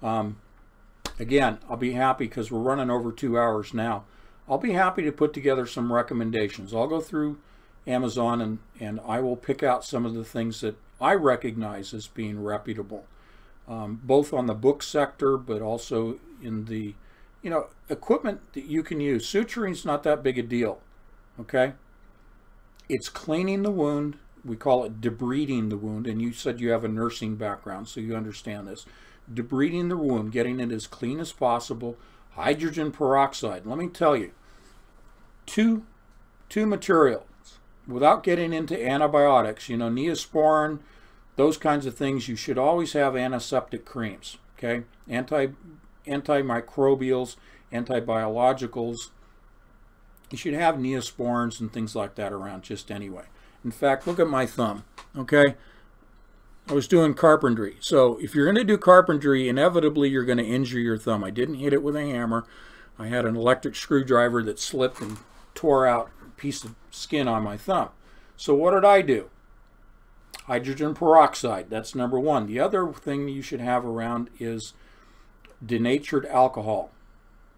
Speaker 2: Again, I'll be happy because we're running over 2 hours now. I'll be happy to put together some recommendations. I'll go through Amazon and I will pick out some of the things that I recognize as being reputable, both on the book sector, but also in the, equipment that you can use. Suturing's not that big a deal, okay? It's cleaning the wound. We call it debriding the wound, and you said you have a nursing background, so you understand this. Debriding the wound, getting it as clean as possible. Hydrogen peroxide. Let me tell you, two materials. Without getting into antibiotics, Neosporin, those kinds of things, you should always have antiseptic creams, okay? Antimicrobials, antibiologicals. You should have Neosporins and things like that around just anyway. In fact, look at my thumb, okay? I was doing carpentry. So if you're going to do carpentry, inevitably you're going to injure your thumb. I didn't hit it with a hammer. I had an electric screwdriver that slipped and tore out a piece of skin on my thumb. So what did I do? Hydrogen peroxide. That's number one. The other thing you should have around is denatured alcohol.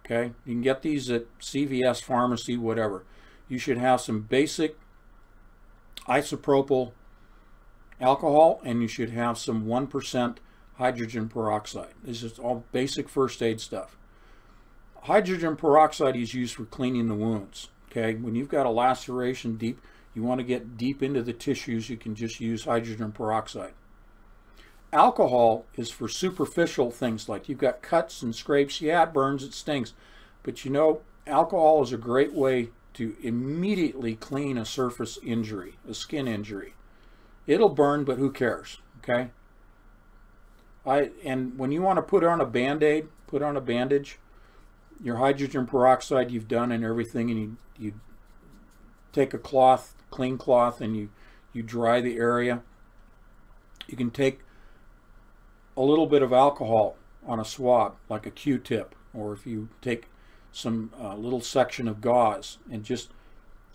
Speaker 2: Okay? You can get these at CVS, pharmacy, whatever. You should have some basic isopropyl alcohol, and you should have some 1% hydrogen peroxide. This is all basic first aid stuff. Hydrogen peroxide is used for cleaning the wounds. Okay, when you've got a laceration deep, you want to get deep into the tissues, you can just use hydrogen peroxide. Alcohol is for superficial things, like you've got cuts and scrapes. Yeah, it burns, it stings, but alcohol is a great way to immediately clean a surface injury, a skin injury. It'll burn, but who cares, okay? And when you want to put on a Band-Aid, put on a bandage, your hydrogen peroxide you've done and everything, and you take a cloth, clean cloth, and you dry the area. You can take a little bit of alcohol on a swab, like a Q-tip, or if you take some little section of gauze and just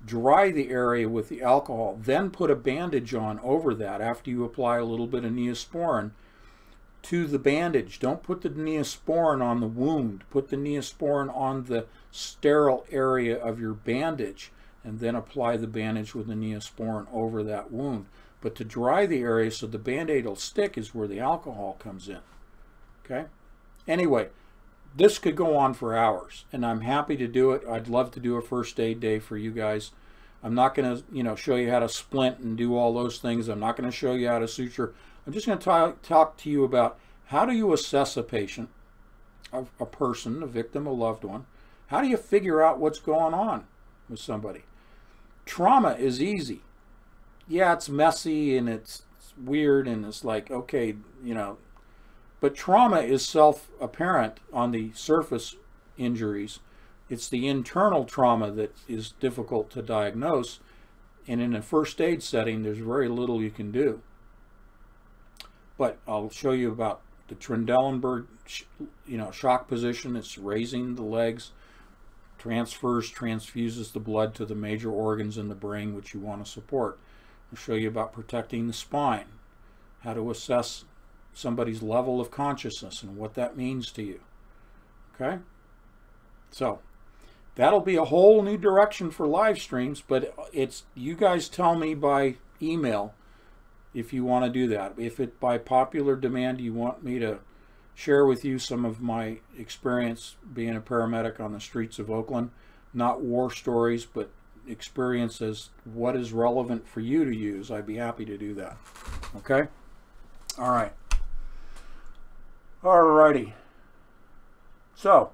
Speaker 2: dry the area with the alcohol, then put a bandage on over that after you apply a little bit of Neosporin to the bandage. Don't put the Neosporin on the wound. Put the Neosporin on the sterile area of your bandage and then apply the bandage with the Neosporin over that wound. But to dry the area so the Band-Aid will stick is where the alcohol comes in. Okay? Anyway, this could go on for hours, and I'm happy to do it. I'd love to do a first aid day for you guys. I'm not going to, show you how to splint and do all those things. I'm not going to show you how to suture. I'm just going to talk to you about how do you assess a patient, a person, a victim, a loved one. How do you figure out what's going on with somebody? Trauma is easy. Yeah, it's messy and it's weird and it's like, okay, but trauma is self-apparent on the surface injuries. It's the internal trauma that is difficult to diagnose, and in a first aid setting, there's very little you can do. But I'll show you about the Trendelenburg, shock position. It's raising the legs, transfuses the blood to the major organs in the brain which you want to support. I'll show you about protecting the spine, how to assess somebody's level of consciousness and what that means to you. Okay? So, that'll be a whole new direction for live streams, but it's, you guys tell me by email if you want to do that. If it by popular demand you want me to share with you some of my experience being a paramedic on the streets of Oakland, not war stories, but experience as what is relevant for you to use, I'd be happy to do that. Okay? All right. Alrighty. So,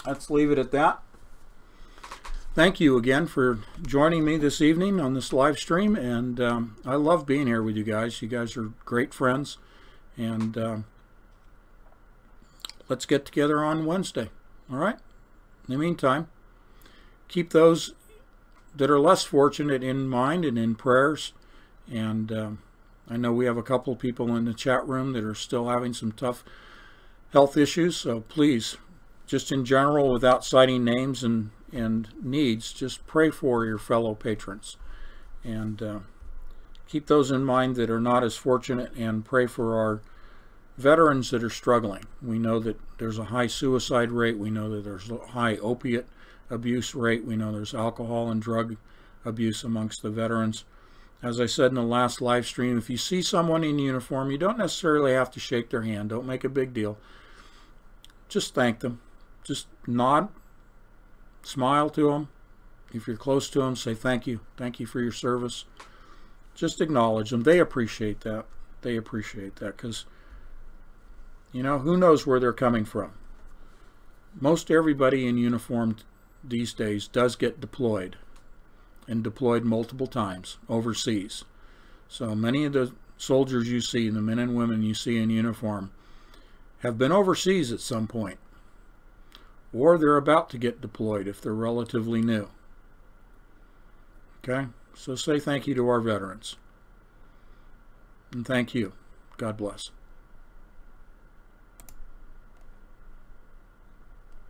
Speaker 2: let's leave it at that. Thank you again for joining me this evening on this live stream, and I love being here with you guys. You guys are great friends, and let's get together on Wednesday. All right? In the meantime, keep those that are less fortunate in mind and in prayers, and I know we have a couple of people in the chat room that are still having some tough health issues, so please, just in general, without citing names and needs, just pray for your fellow patrons. And keep those in mind that are not as fortunate, and pray for our veterans that are struggling. We know that there's a high suicide rate. We know that there's a high opiate abuse rate. We know there's alcohol and drug abuse amongst the veterans. As I said in the last live stream, if you see someone in uniform, you don't necessarily have to shake their hand. Don't make a big deal. Just thank them. Just nod, smile to them. If you're close to them, say thank you. Thank you for your service. Just acknowledge them. They appreciate that. They appreciate that because, you know, who knows where they're coming from. Most everybody in uniform these days does get deployed, and deployed multiple times overseas. So many of the soldiers you see, the men and women you see in uniform, have been overseas at some point, or they're about to get deployed if they're relatively new. Okay? So say thank you to our veterans. And thank you. God bless.